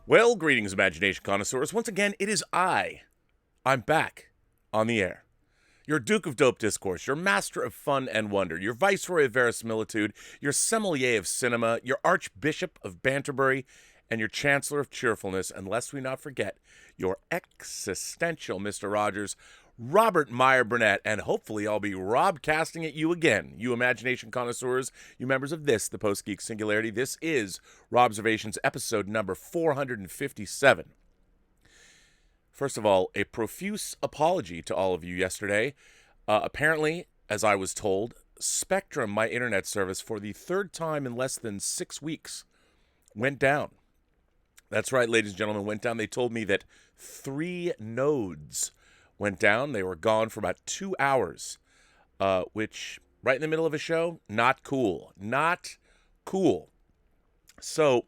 Well, greetings, imagination connoisseurs. Once again, it is I. I'm back on the air. Your Duke of Dope Discourse, your master of fun and wonder, your viceroy of verisimilitude, your sommelier of cinema, your archbishop of Banterbury, and your chancellor of cheerfulness, and lest we not forget, your existential Mr. Rogers, Robert Meyer Burnett, and hopefully I'll be Rob-casting at you again, you imagination connoisseurs, you members of this, the Post-Geek Singularity. This is Robservations, episode number 457. First of all, a profuse apology to all of you yesterday. Apparently, as I was told, Spectrum, my internet service, for the third time in less than 6 weeks, went down. That's right, ladies and gentlemen, went down. They told me that 3 nodes went down. They were gone for about 2 hours, which, right in the middle of a show, not cool. Not cool. So,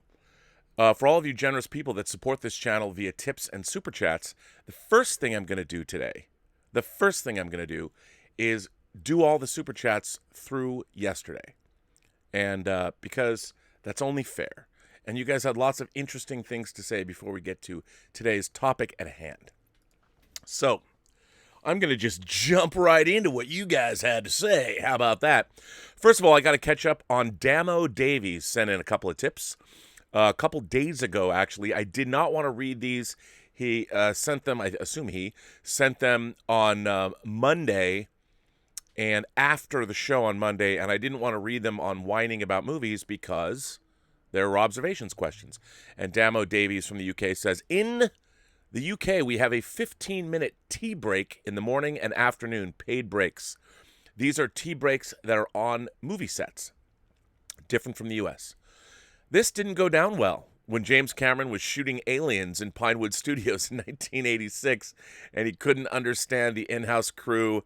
for all of you generous people that support this channel via tips and super chats, the first thing I'm going to do today, is do all the super chats through yesterday. And because that's only fair. And you guys had lots of interesting things to say before we get to today's topic at hand. So, I'm going to just jump right into what you guys had to say. How about that? First of all, I got to catch up on Damo Davies, sent in a couple of tips. A couple days ago, actually. I did not want to read these. He sent them, I assume he sent them on Monday and after the show on Monday, and I didn't want to read them on Whining About Movies because they're Robservations questions. And Damo Davies from the UK says, in the UK, we have a 15-minute tea break in the morning and afternoon, paid breaks. These are tea breaks that are on movie sets, different from the US. This didn't go down well when James Cameron was shooting Aliens in Pinewood Studios in 1986, and he couldn't understand the in-house crew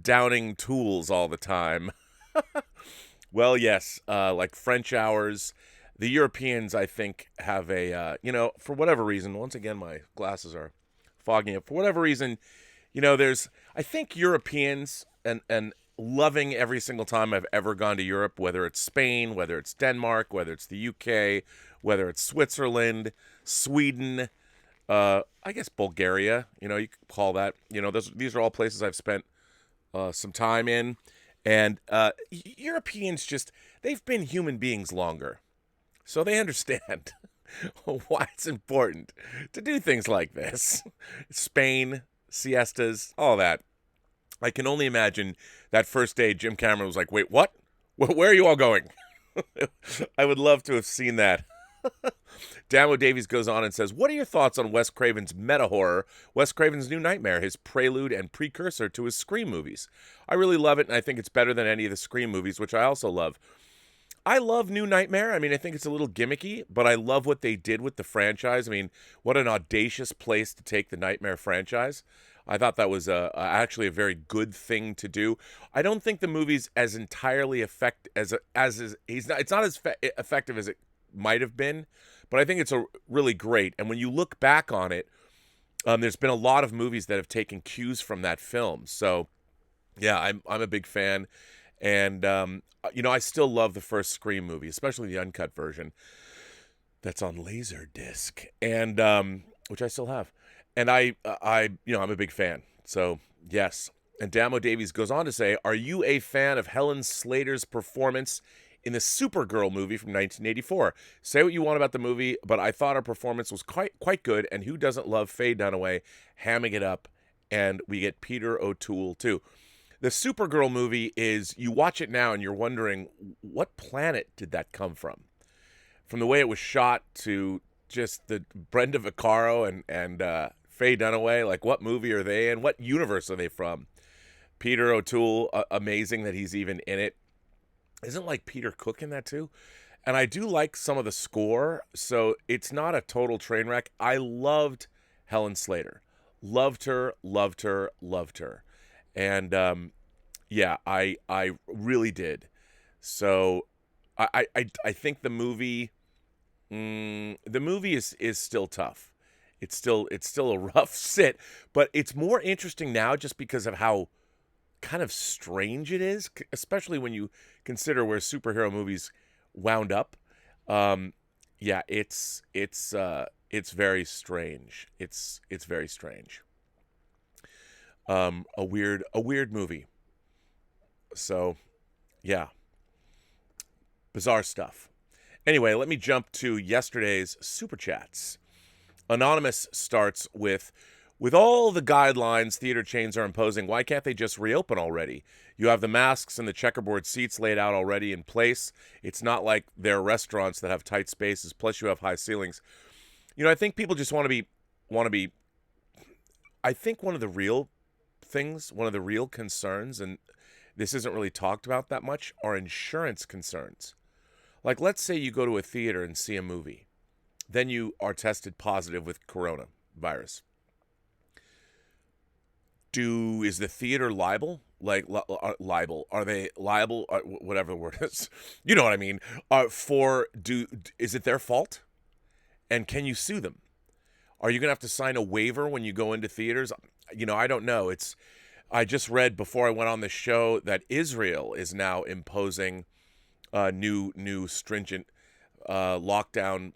downing tools all the time. Well, yes, like French hours. The Europeans, I think, have a, for whatever reason, once again, my glasses are fogging up. For whatever reason, I think Europeans, and loving every single time I've ever gone to Europe, whether it's Spain, whether it's Denmark, whether it's the UK, whether it's Switzerland, Sweden, I guess Bulgaria, you could call that, these are all places I've spent some time in. And Europeans they've been human beings longer. So they understand why it's important to do things like this. Spain, siestas, all that. I can only imagine that first day Jim Cameron was like, wait, what? Where are you all going? I would love to have seen that. Damo Davies goes on and says, what are your thoughts on Wes Craven's meta-horror, Wes Craven's New Nightmare, his prelude and precursor to his Scream movies? I really love it, and I think it's better than any of the Scream movies, which I also love. I love New Nightmare. I mean, I think it's a little gimmicky, but I love what they did with the franchise. I mean, what an audacious place to take the Nightmare franchise. I thought that was actually a very good thing to do. I don't think the movie's as entirely effective it's not as effective as it might have been, but I think it's really great. And when you look back on it, there's been a lot of movies that have taken cues from that film. So, yeah, I'm a big fan. And, I still love the first Scream movie, especially the uncut version that's on Laserdisc, and which I still have. And I'm a big fan. So, yes. And Damo Davies goes on to say, are you a fan of Helen Slater's performance in the Supergirl movie from 1984? Say what you want about the movie, but I thought her performance was quite good, and who doesn't love Faye Dunaway hamming it up? And we get Peter O'Toole, too. The Supergirl movie is, you watch it now and you're wondering, what planet did that come from? From the way it was shot to just the Brenda Vaccaro and Faye Dunaway, like what movie are they in? What universe are they from? Peter O'Toole, amazing that he's even in it. Isn't like Peter Cook in that too? And I do like some of the score, so it's not a total train wreck. I loved Helen Slater. Loved her. And yeah, I really did. So I think the movie is still tough. It's still a rough sit, but it's more interesting now just because of how kind of strange it is, especially when you consider where superhero movies wound up. Yeah, it's It's very strange. It's very strange. A weird movie. So, yeah, bizarre stuff. Anyway, let me jump to yesterday's Super Chats. Anonymous starts with all the guidelines theater chains are imposing, why can't they just reopen already? You have the masks and the checkerboard seats laid out already in place. It's not like they're restaurants that have tight spaces, plus you have high ceilings. I think people just want to be I think one of the real things, one of the real concerns, and this isn't really talked about that much, are insurance concerns. Like, let's say you go to a theater and see a movie. Then you are tested positive with coronavirus. Is the theater liable? Like, liable? Are they liable? Whatever the word is. You know what I mean. Is it their fault? And can you sue them? Are you going to have to sign a waiver when you go into theaters? I don't know. I just read before I went on the show that Israel is now imposing new stringent lockdown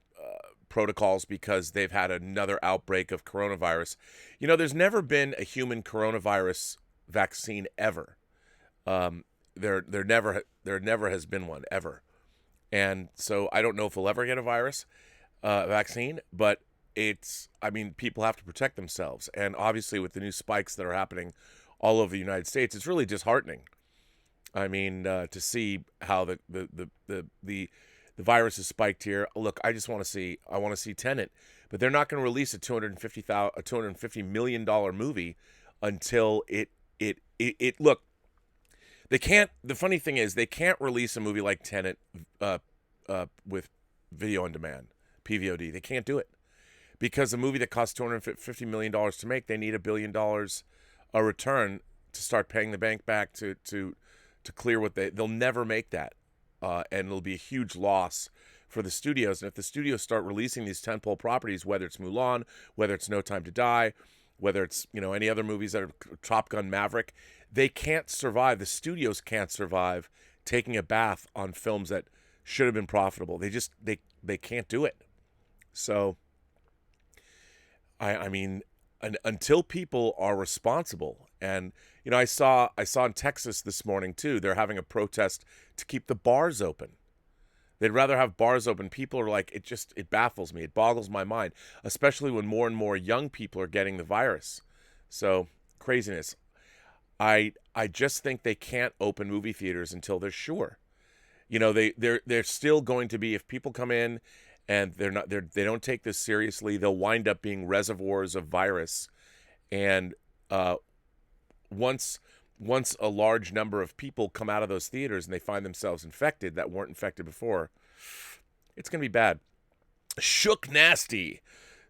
protocols because they've had another outbreak of coronavirus. There's never been a human coronavirus vaccine ever. There never has been one ever. And so I don't know if we'll ever get a vaccine, but people have to protect themselves. And obviously with the new spikes that are happening all over the United States, it's really disheartening. To see how the virus is spiked here. Look, I want to see Tenet, but they're not going to release a $250 million movie until it look. They can't. The funny thing is, they can't release a movie like Tenet with video on demand, PVOD. They can't do it because a movie that costs $250 million to make, they need $1 billion a return to start paying the bank back to clear what they'll never make that. And it'll be a huge loss for the studios. And if the studios start releasing these tentpole properties, whether it's Mulan, whether it's No Time to Die, whether it's any other movies that are Top Gun Maverick, they can't survive. The studios can't survive taking a bath on films that should have been profitable. They can't do it. So, until people are responsible, and I saw in Texas this morning too, they're having a protest to keep the bars open. They'd rather have bars open. People are like, it baffles me. It boggles my mind, especially when more and more young people are getting the virus. So, craziness. I just think they can't open movie theaters until they're sure. They're still going to be, if people come in and they don't take this seriously, they'll wind up being reservoirs of virus. And once a large number of people come out of those theaters and they find themselves infected that weren't infected before, it's going to be bad. Shook Nasty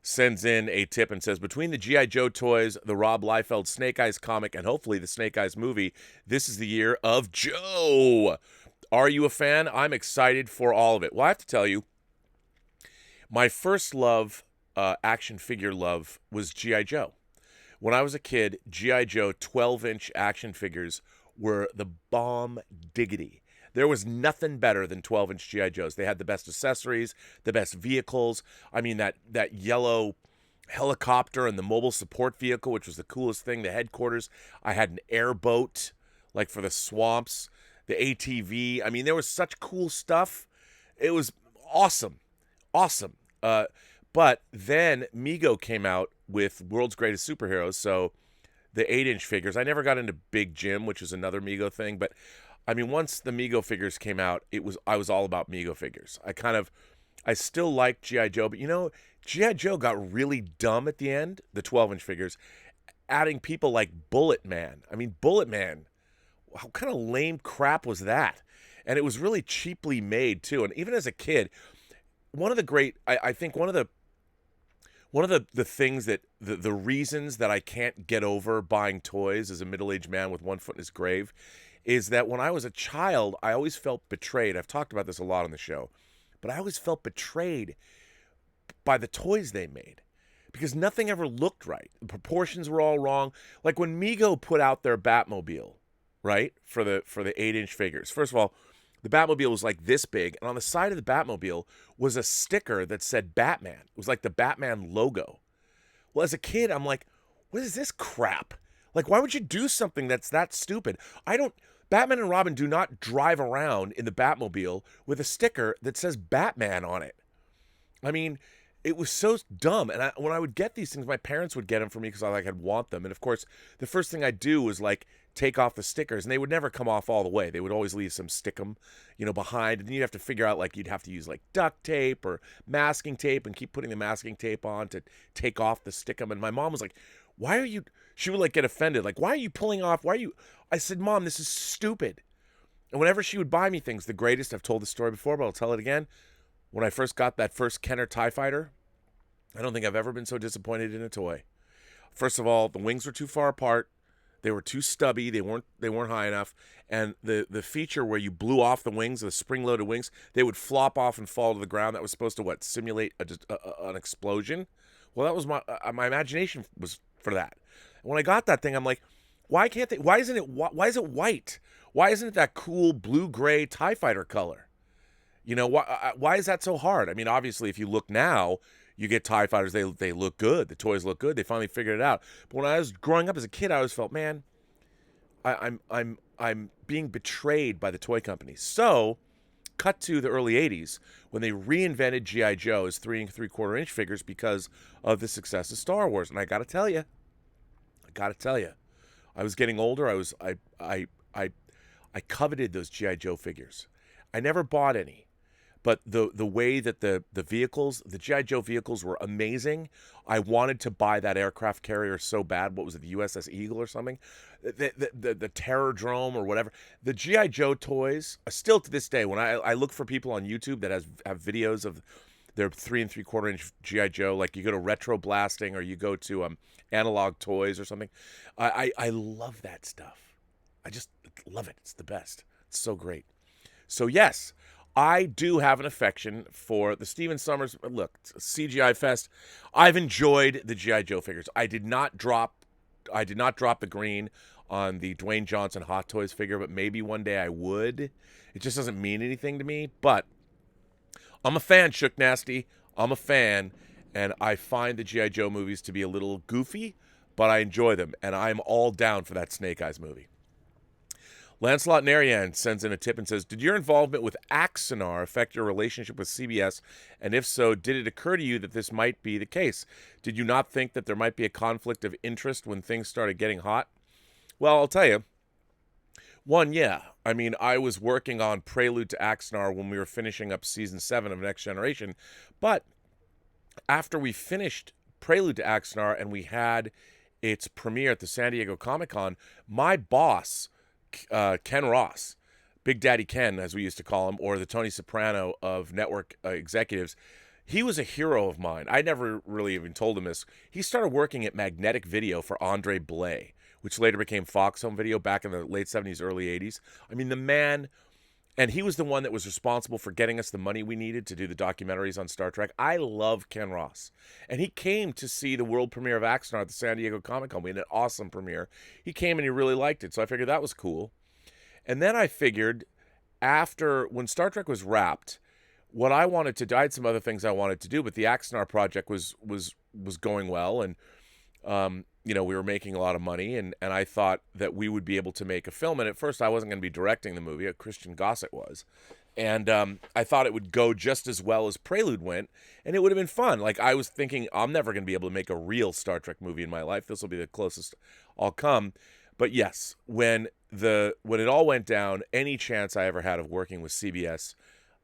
sends in a tip and says, between the G.I. Joe toys, the Rob Liefeld Snake Eyes comic, and hopefully the Snake Eyes movie, this is the year of Joe. Are you a fan? I'm excited for all of it. Well, I have to tell you, my first love, action figure love, was G.I. Joe. When I was a kid, G.I. Joe 12-inch action figures were the bomb diggity. There was nothing better than 12-inch G.I. Joes. They had the best accessories, the best vehicles. That yellow helicopter and the mobile support vehicle, which was the coolest thing, the headquarters. I had an airboat, like for the swamps, the ATV. There was such cool stuff. It was awesome. Awesome. But then Mego came out with World's Greatest Superheroes, so the 8-inch figures. I never got into Big Jim, which is another Mego thing, but once the Mego figures came out, I was all about Mego figures. I still like G.I. Joe, but G.I. Joe got really dumb at the end, the 12-inch figures, adding people like Bullet Man. Bullet Man, what kind of lame crap was that? And it was really cheaply made too. And even as a kid, one of the things that the reasons that I can't get over buying toys as a middle-aged man with one foot in his grave is that when I was a child, I always felt betrayed. I've talked about this a lot on the show, but I always felt betrayed by the toys they made because nothing ever looked right. The proportions were all wrong. Like when Mego put out their Batmobile, right, for the 8-inch figures. First of all, The Batmobile was like this big, and on the side of the Batmobile was a sticker that said Batman. It was like the Batman logo. Well, as a kid, I'm like, what is this crap? Like, why would you do something that's that stupid? Batman and Robin do not drive around in the Batmobile with a sticker that says Batman on it. I mean, it was so dumb. And when I would get these things, my parents would get them for me because I'd want them. And of course, the first thing I'd do was like take off the stickers, and they would never come off all the way. They would always leave some stickum, behind. And then you'd have to figure out, like, you'd have to use like duct tape or masking tape and keep putting the masking tape on to take off the stickum. And my mom was like, she would like get offended. Like, why are you pulling off? I said, Mom, this is stupid. And whenever she would buy me things, the greatest, I've told the story before, but I'll tell it again. When I first got that first Kenner TIE Fighter, I don't think I've ever been so disappointed in a toy. First of all, the wings were too far apart. They were too stubby. They weren't high enough. And the feature where you blew off the wings, the spring-loaded wings, they would flop off and fall to the ground. That was supposed to simulate an explosion. Well, that was my imagination was for that. And when I got that thing, I'm like, why is it white? Why isn't it that cool blue-gray TIE Fighter color? Why is that so hard? I mean, obviously, if you look now, you get TIE Fighters, they look good. The toys look good. They finally figured it out. But when I was growing up as a kid, I always felt, man, I'm being betrayed by the toy companies. So, cut to the early 80s when they reinvented G.I. Joe as 3 3/4 inch figures because of the success of Star Wars. And I gotta tell you, I was getting older. I coveted those G.I. Joe figures. I never bought any. But the way that the vehicles, the G.I. Joe vehicles were amazing. I wanted to buy that aircraft carrier so bad. What was it, the USS Eagle or something? The Terrordrome or whatever. The G.I. Joe toys, still to this day, when I look for people on YouTube that have videos of their 3 3/4 inch G.I. Joe, like you go to Retro Blasting or you go to Analog Toys or something, I love that stuff. I just love it. It's the best. It's so great. So yes, I do have an affection for the Stephen Sommers. Look, CGI Fest. I've enjoyed the G.I. Joe figures. I did not drop the green on the Dwayne Johnson Hot Toys figure, but maybe one day I would. It just doesn't mean anything to me. But I'm a fan, Shook Nasty. I'm a fan, and I find the G.I. Joe movies to be a little goofy, but I enjoy them, and I'm all down for that Snake Eyes movie. Lancelot Narayan sends in a tip and says, did your involvement with Axanar affect your relationship with CBS? And if so, did it occur to you that this might be the case? Did you not think that there might be a conflict of interest when things started getting hot? Well, I'll tell you. One, yeah. I mean, I was working on Prelude to Axanar when we were finishing up Season 7 of Next Generation. But after we finished Prelude to Axanar and we had its premiere at the San Diego Comic-Con, my boss, Ken Ross, Big Daddy Ken, as we used to call him, or the Tony Soprano of network executives, he was a hero of mine. I never really even told him this. He started working at Magnetic Video for Andre Blais, which later became Fox Home Video back in the late 70s, early 80s. I mean, the man, and he was the one that was responsible for getting us the money we needed to do the documentaries on Star Trek. I love Ken Ross. And he came to see the world premiere of Axanar at the San Diego Comic-Con. We had an awesome premiere. He came and he really liked it, so I figured that was cool. And then I figured, when Star Trek was wrapped, what I wanted to do, I had some other things I wanted to do, but the Axanar project was going well, and we were making a lot of money, and I thought that we would be able to make a film. And at first, I wasn't going to be directing the movie. Christian Gossett was. And I thought it would go just as well as Prelude went, and it would have been fun. Like, I was thinking, I'm never going to be able to make a real Star Trek movie in my life. This will be the closest I'll come. But yes, when it all went down, any chance I ever had of working with CBS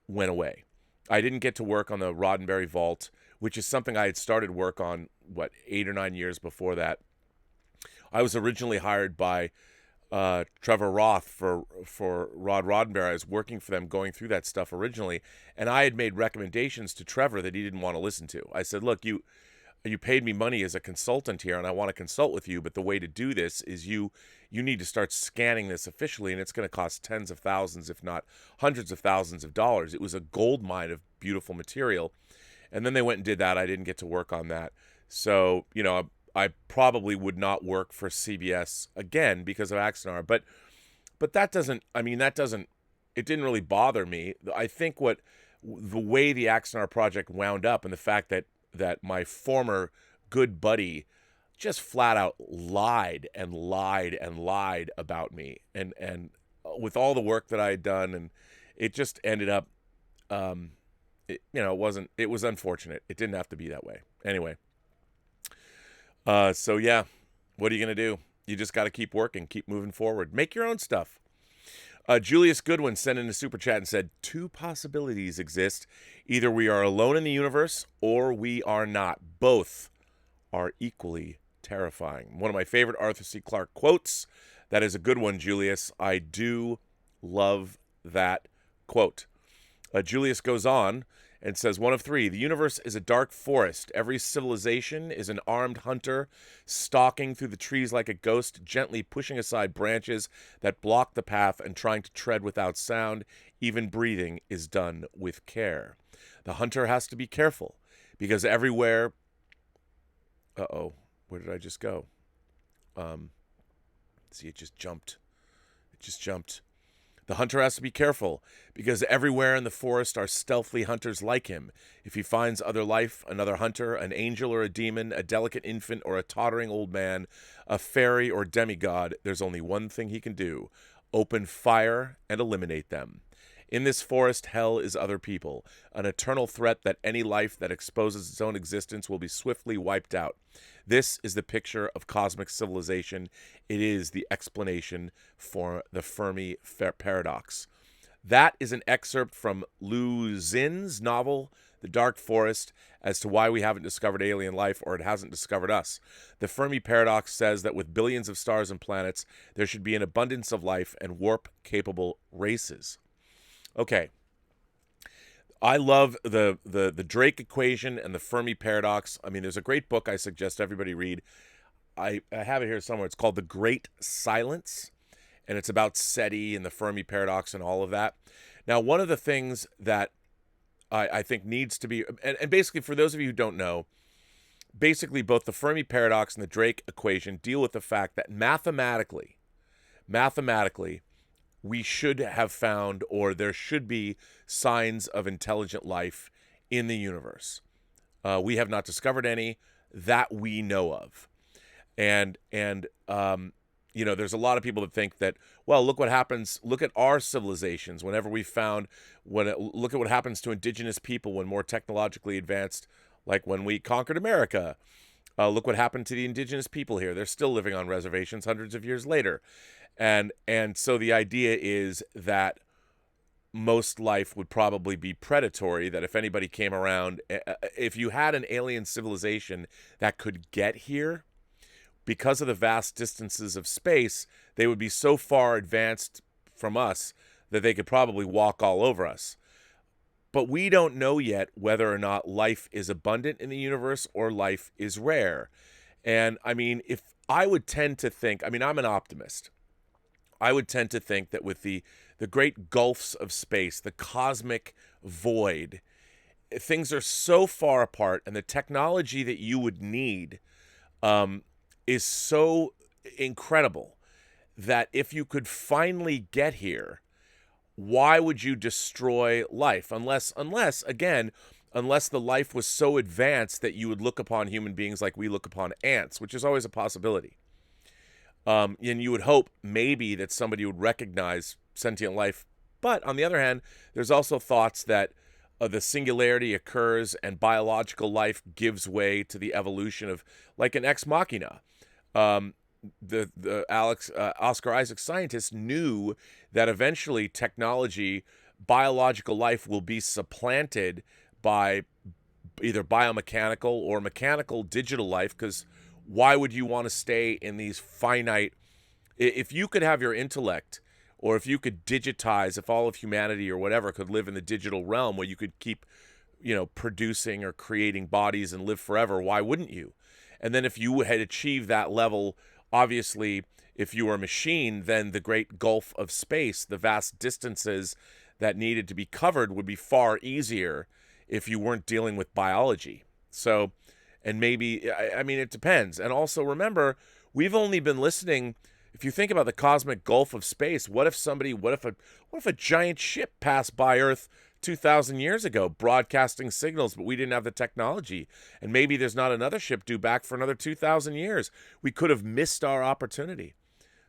went away. I didn't get to work on the Roddenberry Vault, which is something I had started work on, 8 or 9 years before that. I was originally hired by Trevor Roth for Rod Roddenberry. I was working for them, going through that stuff originally, and I had made recommendations to Trevor that he didn't want to listen to. I said, look, you paid me money as a consultant here, and I want to consult with you, but the way to do this is you need to start scanning this officially, and it's going to cost tens of thousands, if not hundreds of thousands of dollars. It was a gold mine of beautiful material. And then they went and did that. I didn't get to work on that. So, I probably would not work for CBS again because of Axanar. But that doesn't didn't really bother me. I think the way the Axanar project wound up, and the fact that my former good buddy just flat out lied and lied and lied about me, and with all the work that I had done, and it just ended up, it was unfortunate. It didn't have to be that way. Anyway, so yeah, what are you gonna do? You just got to keep working, keep moving forward, make your own stuff. Julius Goodwin sent in a super chat and said, 2 possibilities exist. Either we are alone in the universe or we are not. Both are equally terrifying. One of my favorite Arthur C. Clarke quotes. That is a good one, Julius. I do love that quote. Julius goes on and says, 1 of 3. The universe is a dark forest. Every civilization is an armed hunter stalking through the trees like a ghost, gently pushing aside branches that block the path and trying to tread without sound. Even breathing is done with care. The hunter has to be careful because everywhere... Uh-oh. Where did I just go? See, it just jumped. The hunter has to be careful because everywhere in the forest are stealthy hunters like him. If he finds other life, another hunter, an angel or a demon, a delicate infant or a tottering old man, a fairy or demigod, there's only one thing he can do: open fire and eliminate them. In this forest, hell is other people, an eternal threat that any life that exposes its own existence will be swiftly wiped out. This is the picture of cosmic civilization. It is the explanation for the Fermi Paradox. That is an excerpt from Liu Xin's novel, The Dark Forest, as to why we haven't discovered alien life or it hasn't discovered us. The Fermi Paradox says that with billions of stars and planets, there should be an abundance of life and warp-capable races. Okay, I love the Drake equation and the Fermi Paradox. I mean, there's a great book I suggest everybody read. I have it here somewhere. It's called The Great Silence, and it's about SETI and the Fermi Paradox and all of that. Now, one of the things that I think needs to be, and basically for those of you who don't know, basically both the Fermi Paradox and the Drake equation deal with the fact that mathematically, we should have found, or there should be, signs of intelligent life in the universe. We have not discovered any that we know of. And there's a lot of people that think that, well, look what happens, look at our civilizations whenever we found, look at what happens to indigenous people when more technologically advanced, like when we conquered America. Look what happened to the indigenous people here. They're still living on reservations hundreds of years later. And so the idea is that most life would probably be predatory, that if anybody came around, if you had an alien civilization that could get here, because of the vast distances of space, they would be so far advanced from us that they could probably walk all over us. But we don't know yet whether or not life is abundant in the universe or life is rare. And I mean, if I would tend to think, I mean, I'm an optimist. I would tend to think that with the great gulfs of space, the cosmic void, things are so far apart, and the technology that you would need is so incredible that if you could finally get here, why would you destroy life? Unless the life was so advanced that you would look upon human beings like we look upon ants, which is always a possibility. And you would hope maybe that somebody would recognize sentient life. But on the other hand, there's also thoughts that the singularity occurs and biological life gives way to the evolution of, like, an ex machina. The Oscar Isaac scientists knew that eventually technology, biological life, will be supplanted by either biomechanical or mechanical digital life, because why would you want to stay in these finite... If you could have your intellect, or if you could digitize, if all of humanity or whatever could live in the digital realm where you could keep, producing or creating bodies and live forever, why wouldn't you? And then if you had achieved that level, obviously, if you were a machine, then the great gulf of space, the vast distances that needed to be covered, would be far easier if you weren't dealing with biology. So... and maybe, I mean, it depends. And also remember, we've only been listening, if you think about the cosmic gulf of space, what if a giant ship passed by Earth 2,000 years ago, broadcasting signals, but we didn't have the technology, and maybe there's not another ship due back for another 2,000 years. We could have missed our opportunity.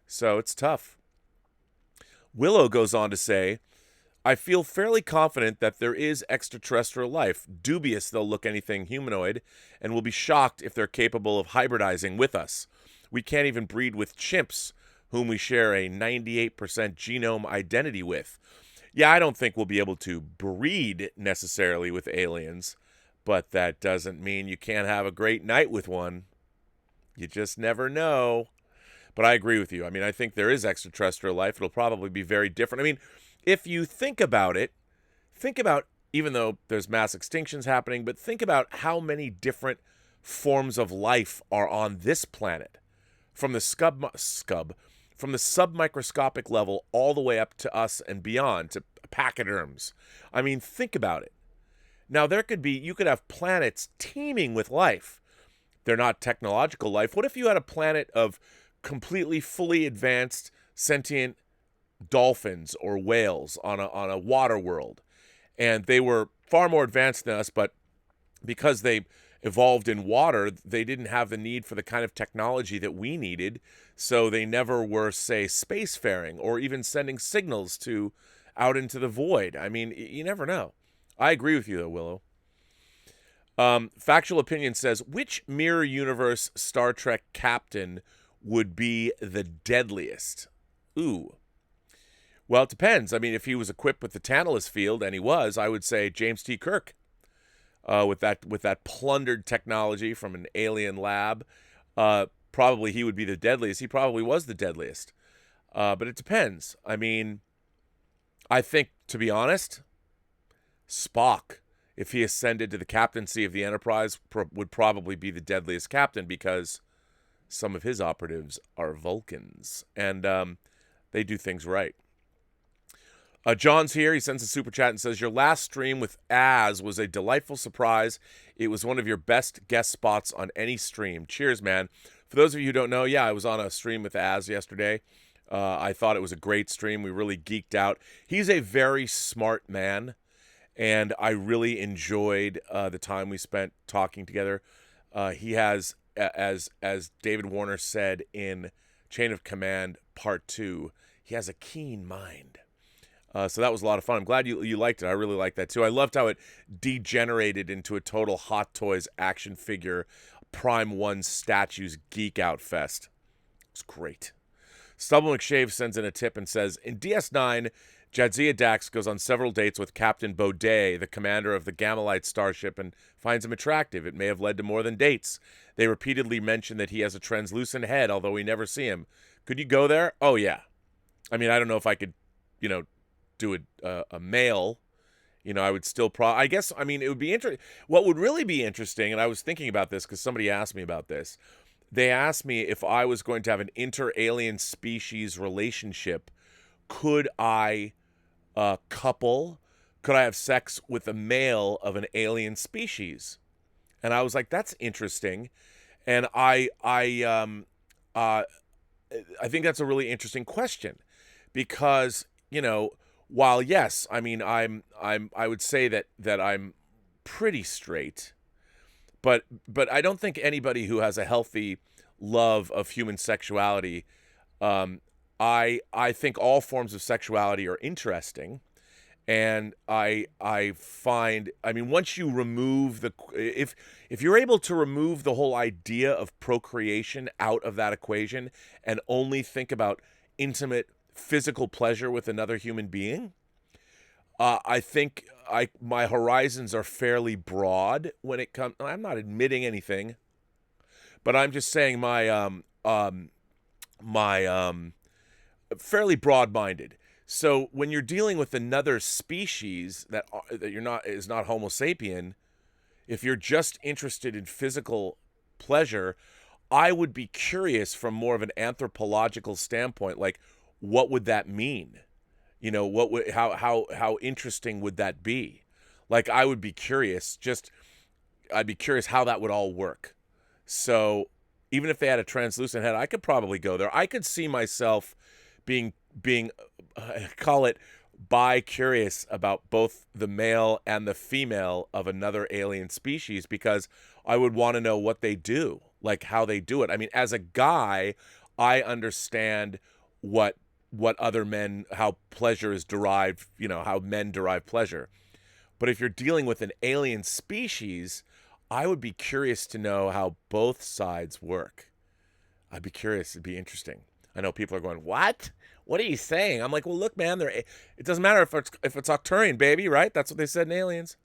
So it's tough. Willow goes on to say, I feel fairly confident that there is extraterrestrial life, dubious they'll look anything humanoid, and will be shocked if they're capable of hybridizing with us. We can't even breed with chimps, whom we share a 98% genome identity with. Yeah, I don't think we'll be able to breed necessarily with aliens, but that doesn't mean you can't have a great night with one. You just never know. But I agree with you. I mean, I think there is extraterrestrial life. It'll probably be very different. I mean, if you think about it, even though there's mass extinctions happening, but think about how many different forms of life are on this planet. From the from the submicroscopic level all the way up to us and beyond, to pachyderms. I mean, think about it. Now, you could have planets teeming with life. They're not technological life. What if you had a planet of completely fully advanced sentient dolphins or whales on a water world, and they were far more advanced than us, but because they evolved in water, they didn't have the need for the kind of technology that we needed, so they never were, say, spacefaring or even sending signals out into the void. I mean, you never know. I agree with you, though, Willow. Factual Opinion says, which mirror universe Star Trek captain would be the deadliest? Ooh. Well, it depends. I mean, if he was equipped with the Tantalus field, and he was, I would say James T. Kirk. With that plundered technology from an alien lab, probably he would be the deadliest. He probably was the deadliest. But it depends. I mean, I think, to be honest, Spock, if he ascended to the captaincy of the Enterprise, would probably be the deadliest captain, because some of his operatives are Vulcans, and they do things right. John's here. He sends a super chat and says, your last stream with Az was a delightful surprise. It was one of your best guest spots on any stream. Cheers, man. For those of you who don't know, yeah, I was on a stream with Az yesterday. I thought it was a great stream. We really geeked out. He's a very smart man, and I really enjoyed the time we spent talking together. He has, as David Warner said in Chain of Command Part 2, he has a keen mind. So that was a lot of fun. I'm glad you liked it. I really liked that too. I loved how it degenerated into a total Hot Toys action figure Prime 1 statues geek out fest. It's great. Stubble McShave sends in a tip and says, in DS9, Jadzia Dax goes on several dates with Captain Baudet, the commander of the Gamalite starship, and finds him attractive. It may have led to more than dates. They repeatedly mention that he has a translucent head, although we never see him. Could you go there? Oh, yeah. I mean, I don't know if I could, do a male, I would still I guess, I mean, it would be interesting. What would really be interesting, and I was thinking about this because somebody asked me about this. They asked me if I was going to have an inter-alien species relationship, could I could I have sex with a male of an alien species? And I was like, that's interesting. And I think that's a really interesting question, because, while yes, I mean, I would say that I'm pretty straight, but I don't think anybody who has a healthy love of human sexuality, I think all forms of sexuality are interesting, and I find, I mean, once you remove if you're able to remove the whole idea of procreation out of that equation and only think about intimate physical pleasure with another human being, I think my horizons are fairly broad when it comes. I'm not admitting anything, but I'm just saying my fairly broad-minded. So when you're dealing with another species that is not Homo sapien, if you're just interested in physical pleasure, I would be curious from more of an anthropological standpoint, like, what would that mean? How interesting would that be? Like, I'd be curious how that would all work. So even if they had a translucent head, I could probably go there. I could see myself being call it bi-curious about both the male and the female of another alien species, because I would want to know what they do, like how they do it. I mean, as a guy, I understand what other men, how pleasure is derived, how men derive pleasure. But if you're dealing with an alien species, I would be curious to know how both sides work. I'd be curious. It'd be interesting. I know people are going, "What? What are you saying?" I'm like, "Well, look, man. It doesn't matter if it's Octurian, baby, right? That's what they said in Aliens."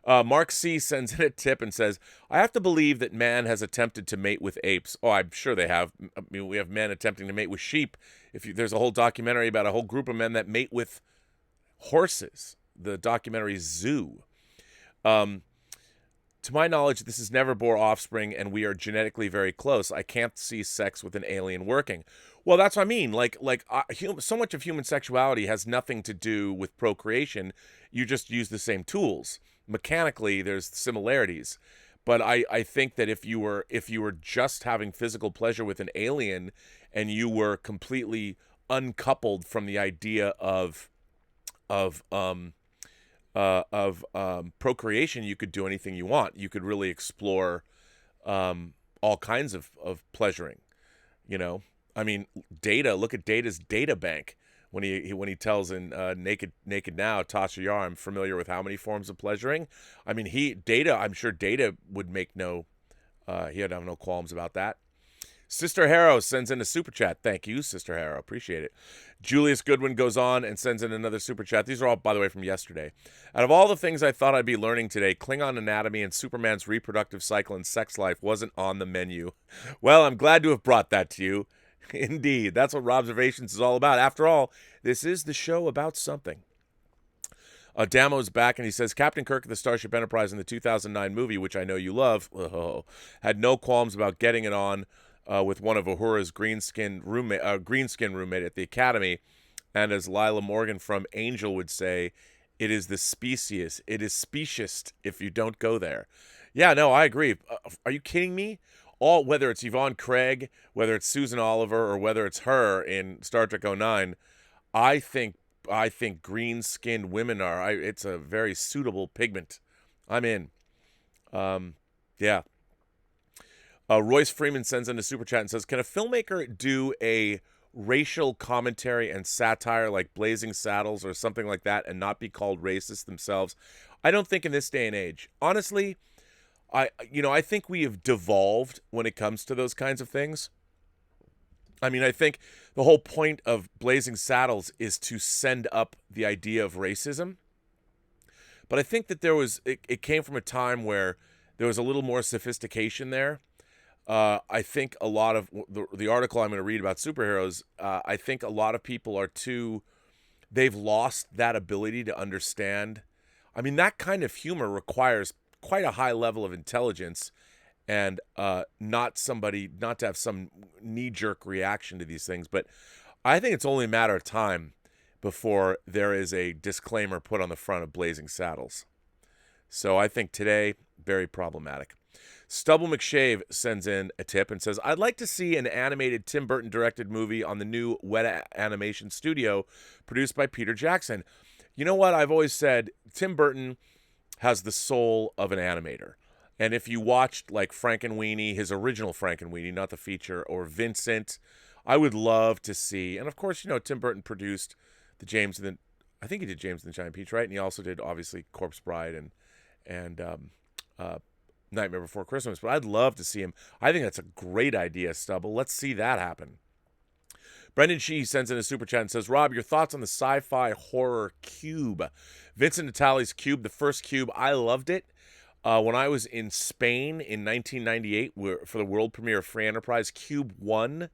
Mark C sends in a tip and says, "I have to believe that man has attempted to mate with apes." Oh, I'm sure they have. I mean, we have men attempting to mate with sheep. There's a whole documentary about a whole group of men that mate with horses. The documentary Zoo. To my knowledge, this has never bore offspring, and we are genetically very close. I can't see sex with an alien working. Well, that's what I mean. So much of human sexuality has nothing to do with procreation. You just use the same tools. Mechanically, there's similarities. But I think that if you were just having physical pleasure with an alien, and you were completely uncoupled from the idea of procreation, you could do anything you want. You could really explore all kinds of pleasuring. I mean, Data. Look at Data's data bank when he tells in Naked Now, Tasha Yar, I'm familiar with how many forms of pleasuring. I mean, I'm sure Data would make he'd have no qualms about that. Sister Harrow sends in a super chat. Thank you, Sister Harrow. Appreciate it. Julius Goodwin goes on and sends in another super chat. These are all, by the way, from yesterday. Out of all the things I thought I'd be learning today, Klingon anatomy and Superman's reproductive cycle and sex life wasn't on the menu. Well, I'm glad to have brought that to you. Indeed. That's what Robservations is all about. After all, this is the show about something. Damo's back, and he says, Captain Kirk of the Starship Enterprise in the 2009 movie, which I know you love, had no qualms about getting it on with one of Uhura's green skin roommate at the Academy, and as Lila Morgan from Angel would say, it is specious if you don't go there. Yeah, no, I agree. Are you kidding me? Whether it's Yvonne Craig, whether it's Susan Oliver, or whether it's her in Star Trek 09, I think green-skinned women it's a very suitable pigment. I'm in. Yeah. Royce Freeman sends in a super chat and says, can a filmmaker do a racial commentary and satire like Blazing Saddles or something like that and not be called racist themselves? I don't think in this day and age. Honestly, I think we have devolved when it comes to those kinds of things. I mean, I think the whole point of Blazing Saddles is to send up the idea of racism. But I think that it came from a time where there was a little more sophistication there. I think a lot of the article I'm going to read about superheroes, I think a lot of people they've lost that ability to understand. I mean, that kind of humor requires quite a high level of intelligence and not to have some knee-jerk reaction to these things. But I think it's only a matter of time before there is a disclaimer put on the front of Blazing Saddles. So I think today, very problematic. Stubble McShave sends in a tip and says, I'd like to see an animated Tim Burton directed movie on the new Weta Animation Studio produced by Peter Jackson. You know what? I've always said Tim Burton has the soul of an animator. And if you watched like Frankenweenie, his original Frankenweenie, not the feature, or Vincent, I would love to see. And of course, Tim Burton produced I think he did James and the Giant Peach, right? And he also did obviously Corpse Bride and Nightmare Before Christmas. But I'd love to see him. I think that's a great idea, Stubble. Let's see that happen. Brendan Shee sends in a super chat and says, Rob, your thoughts on the sci-fi horror Cube. Vincent Natali's Cube, the first Cube, I loved it. When I was in Spain in 1998 for the world premiere of Free Enterprise, Cube won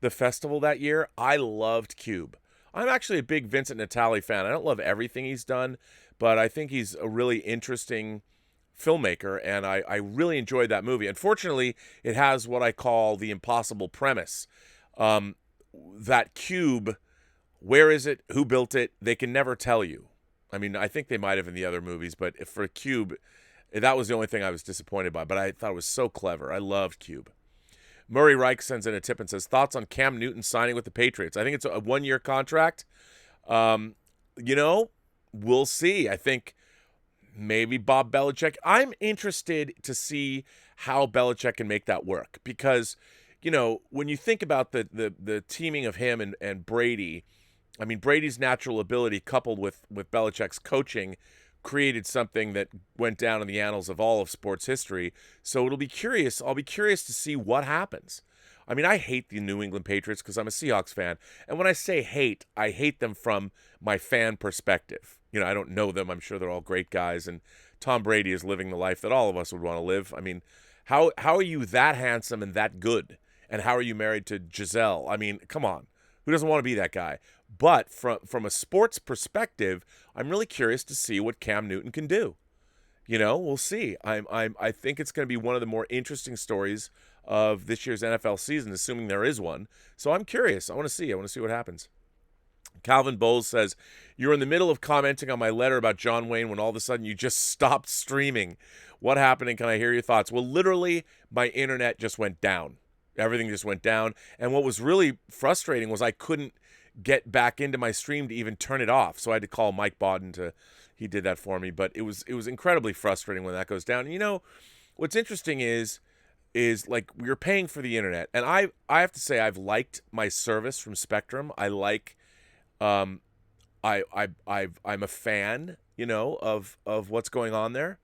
the festival that year. I loved Cube. I'm actually a big Vincent Natali fan. I don't love everything he's done, but I think he's a really interesting filmmaker, and I really enjoyed that movie. Unfortunately, it has what I call the impossible premise. That cube, where is it? Who built it? They can never tell you. I mean, I think they might have in the other movies, but for Cube, that was the only thing I was disappointed by. But I thought it was so clever. I loved Cube. Murray Reich sends in a tip and says, thoughts on Cam Newton signing with the Patriots? I think it's a 1-year contract. You know, we'll see. I think maybe Bob Belichick. I'm interested to see how Belichick can make that work because, you know, when you think about the teaming of him and Brady, I mean, Brady's natural ability coupled with Belichick's coaching created something that went down in the annals of all of sports history. So I'll be curious to see what happens. I mean, I hate the New England Patriots because I'm a Seahawks fan. And when I say hate, I hate them from my fan perspective. You know, I don't know them. I'm sure they're all great guys. And Tom Brady is living the life that all of us would want to live. I mean, how are you that handsome and that good? And how are you married to Giselle? I mean, come on. Who doesn't want to be that guy? But from a sports perspective, I'm really curious to see what Cam Newton can do. You know, we'll see. I think it's going to be one of the more interesting stories of this year's NFL season, assuming there is one. So I'm curious. I want to see what happens. Calvin Bowles says, you're in the middle of commenting on my letter about John Wayne when all of a sudden you just stopped streaming. What happened, and can I hear your thoughts? Well, literally, my internet just went down. Everything just went down. And what was really frustrating was I couldn't get back into my stream to even turn it off. So I had to call Mike Bodden he did that for me. But it was incredibly frustrating when that goes down. And you know, what's interesting is like we're paying for the internet. And I have to say I've liked my service from Spectrum. I like I'm a fan, you know, of what's going on there.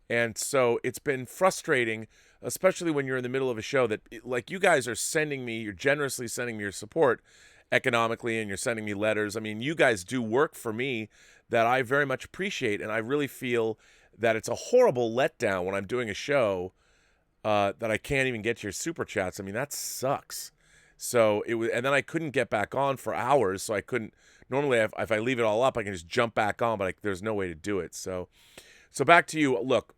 And so it's been frustrating, especially when you're in the middle of a show that, like, you guys are you're generously sending me your support economically, and you're sending me letters. I mean, you guys do work for me that I very much appreciate, and I really feel that it's a horrible letdown when I'm doing a show that I can't even get your super chats. I mean, that sucks. So and then I couldn't get back on for hours, so I couldn't. Normally, if I leave it all up, I can just jump back on, but there's no way to do it. So back to you. Look,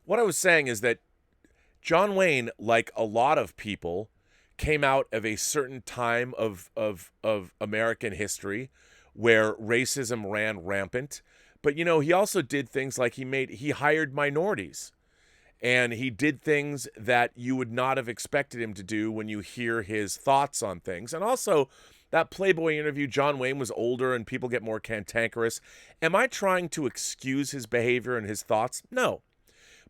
what I was saying is that John Wayne, like a lot of people, came out of a certain time of American history where racism ran rampant. But, you know, he also did things like he hired minorities. And he did things that you would not have expected him to do when you hear his thoughts on things. And also, that Playboy interview, John Wayne was older and people get more cantankerous. Am I trying to excuse his behavior and his thoughts? No.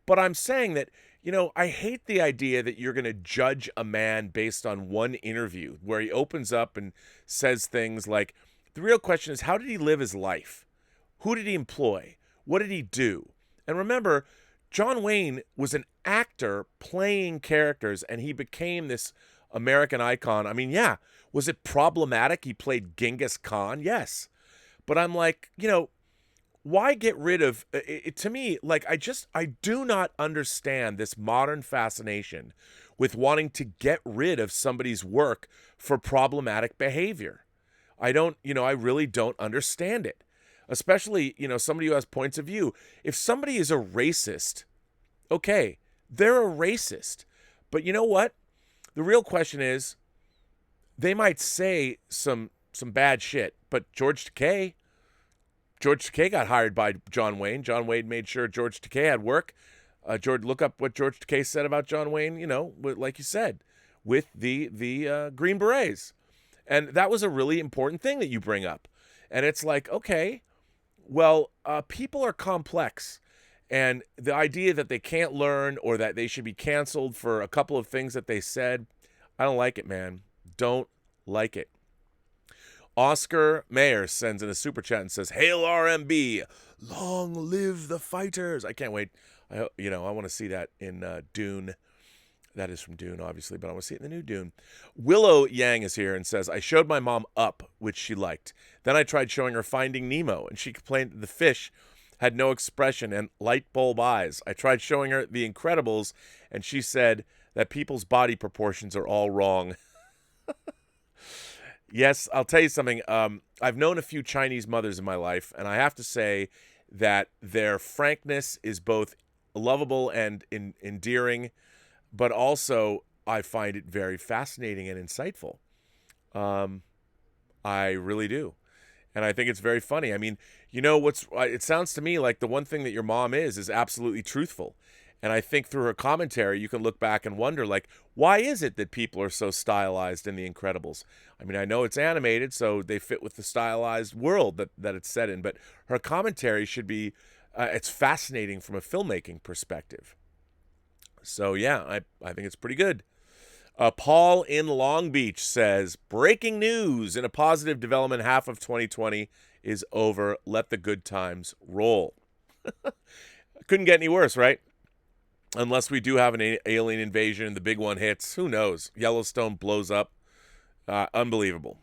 But I'm saying that, you know, I hate the idea that you're going to judge a man based on one interview where he opens up and says things like, the real question is, how did he live his life? Who did he employ? What did he do? And remember, John Wayne was an actor playing characters, and he became this American icon. I mean, yeah, was it problematic he played Genghis Khan? Yes. But I'm like, you know, why get rid of it? To me, like, I do not understand this modern fascination with wanting to get rid of somebody's work for problematic behavior. I really don't understand it. Especially, you know, somebody who has points of view. If somebody is a racist, okay, they're a racist. But you know what? The real question is, they might say some bad shit, but George Takei got hired by John Wayne. John Wayne made sure George Takei had work. Look up what George Takei said about John Wayne, you know, like you said, with the Green Berets. And that was a really important thing that you bring up. And it's like, okay, well, people are complex. And the idea that they can't learn or that they should be canceled for a couple of things that they said, I don't like it, man. Don't like it. Oscar Meyer sends in a super chat and says, "Hail RMB, long live the fighters." I can't wait. I want to see that in Dune. That is from Dune, obviously, but I want to see it in the new Dune. Willow Yang is here and says, "I showed my mom Up, which she liked. Then I tried showing her Finding Nemo, and she complained that the fish had no expression and light bulb eyes. I tried showing her The Incredibles, and she said that people's body proportions are all wrong." Yes, I'll tell you something. I've known a few Chinese mothers in my life, and I have to say that their frankness is both lovable and endearing, but also I find it very fascinating and insightful. I really do. And I think it's very funny. I mean, you know, it sounds to me like the one thing that your mom is absolutely truthful. And I think through her commentary, you can look back and wonder, like, why is it that people are so stylized in The Incredibles? I mean, I know it's animated, so they fit with the stylized world that it's set in, but her commentary should be, it's fascinating from a filmmaking perspective. So, yeah, I think it's pretty good. Paul in Long Beach says, breaking news, in a positive development, half of 2020 is over. Let the good times roll. Couldn't get any worse, right? Unless we do have an alien invasion, the big one hits. Who knows? Yellowstone blows up. Unbelievable.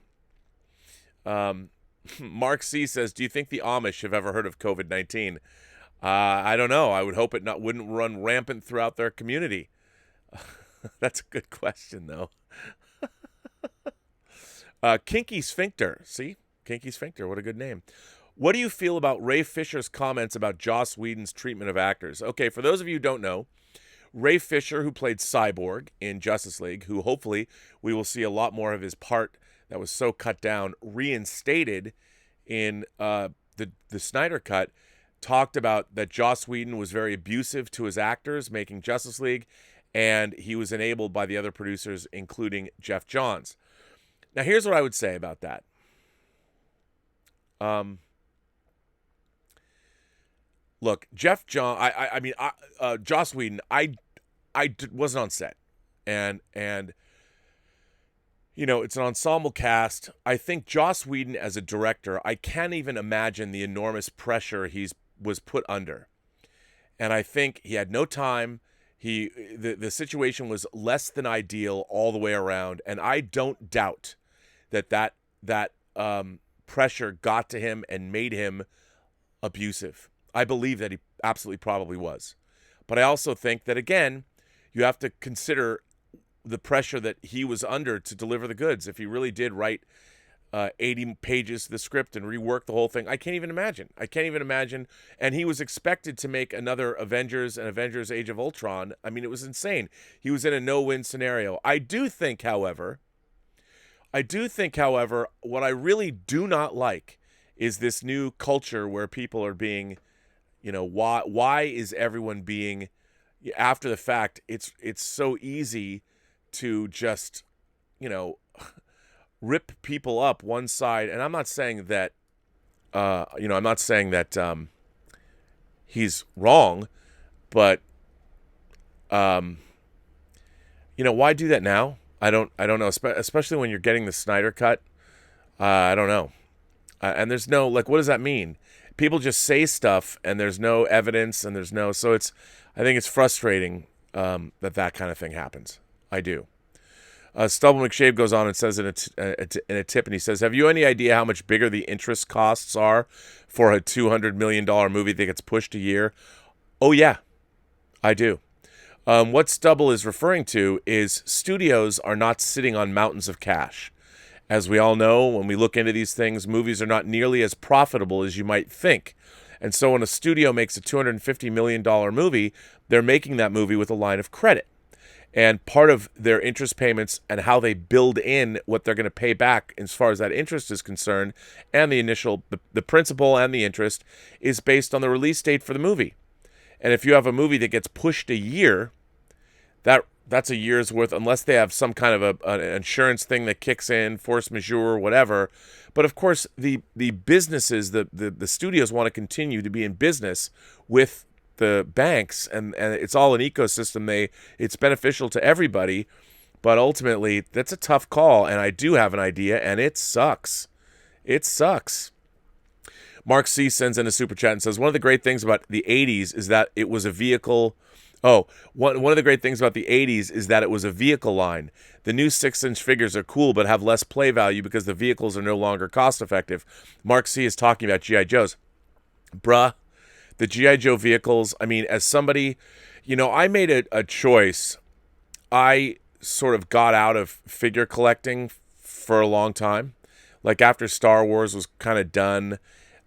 Mark C says, do you think the Amish have ever heard of COVID-19? I don't know. I would hope it wouldn't run rampant throughout their community. That's a good question, though. Kinky Sphincter. See? Kinky Sphincter. What a good name. What do you feel about Ray Fisher's comments about Joss Whedon's treatment of actors? Okay, for those of you who don't know, Ray Fisher, who played Cyborg in Justice League, who hopefully we will see a lot more of his part that was so cut down, reinstated in the Snyder Cut, talked about that Joss Whedon was very abusive to his actors making Justice League, and he was enabled by the other producers, including Jeff Johns. Now, here's what I would say about that. Look, Jeff John, Joss Whedon, I wasn't on set, and you know, it's an ensemble cast. I think Joss Whedon as a director, I can't even imagine the enormous pressure was put under, and I think he had no time. The situation was less than ideal all the way around, and I don't doubt that pressure got to him and made him abusive. I believe that he absolutely probably was. But I also think that, again, you have to consider the pressure that he was under to deliver the goods. If he really did write 80 pages to the script and rework the whole thing, I can't even imagine. And he was expected to make another Avengers and Avengers Age of Ultron. I mean, it was insane. He was in a no-win scenario. I do think, however, what I really do not like is this new culture where people are being, you know, why is everyone being, after the fact, it's so easy to just, you know, rip people up one side. And I'm not saying that, he's wrong, but, you know, why do that now? I don't know, especially when you're getting the Snyder Cut. I don't know. And there's no, like, what does that mean? People just say stuff and there's no evidence and so I think it's frustrating that kind of thing happens. I do. Stubble McShave goes on and says in a tip, and he says, have you any idea how much bigger the interest costs are for a $200 million movie that gets pushed a year? Oh, yeah, I do. What Stubble is referring to is studios are not sitting on mountains of cash. As we all know, when we look into these things, movies are not nearly as profitable as you might think. And so when a studio makes a $250 million movie, they're making that movie with a line of credit. And part of their interest payments and how they build in what they're going to pay back as far as that interest is concerned, and the principal and the interest, is based on the release date for the movie. And if you have a movie that gets pushed a year, that's a year's worth, unless they have some kind of an insurance thing that kicks in, force majeure, whatever. But of course, the businesses, the studios want to continue to be in business with the banks, and it's all an ecosystem. It's beneficial to everybody, but ultimately, that's a tough call. And I do have an idea, and it sucks. It sucks. Mark C sends in a super chat and says, one of the great things about the 80s is that it was a vehicle. One of the great things about the 80s is that it was a vehicle line. The new 6-inch figures are cool but have less play value because the vehicles are no longer cost effective. Mark C is talking about G.I. Joes. Bruh, the G.I. Joe vehicles, I mean, as somebody, you know, I made a choice. I sort of got out of figure collecting for a long time. Like after Star Wars was kind of done,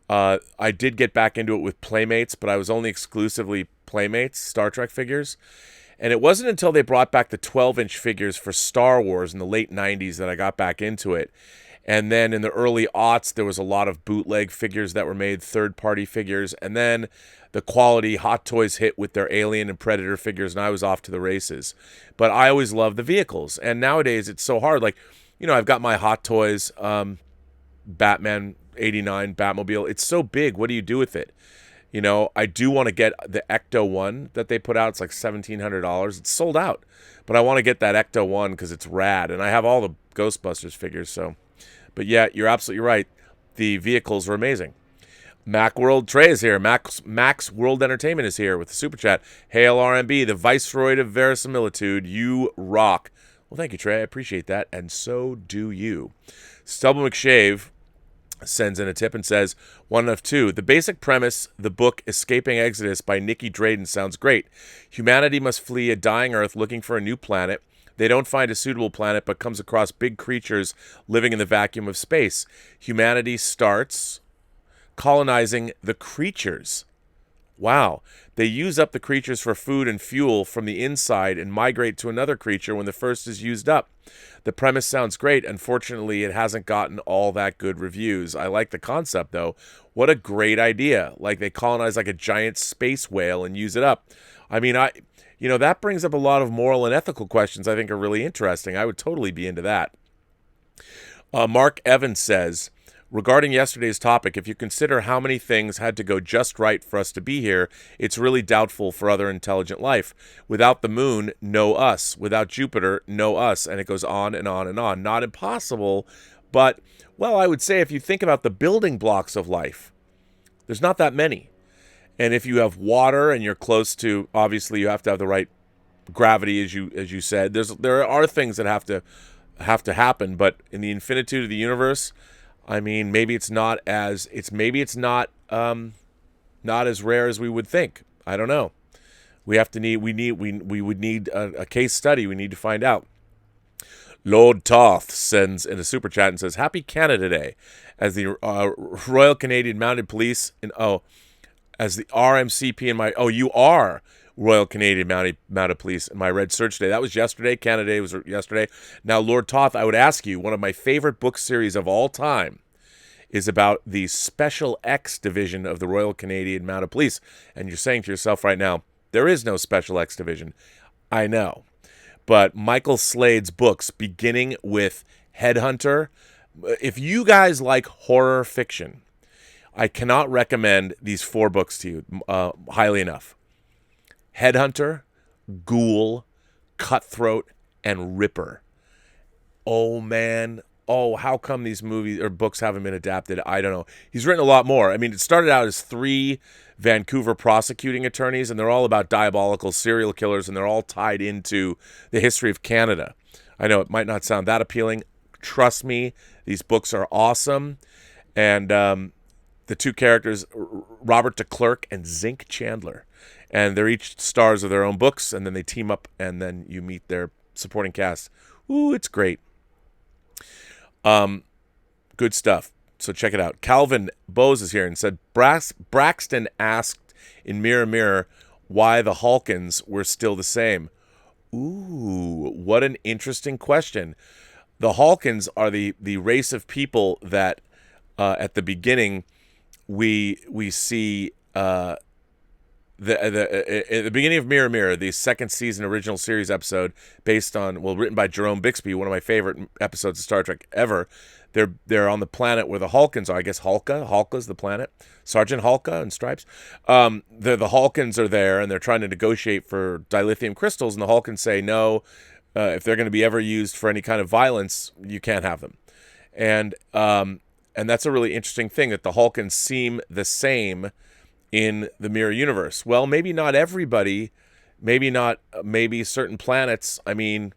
I did get back into it with Playmates, but I was only exclusively Playmates, Star Trek figures. And it wasn't until they brought back the 12-inch figures for Star Wars in the late 90s that I got back into it. And then in the early aughts, there was a lot of bootleg figures that were made, third-party figures. And then the quality Hot Toys hit with their Alien and Predator figures, and I was off to the races. But I always loved the vehicles. And nowadays, it's so hard. Like, I've got my Hot Toys Batman 89 Batmobile. It's so big. What do you do with it? I do want to get the Ecto 1 that they put out. It's like $1,700. It's sold out. But I want to get that Ecto 1 because it's rad. And I have all the Ghostbusters figures, so... But yeah, you're absolutely right. The vehicles are amazing. Macworld Trey is here. Max World Entertainment is here with the Super Chat. Hail RMB, the Viceroy of Verisimilitude. You rock. Well, thank you, Trey. I appreciate that. And so do you. Stubble McShave sends in a tip and says, 1 of 2. The basic premise, the book Escaping Exodus by Nikki Drayden sounds great. Humanity must flee a dying Earth looking for a new planet. They don't find a suitable planet, but comes across big creatures living in the vacuum of space. Humanity starts colonizing the creatures. Wow. They use up the creatures for food and fuel from the inside and migrate to another creature when the first is used up. The premise sounds great. Unfortunately, it hasn't gotten all that good reviews. I like the concept, though. What a great idea. Like, they colonize like a giant space whale and use it up. I mean, that brings up a lot of moral and ethical questions I think are really interesting. I would totally be into that. Mark Evans says, regarding yesterday's topic, if you consider how many things had to go just right for us to be here, it's really doubtful for other intelligent life. Without the moon, no us. Without Jupiter, no us. And it goes on and on and on. Not impossible, but, well, I would say if you think about the building blocks of life, there's not that many. And if you have water and you're close to, obviously you have to have the right gravity, as you said. There are things that have to happen, but in the infinitude of the universe, I mean, maybe it's not as rare as we would think. I don't know. We would need a case study. We need to find out. Lord Toth sends in a super chat and says, "Happy Canada Day," as the Royal Canadian Mounted Police as the RMCP in my... Oh, you are Royal Canadian Mounted Police in my Red Search Day. That was yesterday. Canada Day was yesterday. Now, Lord Toth, I would ask you, one of my favorite book series of all time is about the Special X Division of the Royal Canadian Mounted Police. And you're saying to yourself right now, there is no Special X Division. I know. But Michael Slade's books, beginning with Headhunter, if you guys like horror fiction, I cannot recommend these 4 books to you highly enough. Headhunter, Ghoul, Cutthroat, and Ripper. Oh, man. Oh, how come these movies or books haven't been adapted? I don't know. He's written a lot more. I mean, it started out as 3 Vancouver prosecuting attorneys, and they're all about diabolical serial killers, and they're all tied into the history of Canada. I know it might not sound that appealing. Trust me, these books are awesome. And the 2 characters, Robert DeClercq and Zink Chandler. And they're each stars of their own books, and then they team up, and then you meet their supporting cast. Ooh, it's great. Good stuff. So check it out. Calvin Bose is here and said, Braxton asked in Mirror Mirror why the Hawkins were still the same. Ooh, what an interesting question. The Hawkins are the race of people that at the beginning we see at the beginning of Mirror Mirror, the 2nd season original series episode written by Jerome Bixby, one of my favorite episodes of Star Trek ever. They're on the planet where the Hawkins are. I guess Halka's the planet. Sergeant Halka in Stripes. The Hawkins are there, and they're trying to negotiate for dilithium crystals, and the Hawkins say, no, if they're going to be ever used for any kind of violence, you can't have them. And that's a really interesting thing, that the Hawkins seem the same in the Mirror Universe. Well, maybe not everybody, maybe certain planets, I mean,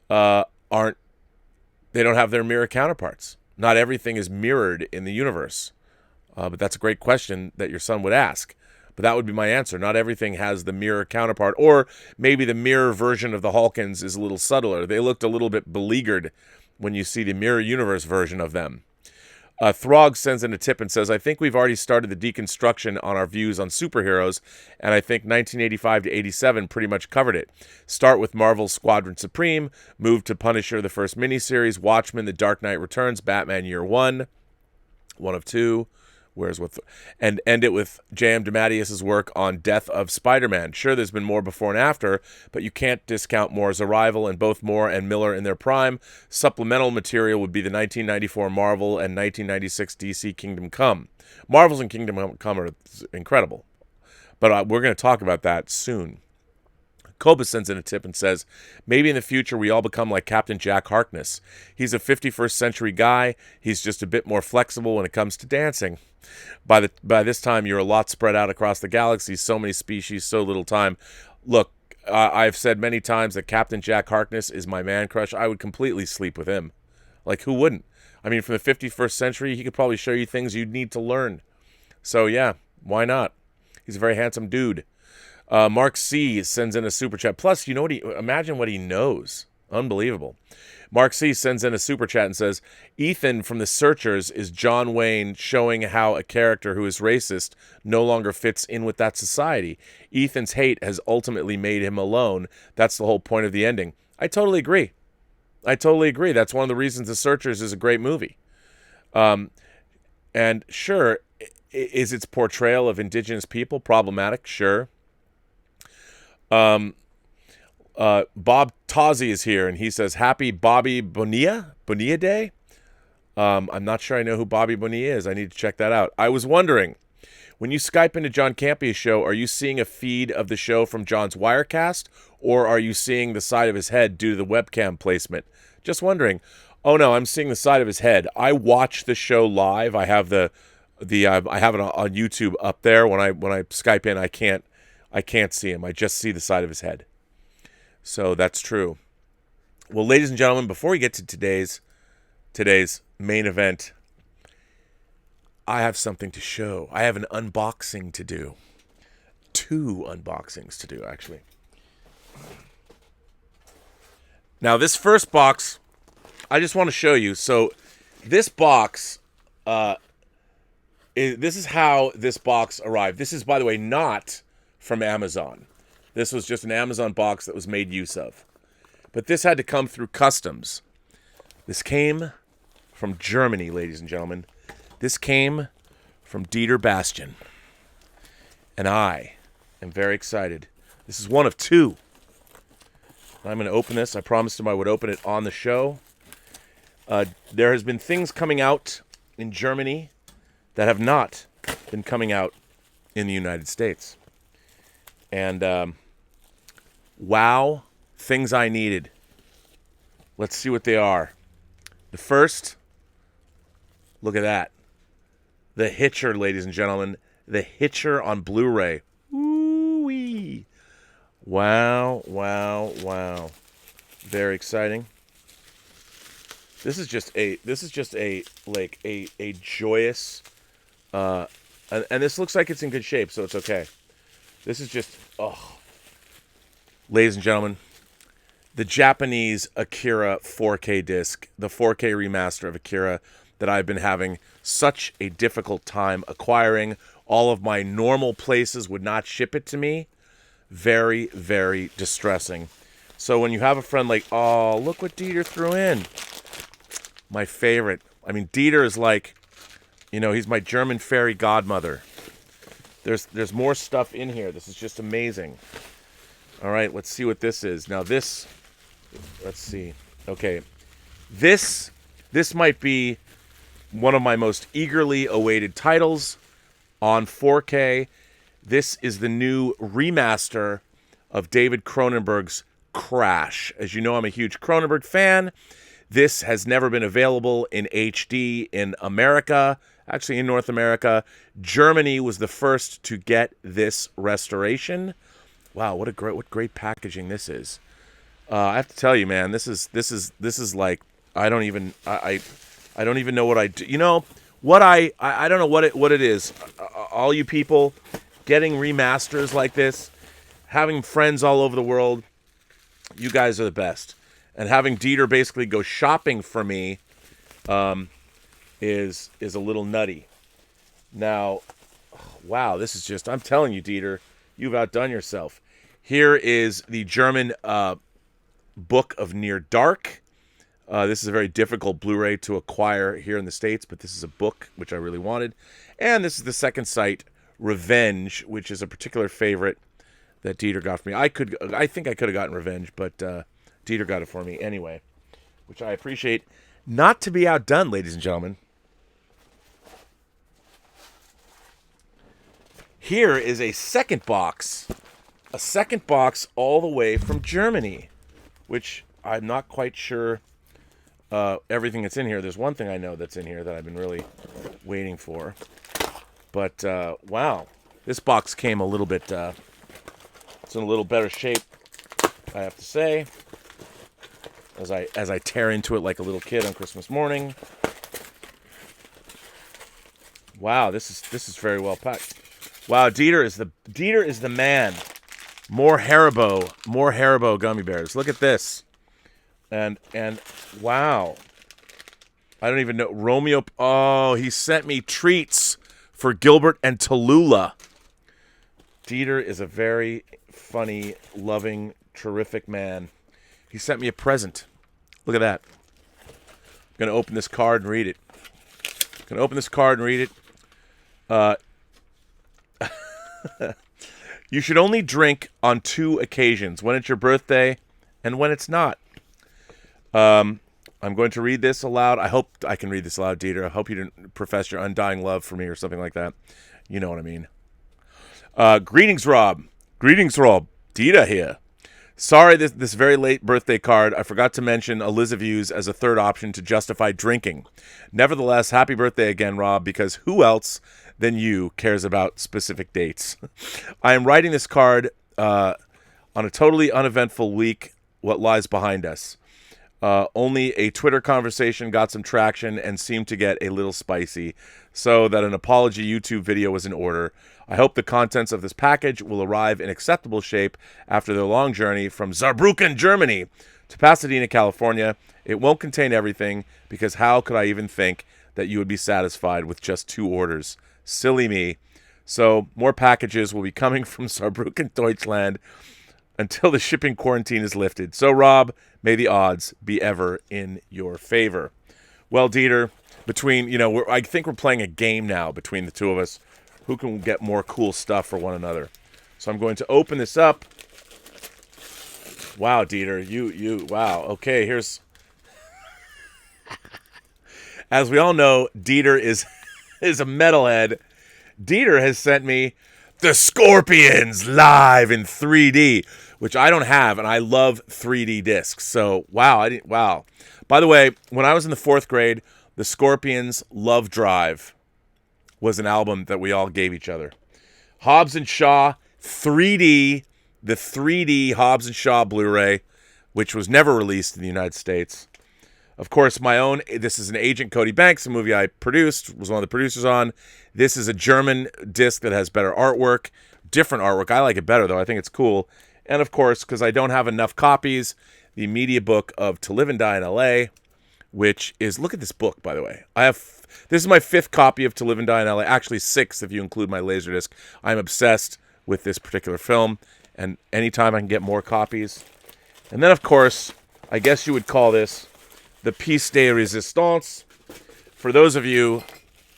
they don't have their mirror counterparts. Not everything is mirrored in the universe. But that's a great question that your son would ask. But that would be my answer. Not everything has the mirror counterpart. Or maybe the mirror version of the Hawkins is a little subtler. They looked a little bit beleaguered when you see the Mirror Universe version of them. Throg sends in a tip and says, I think we've already started the deconstruction on our views on superheroes, and I think 1985 to 87 pretty much covered it. Start with Marvel's Squadron Supreme, move to Punisher, the first miniseries, Watchmen, The Dark Knight Returns, Batman Year One of two, and end it with J.M. DeMatteis's work on Death of Spider-Man. Sure, there's been more before and after, but you can't discount Moore's arrival, and both Moore and Miller in their prime. Supplemental material would be the 1994 Marvel and 1996 DC Kingdom Come. Marvel's and Kingdom Come are incredible, but we're going to talk about that soon. Koba sends in a tip and says, maybe in the future we all become like Captain Jack Harkness. He's a 51st century guy. He's just a bit more flexible when it comes to dancing. By this time, you're a lot spread out across the galaxy. So many species, so little time. Look, I've said many times that Captain Jack Harkness is my man crush. I would completely sleep with him. Like, who wouldn't? I mean, from the 51st century, he could probably show you things you'd need to learn. So, yeah, why not? He's a very handsome dude. Mark C. sends in a super chat. Plus, you know what? Imagine what he knows. Unbelievable. Mark C. sends in a super chat and says, Ethan from The Searchers is John Wayne showing how a character who is racist no longer fits in with that society. Ethan's hate has ultimately made him alone. That's the whole point of the ending. I totally agree. That's one of the reasons The Searchers is a great movie. And sure, is its portrayal of indigenous people problematic? Sure. Bob Tozzi is here, and he says, Happy Bobby Bonilla Day? I'm not sure I know who Bobby Bonilla is. I need to check that out. I was wondering, when you Skype into John Campia's show, are you seeing a feed of the show from John's Wirecast, or are you seeing the side of his head due to the webcam placement? Just wondering. Oh, no, I'm seeing the side of his head. I watch the show live. I have I have it on YouTube up there. When I Skype in, I can't see him. I just see the side of his head. So that's true. Well, ladies and gentlemen, before we get to today's main event, I have something to show. I have an unboxing to do. 2 unboxings to do, actually. Now, this first box, I just want to show you. So, this box, this is how this box arrived. This is, by the way, not from Amazon. This was just an Amazon box that was made use of. But this had to come through customs. This came from Germany, ladies and gentlemen. This came from Dieter Bastian. And I am very excited. This is one of 2. I'm going to open this. I promised him I would open it on the show. There has been things coming out in Germany that have not been coming out in the United States. And, wow, things I needed. Let's see what they are. The first, look at that. The Hitcher, ladies and gentlemen. The Hitcher on Blu-ray. Ooh-wee. Wow, wow, wow. Very exciting. This is just a joyous, and this looks like it's in good shape, so it's okay. This is just, ladies and gentlemen, the Japanese Akira 4K disc, the 4K remaster of Akira that I've been having such a difficult time acquiring. All of my normal places would not ship it to me. Very, very distressing. So when you have a friend like, oh, look what Dieter threw in. My favorite. I mean, Dieter is like, he's my German fairy godmother. There's more stuff in here. This is just amazing. All right, let's see what this is. Now let's see. Okay. This might be one of my most eagerly awaited titles on 4K. This is the new remaster of David Cronenberg's Crash. As you know, I'm a huge Cronenberg fan. This has never been available in HD in America. Actually, in North America. Germany was the first to get this restoration. Wow, what great packaging this is. I have to tell you, man, this is like, I don't even know what I do. I don't know what it is. All you people getting remasters like this, having friends all over the world, you guys are the best. And having Dieter basically go shopping for me, is a little nutty. Now, wow, this is just, I'm telling you, Dieter, you've outdone yourself. Here is the German Book of Near Dark. This is a very difficult Blu-ray to acquire here in the States, but this is a book which I really wanted. And this is the second sight, Revenge, which is a particular favorite that Dieter got for me. I think I could have gotten Revenge, but Dieter got it for me anyway, which I appreciate. Not to be outdone, ladies and gentlemen. Here is a second box all the way from Germany, which I'm not quite sure everything that's in here. There's one thing I know that's in here that I've been really waiting for. But, wow, this box came a little bit, it's in a little better shape, I have to say, as I tear into it like a little kid on Christmas morning. Wow, this is very well packed. Wow, Dieter is the man. More Haribo gummy bears. Look at this. And wow. I don't even know. Romeo. Oh, he sent me treats for Gilbert and Tallulah. Dieter is a very funny, loving, terrific man. He sent me a present. Look at that. I'm going to open this card and read it. You should only drink on 2 occasions, when it's your birthday and when it's not. I'm going to read this aloud. I hope I can read this aloud, Dieter. I hope you didn't profess your undying love for me or something like that. You know what I mean. Greetings, Rob. Dieter here. Sorry, this very late birthday card. I forgot to mention Elizaviews as a third option to justify drinking. Nevertheless, happy birthday again, Rob, because who else than you cares about specific dates? I am writing this card on a totally uneventful week, what lies behind us. Only a Twitter conversation got some traction and seemed to get a little spicy, so that an apology YouTube video was in order. I hope the contents of this package will arrive in acceptable shape after their long journey from Saarbrücken, Germany to Pasadena, California. It won't contain everything, because how could I even think that you would be satisfied with just 2 orders? Silly me. So more packages will be coming from Saarbrücken, Deutschland, until the shipping quarantine is lifted. So, Rob, may the odds be ever in your favor. Well, Dieter, I think we're playing a game now between the two of us. Who can get more cool stuff for one another? So I'm going to open this up. Wow, Dieter, wow. Okay, here's... As we all know, Dieter is a metalhead. Dieter has sent me The Scorpions live in 3D, which I don't have, and I love 3D discs. So, wow. By the way, when I was in the 4th grade, The Scorpions' Love Drive was an album that we all gave each other. Hobbs and Shaw 3D, the 3D Hobbs and Shaw Blu-ray, which was never released in the United States. Of course, this is an Agent Cody Banks, a movie I produced, was one of the producers on. This is a German disc that has better artwork, different artwork. I like it better, though. I think it's cool. And, of course, because I don't have enough copies, the media book of To Live and Die in L.A., which is, look at this book, by the way. This is my 5th copy of To Live and Die in L.A., actually 6th if you include my Laserdisc. I'm obsessed with this particular film, and anytime I can get more copies. And then, of course, I guess you would call this the piece de resistance. For those of you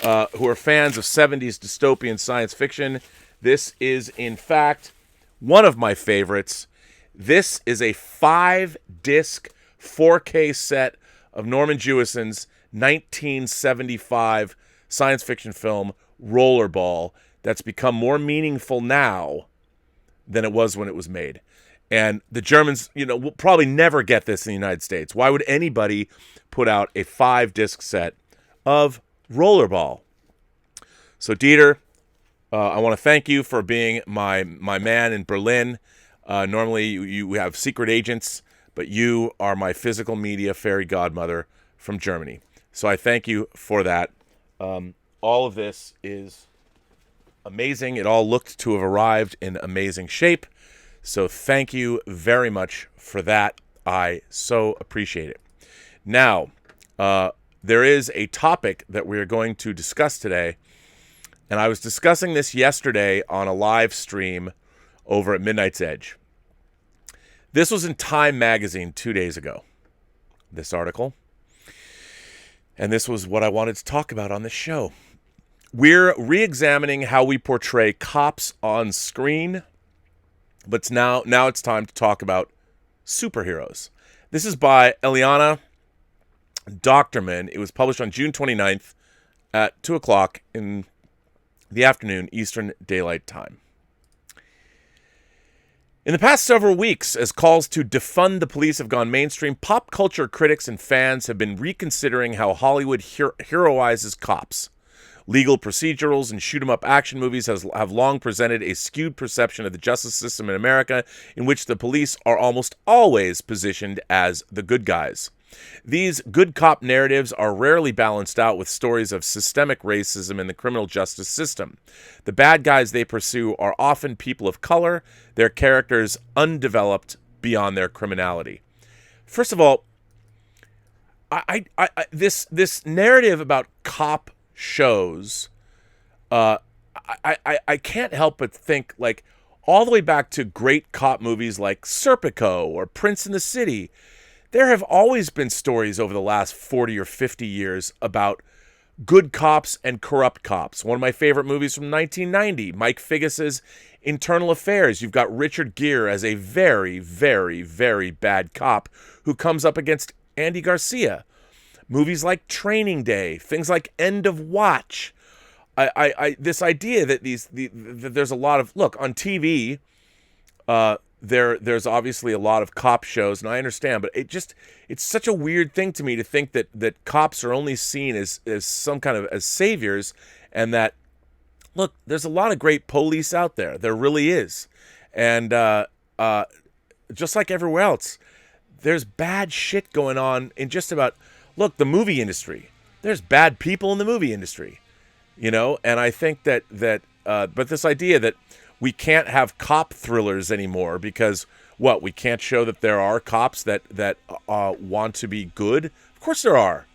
who are fans of 70s dystopian science fiction, this is, in fact, one of my favorites. This is a 5-disc 4K set of Norman Jewison's 1975 science fiction film Rollerball that's become more meaningful now than it was when it was made. And the Germans, will probably never get this in the United States. Why would anybody put out a 5-disc set of Rollerball? So, Dieter, I want to thank you for being my man in Berlin. Normally, you have secret agents, but you are my physical media fairy godmother from Germany. So I thank you for that. All of this is amazing. It all looked to have arrived in amazing shape. So thank you very much for that. I so appreciate it. Now, there is a topic that we are going to discuss today. And I was discussing this yesterday on a live stream over at Midnight's Edge. This was in Time magazine 2 days ago, this article. And this was what I wanted to talk about on this show. We're re-examining how we portray cops on screen, but now it's time to talk about superheroes. This is by Eliana Doctorman. It was published on June 29th at 2 o'clock in the afternoon, Eastern Daylight Time. In the past several weeks, as calls to defund the police have gone mainstream, pop culture critics and fans have been reconsidering how Hollywood heroizes cops. Legal procedurals and shoot-'em-up action movies have long presented a skewed perception of the justice system in America, in which the police are almost always positioned as the good guys. These good cop narratives are rarely balanced out with stories of systemic racism in the criminal justice system. The bad guys they pursue are often people of color, their characters undeveloped beyond their criminality. First of all, this narrative about cop shows, I can't help but think, like, all the way back to great cop movies like Serpico or Prince in the City. There have always been stories over the last 40 or 50 years about good cops and corrupt cops. One of my favorite movies from 1990, Mike Figgis's Internal Affairs. You've got Richard Gere as a very, very, very bad cop who comes up against Andy Garcia. Movies like Training Day, things like End of Watch. This idea that that there's a lot of, look, on TV, there's obviously a lot of cop shows, and I understand, but it's such a weird thing to me to think that cops are only seen as some kind of as saviors, and that, look, there's a lot of great police out there. There really is. And just like everywhere else, there's bad shit going on in just about, look, the movie industry. There's bad people in the movie industry, you know? And I think that but this idea that we can't have cop thrillers anymore because, what, we can't show that there are cops that want to be good? Of course there are.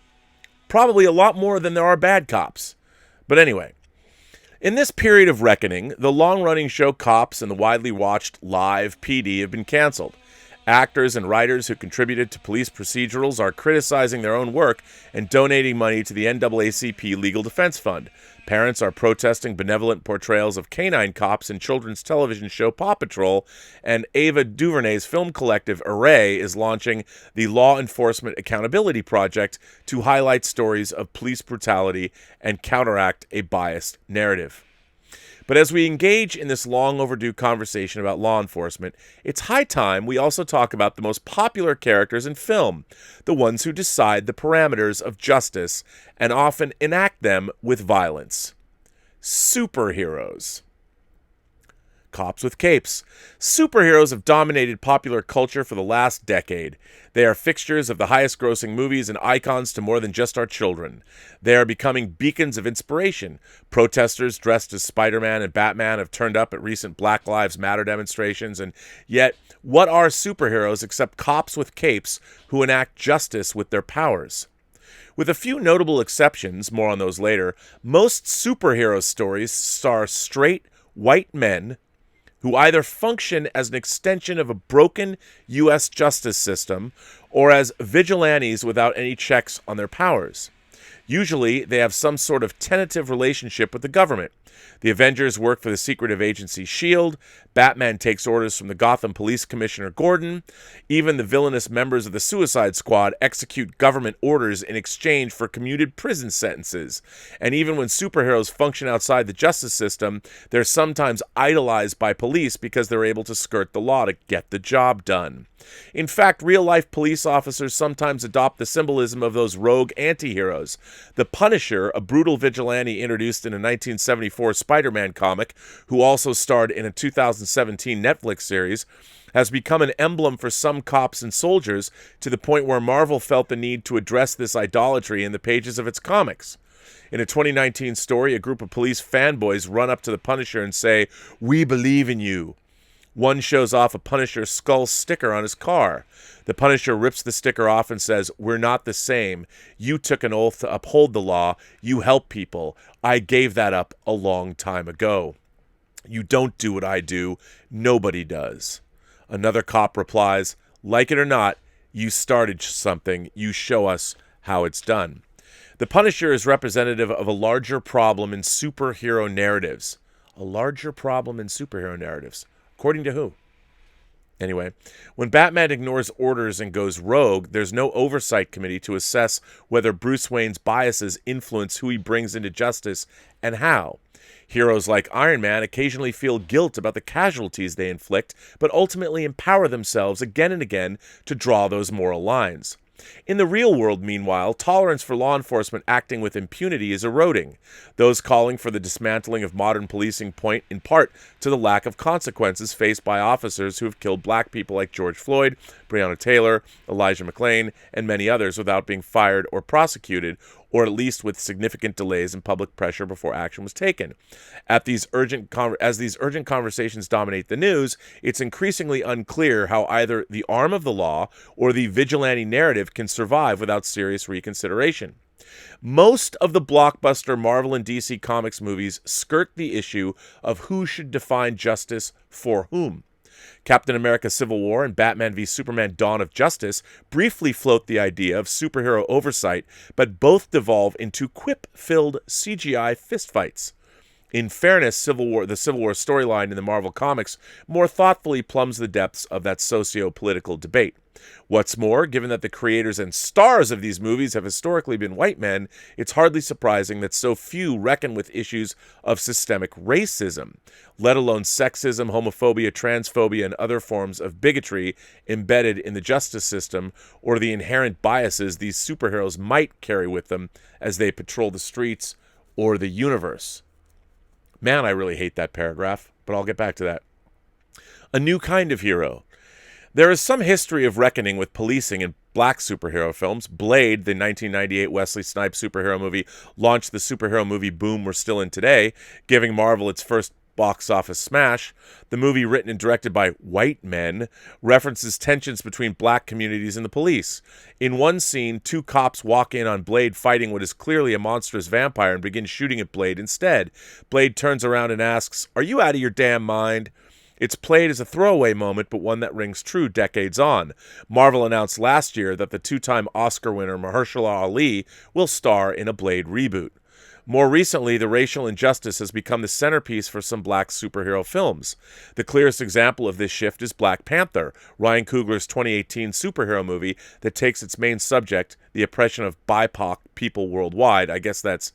Probably a lot more than there are bad cops. But anyway, in this period of reckoning, the long-running show Cops and the widely watched live PD have been canceled. Actors and writers who contributed to police procedurals are criticizing their own work and donating money to the NAACP Legal Defense Fund. Parents are protesting benevolent portrayals of canine cops in children's television show Paw Patrol, and Ava DuVernay's film collective Array is launching the Law Enforcement Accountability Project to highlight stories of police brutality and counteract a biased narrative. But as we engage in this long overdue conversation about law enforcement, it's high time we also talk about the most popular characters in film, the ones who decide the parameters of justice and often enact them with violence. Superheroes. Cops with capes. Superheroes have dominated popular culture for the last decade. They are fixtures of the highest-grossing movies and icons to more than just our children. They are becoming beacons of inspiration. Protesters dressed as Spider-Man and Batman have turned up at recent Black Lives Matter demonstrations, and yet, what are superheroes except cops with capes who enact justice with their powers? With a few notable exceptions, more on those later, most superhero stories star straight, white men who either function as an extension of a broken U.S. justice system or as vigilantes without any checks on their powers. Usually, they have some sort of tentative relationship with the government. The Avengers work for the secretive agency S.H.I.E.L.D., Batman takes orders from the Gotham Police Commissioner Gordon, even the villainous members of the Suicide Squad execute government orders in exchange for commuted prison sentences. And even when superheroes function outside the justice system, they're sometimes idolized by police because they're able to skirt the law to get the job done. In fact, real-life police officers sometimes adopt the symbolism of those rogue anti-heroes. The Punisher, a brutal vigilante introduced in a 1974 Spider-Man comic, who also starred in a 2017 Netflix series, has become an emblem for some cops and soldiers to the point where Marvel felt the need to address this idolatry in the pages of its comics. In a 2019 story, a group of police fanboys run up to the Punisher and say, "We believe in you." One shows off a Punisher skull sticker on his car. The Punisher rips the sticker off and says, "We're not the same. You took an oath to uphold the law. You help people. I gave that up a long time ago. You don't do what I do. Nobody does." Another cop replies, "Like it or not, you started something. You show us how it's done." The Punisher is representative of a larger problem in superhero narratives. A larger problem in superhero narratives. According to who? Anyway, when Batman ignores orders and goes rogue, there's no oversight committee to assess whether Bruce Wayne's biases influence who he brings into justice and how. Heroes like Iron Man occasionally feel guilt about the casualties they inflict, but ultimately empower themselves again and again to draw those moral lines. In the real world, meanwhile, tolerance for law enforcement acting with impunity is eroding. Those calling for the dismantling of modern policing point in part to the lack of consequences faced by officers who have killed black people like George Floyd, Breonna Taylor, Elijah McClain, and many others without being fired or prosecuted, or at least with significant delays and public pressure before action was taken. As these urgent conversations dominate the news, it's increasingly unclear how either the arm of the law or the vigilante narrative can survive without serious reconsideration. Most of the blockbuster Marvel and DC Comics movies skirt the issue of who should define justice for whom. Captain America Civil War and Batman v Superman Dawn of Justice briefly float the idea of superhero oversight, but both devolve into quip-filled CGI fistfights. In fairness, the Civil War storyline in the Marvel Comics more thoughtfully plumbs the depths of that socio-political debate. What's more, given that the creators and stars of these movies have historically been white men, it's hardly surprising that so few reckon with issues of systemic racism, let alone sexism, homophobia, transphobia, and other forms of bigotry embedded in the justice system, or the inherent biases these superheroes might carry with them as they patrol the streets or the universe. Man, I really hate that paragraph, but I'll get back to that. A new kind of hero. There is some history of reckoning with policing in black superhero films. Blade, the 1998 Wesley Snipes superhero movie, launched the superhero movie boom we're still in today, giving Marvel its first box office smash. The movie, written and directed by white men, references tensions between black communities and the police. In one scene, two cops walk in on Blade fighting what is clearly a monstrous vampire and begin shooting at Blade instead. Blade turns around and asks, "Are you out of your damn mind?" It's played as a throwaway moment, but one that rings true decades on. Marvel announced last year that the two-time Oscar winner Mahershala Ali will star in a Blade reboot. More recently, the racial injustice has become the centerpiece for some black superhero films. The clearest example of this shift is Black Panther, Ryan Coogler's 2018 superhero movie that takes its main subject, the oppression of BIPOC people worldwide. I guess that's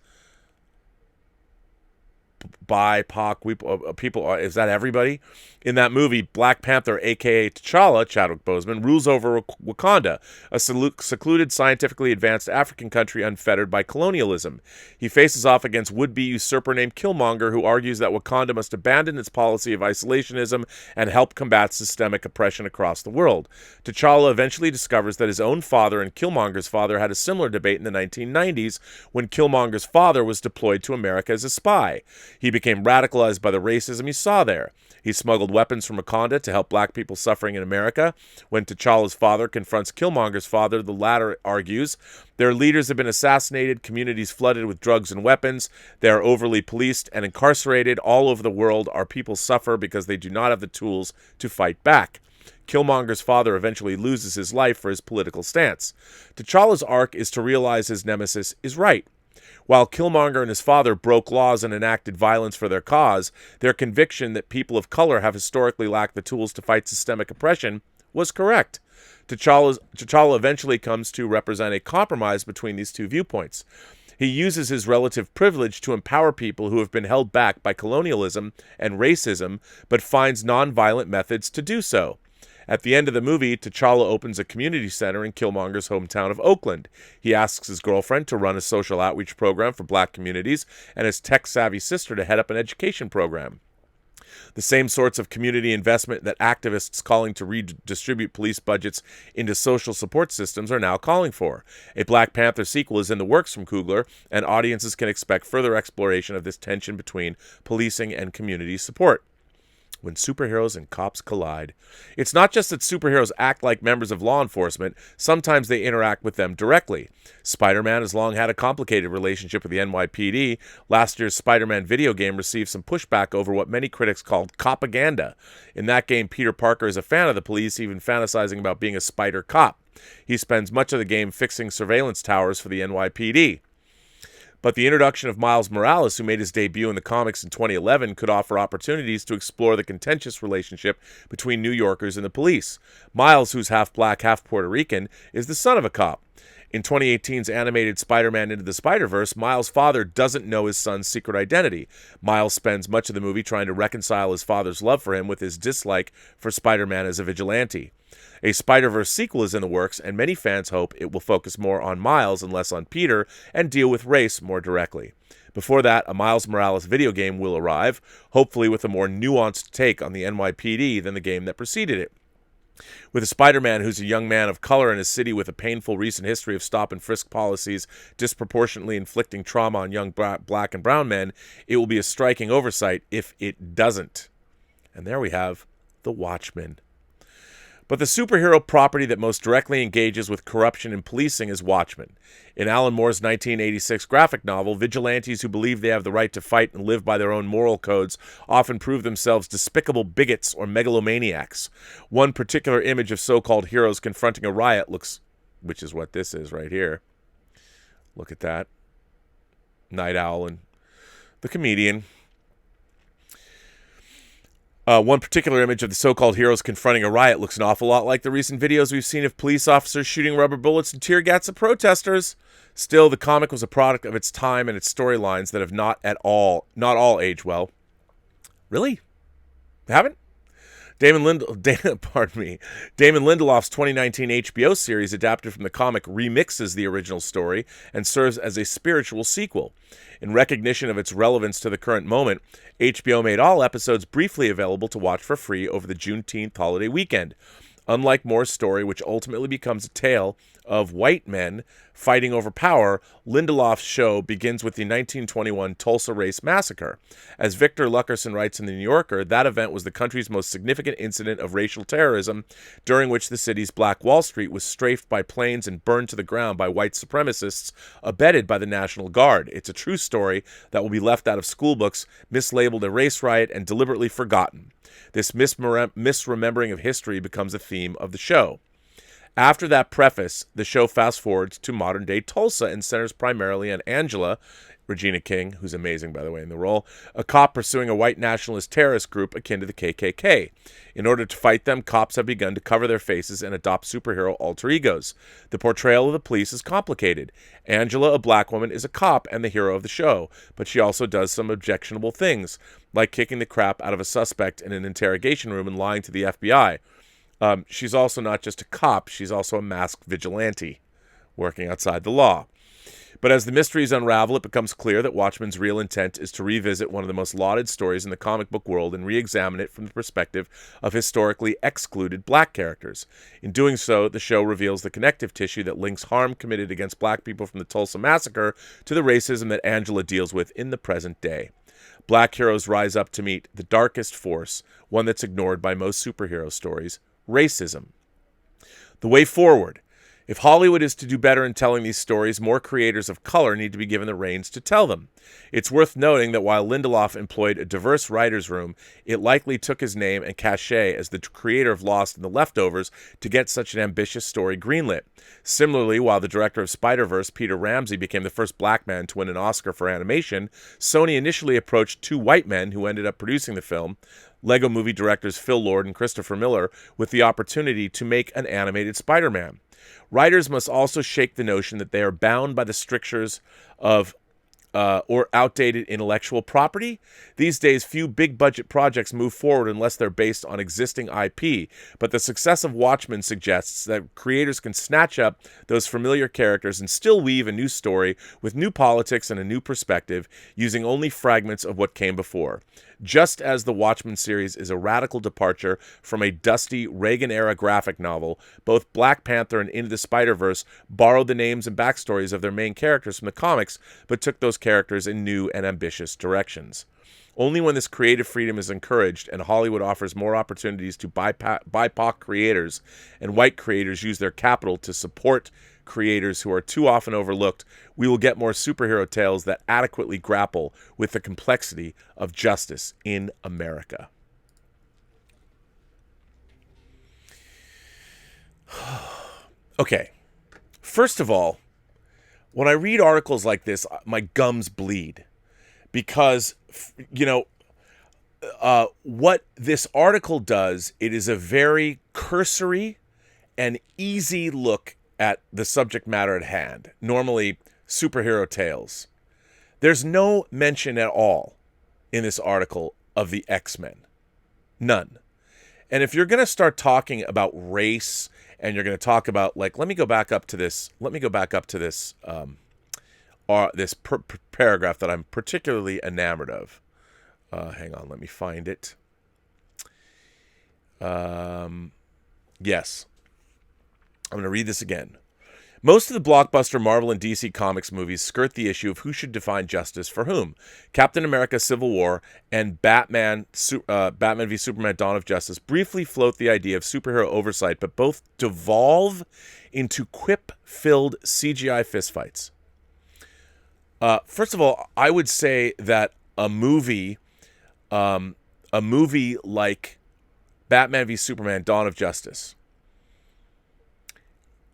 BIPOC people. Is that everybody? In that movie, Black Panther, a.k.a. T'Challa, Chadwick Boseman, rules over Wakanda, a secluded, scientifically advanced African country unfettered by colonialism. He faces off against would-be usurper named Killmonger, who argues that Wakanda must abandon its policy of isolationism and help combat systemic oppression across the world. T'Challa eventually discovers that his own father and Killmonger's father had a similar debate in the 1990s when Killmonger's father was deployed to America as a spy. He became radicalized by the racism he saw there. He smuggled weapons from Wakanda to help black people suffering in America. When T'Challa's father confronts Killmonger's father, the latter argues, "Their leaders have been assassinated, communities flooded with drugs and weapons, they are overly policed and incarcerated. All over the world, our people suffer because they do not have the tools to fight back." Killmonger's father eventually loses his life for his political stance. T'Challa's arc is to realize his nemesis is right. While Killmonger and his father broke laws and enacted violence for their cause, their conviction that people of color have historically lacked the tools to fight systemic oppression was correct. T'Challa eventually comes to represent a compromise between these two viewpoints. He uses his relative privilege to empower people who have been held back by colonialism and racism, but finds nonviolent methods to do so. At the end of the movie, T'Challa opens a community center in Killmonger's hometown of Oakland. He asks his girlfriend to run a social outreach program for black communities and his tech-savvy sister to head up an education program. The same sorts of community investment that activists calling to redistribute police budgets into social support systems are now calling for. A Black Panther sequel is in the works from Coogler, and audiences can expect further exploration of this tension between policing and community support. when superheroes and cops collide. It's not just that superheroes act like members of law enforcement, sometimes they interact with them directly. Spider-Man has long had a complicated relationship with the NYPD. Last year's Spider-Man video game received some pushback over what many critics called copaganda. In that game, Peter Parker is a fan of the police, even fantasizing about being a spider cop. He spends much of the game fixing surveillance towers for the NYPD. But the introduction of Miles Morales, who made his debut in the comics in 2011, could offer opportunities to explore the contentious relationship between New Yorkers and the police. Miles, who's half black, half Puerto Rican, is the son of a cop. In 2018's animated Spider-Man Into the Spider-Verse, Miles' father doesn't know his son's secret identity. Miles spends much of the movie trying to reconcile his father's love for him with his dislike for Spider-Man as a vigilante. A Spider-Verse sequel is in the works, and many fans hope it will focus more on Miles and less on Peter, and deal with race more directly. Before that, a Miles Morales video game will arrive, hopefully with a more nuanced take on the NYPD than the game that preceded it. With a Spider-Man who's a young man of color in a city with a painful recent history of stop-and-frisk policies disproportionately inflicting trauma on young black and brown men, it will be a striking oversight if it doesn't. And there we have The Watchmen. But the superhero property that most directly engages with corruption and policing is Watchmen. In Alan Moore's 1986 graphic novel, vigilantes who believe they have the right to fight and live by their own moral codes often prove themselves despicable bigots or megalomaniacs. One particular image of so-called heroes confronting a riot which is what this is right here. Look at that. Night Owl and the comedian. One particular image of the so-called heroes confronting a riot looks an awful lot like the recent videos we've seen of police officers shooting rubber bullets and tear gas at protesters. Still, the comic was a product of its time and its storylines that have not all aged well. Really? They haven't? Damon Lindelof's 2019 HBO series adapted from the comic remixes the original story and serves as a spiritual sequel. In recognition of its relevance to the current moment, HBO made all episodes briefly available to watch for free over the Juneteenth holiday weekend. Unlike Moore's story, which ultimately becomes a tale of white men fighting over power, Lindelof's show begins with the 1921 Tulsa Race Massacre. As Victor Luckerson writes in The New Yorker, that event was the country's most significant incident of racial terrorism, during which the city's Black Wall Street was strafed by planes and burned to the ground by white supremacists, abetted by the National Guard. It's a true story that will be left out of school books, mislabeled a race riot, and deliberately forgotten. This misremembering of history becomes a theme of the show. After that preface, the show fast-forwards to modern-day Tulsa and centers primarily on Angela, Regina King, who's amazing, by the way, in the role, a cop pursuing a white nationalist terrorist group akin to the KKK. In order to fight them, cops have begun to cover their faces and adopt superhero alter egos. The portrayal of the police is complicated. Angela, a black woman, is a cop and the hero of the show, but she also does some objectionable things, like kicking the crap out of a suspect in an interrogation room and lying to the FBI. She's also not just a cop, she's also a masked vigilante, working outside the law. But as the mysteries unravel, it becomes clear that Watchmen's real intent is to revisit one of the most lauded stories in the comic book world and re-examine it from the perspective of historically excluded black characters. In doing so, the show reveals the connective tissue that links harm committed against black people from the Tulsa Massacre to the racism that Angela deals with in the present day. Black heroes rise up to meet the darkest force, one that's ignored by most superhero stories: racism. The way forward. If Hollywood is to do better in telling these stories, more creators of color need to be given the reins to tell them. It's worth noting that while Lindelof employed a diverse writer's room, it likely took his name and cachet as the creator of Lost and The Leftovers to get such an ambitious story greenlit. Similarly, while the director of Spider-Verse, Peter Ramsey, became the first black man to win an Oscar for animation, Sony initially approached two white men who ended up producing the film, Lego movie directors Phil Lord and Christopher Miller, with the opportunity to make an animated Spider-Man. Writers must also shake the notion that they are bound by the strictures of or outdated intellectual property. These days, few big-budget projects move forward unless they're based on existing IP, but the success of Watchmen suggests that creators can snatch up those familiar characters and still weave a new story with new politics and a new perspective, using only fragments of what came before. Just as the Watchmen series is a radical departure from a dusty Reagan-era graphic novel, both Black Panther and Into the Spider-Verse borrowed the names and backstories of their main characters from the comics, but took those characters in new and ambitious directions. Only when this creative freedom is encouraged and Hollywood offers more opportunities to BIPOC creators and white creators use their capital to support creators who are too often overlooked, we will get more superhero tales that adequately grapple with the complexity of justice in America. Okay, first of all, when I read articles like this, my gums bleed because, what this article does, it is a very cursory and easy look at the subject matter at hand, normally superhero tales. There's no mention at all in this article of the X-Men. None. And if you're going to start talking about race and you're going to talk about, like, let me go back up to this paragraph that I'm particularly enamored of. Hang on, let me find it. Yes. I'm going to read this again. Most of the blockbuster Marvel and DC Comics movies skirt the issue of who should define justice for whom. Captain America Civil War and Batman v Superman Dawn of Justice briefly float the idea of superhero oversight, but both devolve into quip-filled CGI fistfights. First of all, I would say that a movie like Batman v Superman Dawn of Justice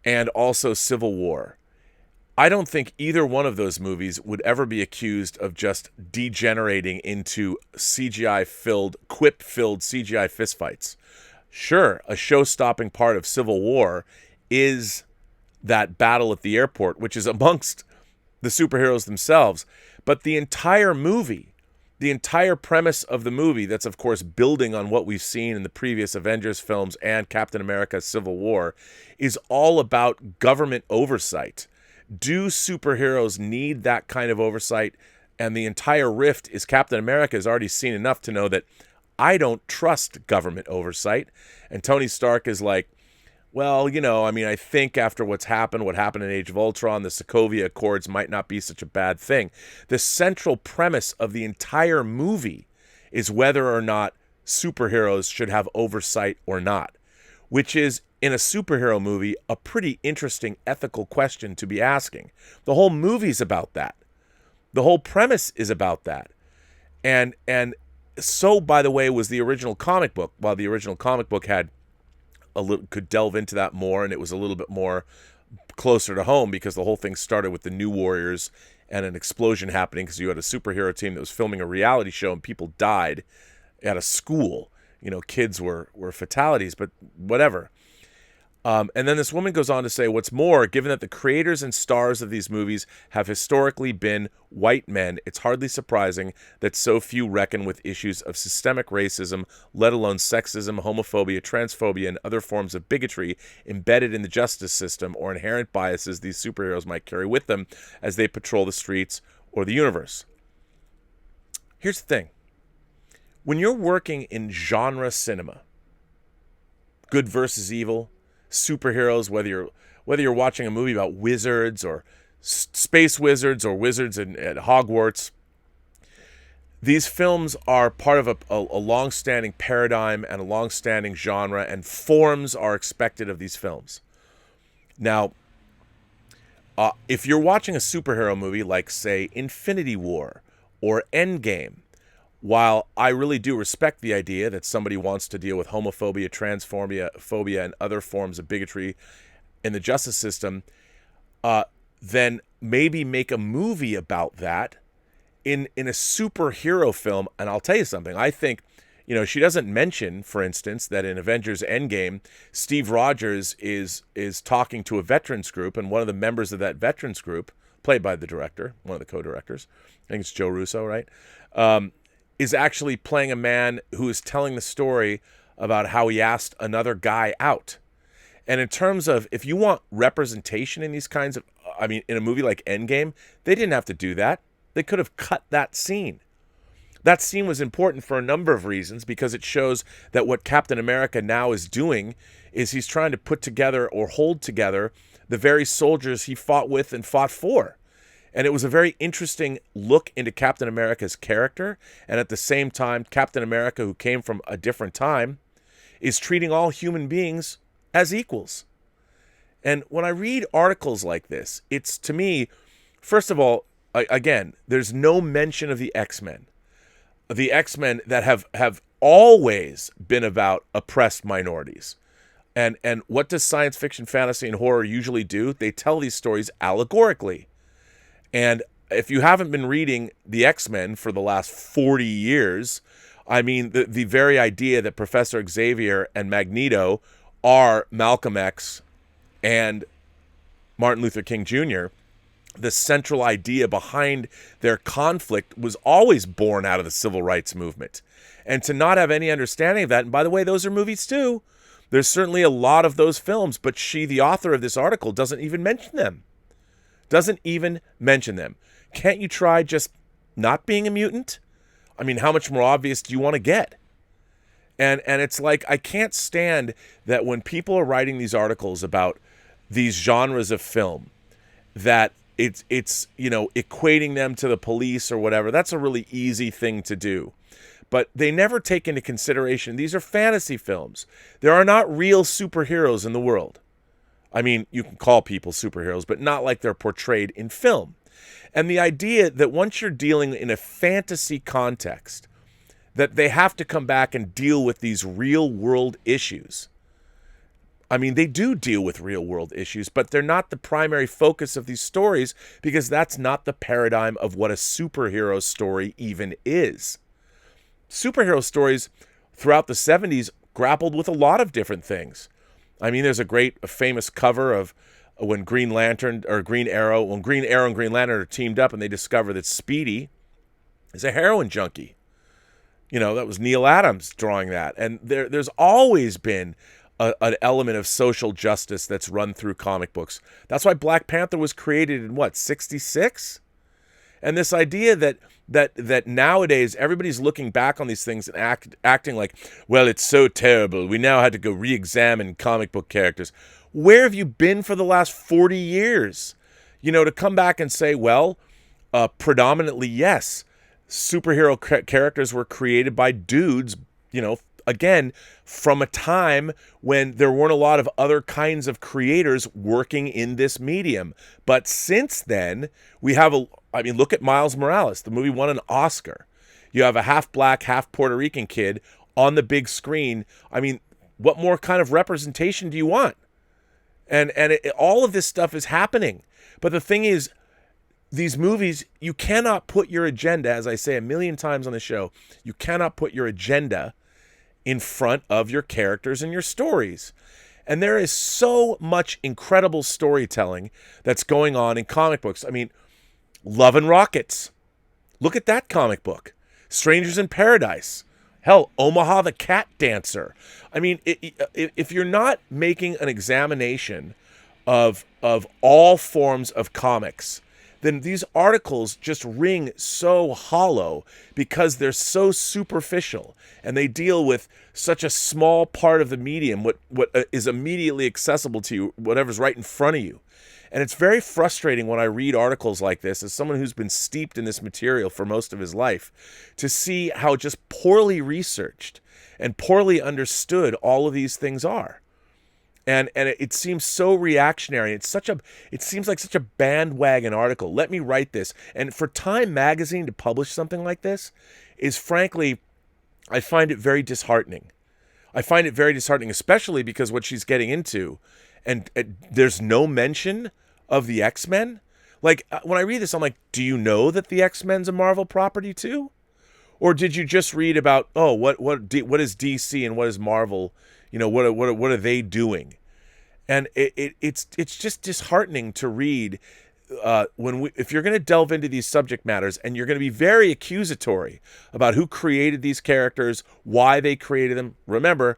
and also Civil War, I don't think either one of those movies would ever be accused of just degenerating into CGI-filled, quip-filled CGI fistfights. Sure, a show-stopping part of Civil War is that battle at the airport, which is amongst the superheroes themselves, but the entire movie, the entire premise of the movie, that's of course building on what we've seen in the previous Avengers films and Captain America Civil War, is all about government oversight. Do superheroes need that kind of oversight? And the entire rift is Captain America has already seen enough to know that I don't trust government oversight. And Tony Stark is like, well, I think after what happened in Age of Ultron, the Sokovia Accords might not be such a bad thing. The central premise of the entire movie is whether or not superheroes should have oversight or not, which is, in a superhero movie, a pretty interesting ethical question to be asking. The whole movie's about that. The whole premise is about that. And so, by the way, was the original comic book. While the original comic book could delve into that more, and it was a little bit more closer to home because the whole thing started with the New Warriors and an explosion happening because you had a superhero team that was filming a reality show and people died at a school. Kids were fatalities, but whatever. And then this woman goes on to say, what's more, given that the creators and stars of these movies have historically been white men, it's hardly surprising that so few reckon with issues of systemic racism, let alone sexism, homophobia, transphobia, and other forms of bigotry embedded in the justice system or inherent biases these superheroes might carry with them as they patrol the streets or the universe. Here's the thing. When you're working in genre cinema, good versus evil, superheroes, whether you're watching a movie about wizards or space wizards or wizards at Hogwarts, these films are part of a long-standing paradigm and a long-standing genre, and forms are expected of these films. Now, if you're watching a superhero movie like, say, Infinity War or Endgame, while I really do respect the idea that somebody wants to deal with homophobia, transphobia, and other forms of bigotry in the justice system, then maybe make a movie about that in a superhero film. And I'll tell you something. I think, she doesn't mention, for instance, that in Avengers Endgame, Steve Rogers is talking to a veterans group, and one of the members of that veterans group, played by the director, one of the co-directors, I think it's Joe Russo, right? Is actually playing a man who is telling the story about how he asked another guy out. And in terms of, if you want representation in these kinds of, in a movie like Endgame, they didn't have to do that. They could have cut that scene. That scene was important for a number of reasons, because it shows that what Captain America now is doing is he's trying to put together or hold together the very soldiers he fought with and fought for. And it was a very interesting look into Captain America's character. And at the same time, Captain America, who came from a different time, is treating all human beings as equals. And when I read articles like this, it's, to me, first of all, again, there's no mention of the X-Men. The X-Men that have always been about oppressed minorities. And what does science fiction, fantasy, and horror usually do? They tell these stories allegorically. And if you haven't been reading the X-Men for the last 40 years, I mean, the very idea that Professor Xavier and Magneto are Malcolm X and Martin Luther King Jr., the central idea behind their conflict was always born out of the civil rights movement. And to not have any understanding of that, and by the way, those are movies too. There's certainly a lot of those films, but she, the author of this article, doesn't even mention them. Doesn't even mention them. Can't you try just not being a mutant? I mean, how much more obvious do you want to get? And it's like, I can't stand that when people are writing these articles about these genres of film, that it's equating them to the police or whatever. That's a really easy thing to do. But they never take into consideration, these are fantasy films. There are not real superheroes in the world. I mean, you can call people superheroes, but not like they're portrayed in film. And the idea that once you're dealing in a fantasy context, that they have to come back and deal with these real world issues. I mean, they do deal with real world issues, but they're not the primary focus of these stories because that's not the paradigm of what a superhero story even is. Superhero stories throughout the 70s grappled with a lot of different things. I mean, there's a famous cover of when Green Arrow and Green Lantern are teamed up and they discover that Speedy is a heroin junkie. That was Neil Adams drawing that. And there's always been an element of social justice that's run through comic books. That's why Black Panther was created in, 66? And this idea that nowadays everybody's looking back on these things and acting like, well, it's so terrible. We now had to go re-examine comic book characters. Where have you been for the last 40 years? To come back and say, well, predominantly, yes, superhero characters were created by dudes, again, from a time when there weren't a lot of other kinds of creators working in this medium. But since then, we have look at Miles Morales. The movie won an Oscar. You have a half black, half Puerto Rican kid on the big screen. I mean, what more kind of representation do you want? And all of this stuff is happening. But the thing is, these movies, you cannot put your agenda, as I say a million times on the show, you cannot put your agenda in front of your characters and your stories. And there is so much incredible storytelling that's going on in comic books. I mean, Love and Rockets. Look at that comic book. Strangers in Paradise. Hell, Omaha the Cat Dancer. I mean, if you're not making an examination of all forms of comics, then these articles just ring so hollow because they're so superficial and they deal with such a small part of the medium, what is immediately accessible to you, whatever's right in front of you. And it's very frustrating when I read articles like this, as someone who's been steeped in this material for most of his life, to see how just poorly researched and poorly understood all of these things are. And it seems so reactionary. It seems like such a bandwagon article. Let me write this. And for Time magazine to publish something like this is, frankly, I find it very disheartening. I find it very disheartening, especially because what she's getting into, and there's no mention of the X-Men. Like, when I read this, I'm like, do you know that the X-Men's a Marvel property too? Or did you just read about, what is DC and what is Marvel? What are they doing? And it's just disheartening to read if you're going to delve into these subject matters and you're going to be very accusatory about who created these characters, why they created them. Remember,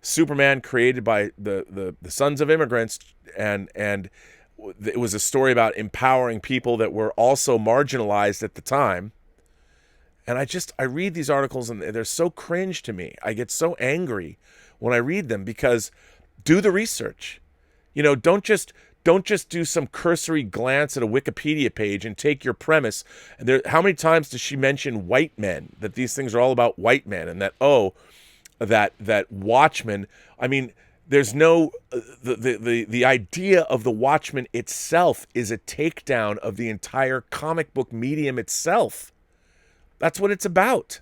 Superman created by the sons of immigrants, and it was a story about empowering people that were also marginalized at the time. And I read these articles and they're so cringe to me. I get so angry when I read them because do the research. Don't just Don't just do some cursory glance at a Wikipedia page and take your premise. And how many times does she mention white men? That these things are all about white men, and that Watchmen. I mean, there's no the idea of the Watchmen itself is a takedown of the entire comic book medium itself. That's what it's about,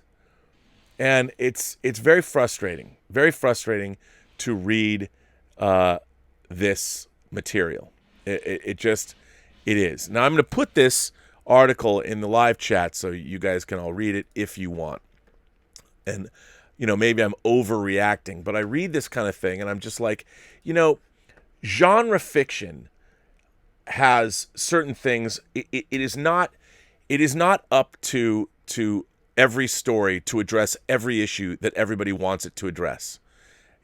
and it's very frustrating to read this material. It is. Now I'm going to put this article in the live chat so you guys can all read it if you want. And maybe I'm overreacting, but I read this kind of thing and I'm just like, genre fiction has certain things. It is not up to every story to address every issue that everybody wants it to address.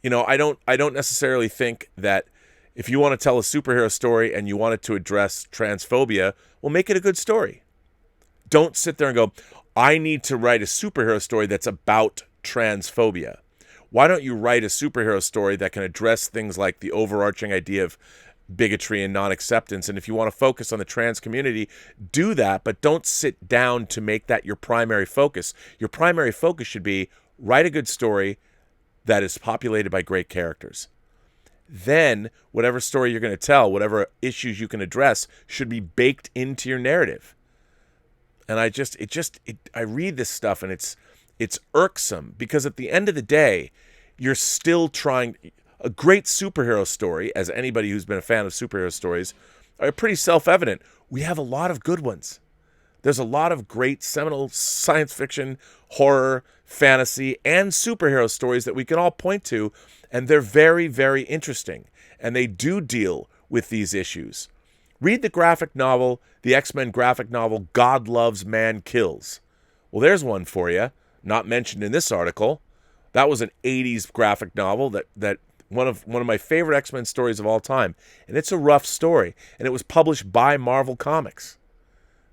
I don't necessarily think that if you want to tell a superhero story and you want it to address transphobia, well, make it a good story. Don't sit there and go, I need to write a superhero story that's about transphobia. Why don't you write a superhero story that can address things like the overarching idea of bigotry and non-acceptance? And if you want to focus on the trans community, do that, but don't sit down to make that your primary focus. Your primary focus should be write a good story that is populated by great characters. Then whatever story you're going to tell, whatever issues you can address, should be baked into your narrative. And I read this stuff and it's irksome, because at the end of the day, you're still trying. A great superhero story, as anybody who's been a fan of superhero stories, are pretty self-evident. We have a lot of good ones. There's a lot of great seminal science fiction, horror, fantasy, and superhero stories that we can all point to, and they're very, very interesting. And they do deal with these issues. Read the graphic novel, the X-Men graphic novel, God Loves, Man Kills. Well, there's one for you, not mentioned in this article. That was an 80s graphic novel that one of my favorite X-Men stories of all time. And it's a rough story. And it was published by Marvel Comics.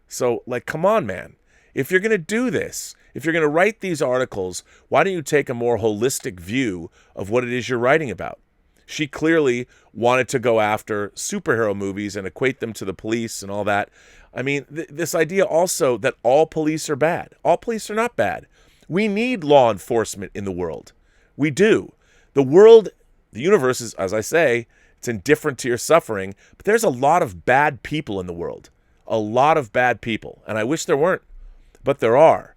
So, come on, man. If you're going to do this, if you're going to write these articles, why don't you take a more holistic view of what it is you're writing about? She clearly wanted to go after superhero movies and equate them to the police and all that. I mean, this idea also that all police are bad. All police are not bad. We need law enforcement in the world. We do. The universe is, as I say, it's indifferent to your suffering, but there's a lot of bad people in the world. A lot of bad people. And I wish there weren't, but there are.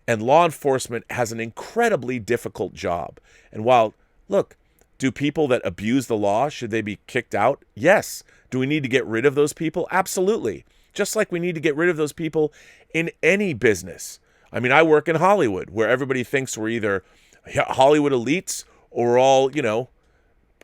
And law enforcement has an incredibly difficult job. And while, look, do people that abuse the law, should they be kicked out? Yes. Do we need to get rid of those people? Absolutely. Just like we need to get rid of those people in any business. I mean, I work in Hollywood, where everybody thinks we're either Hollywood elites or we're all,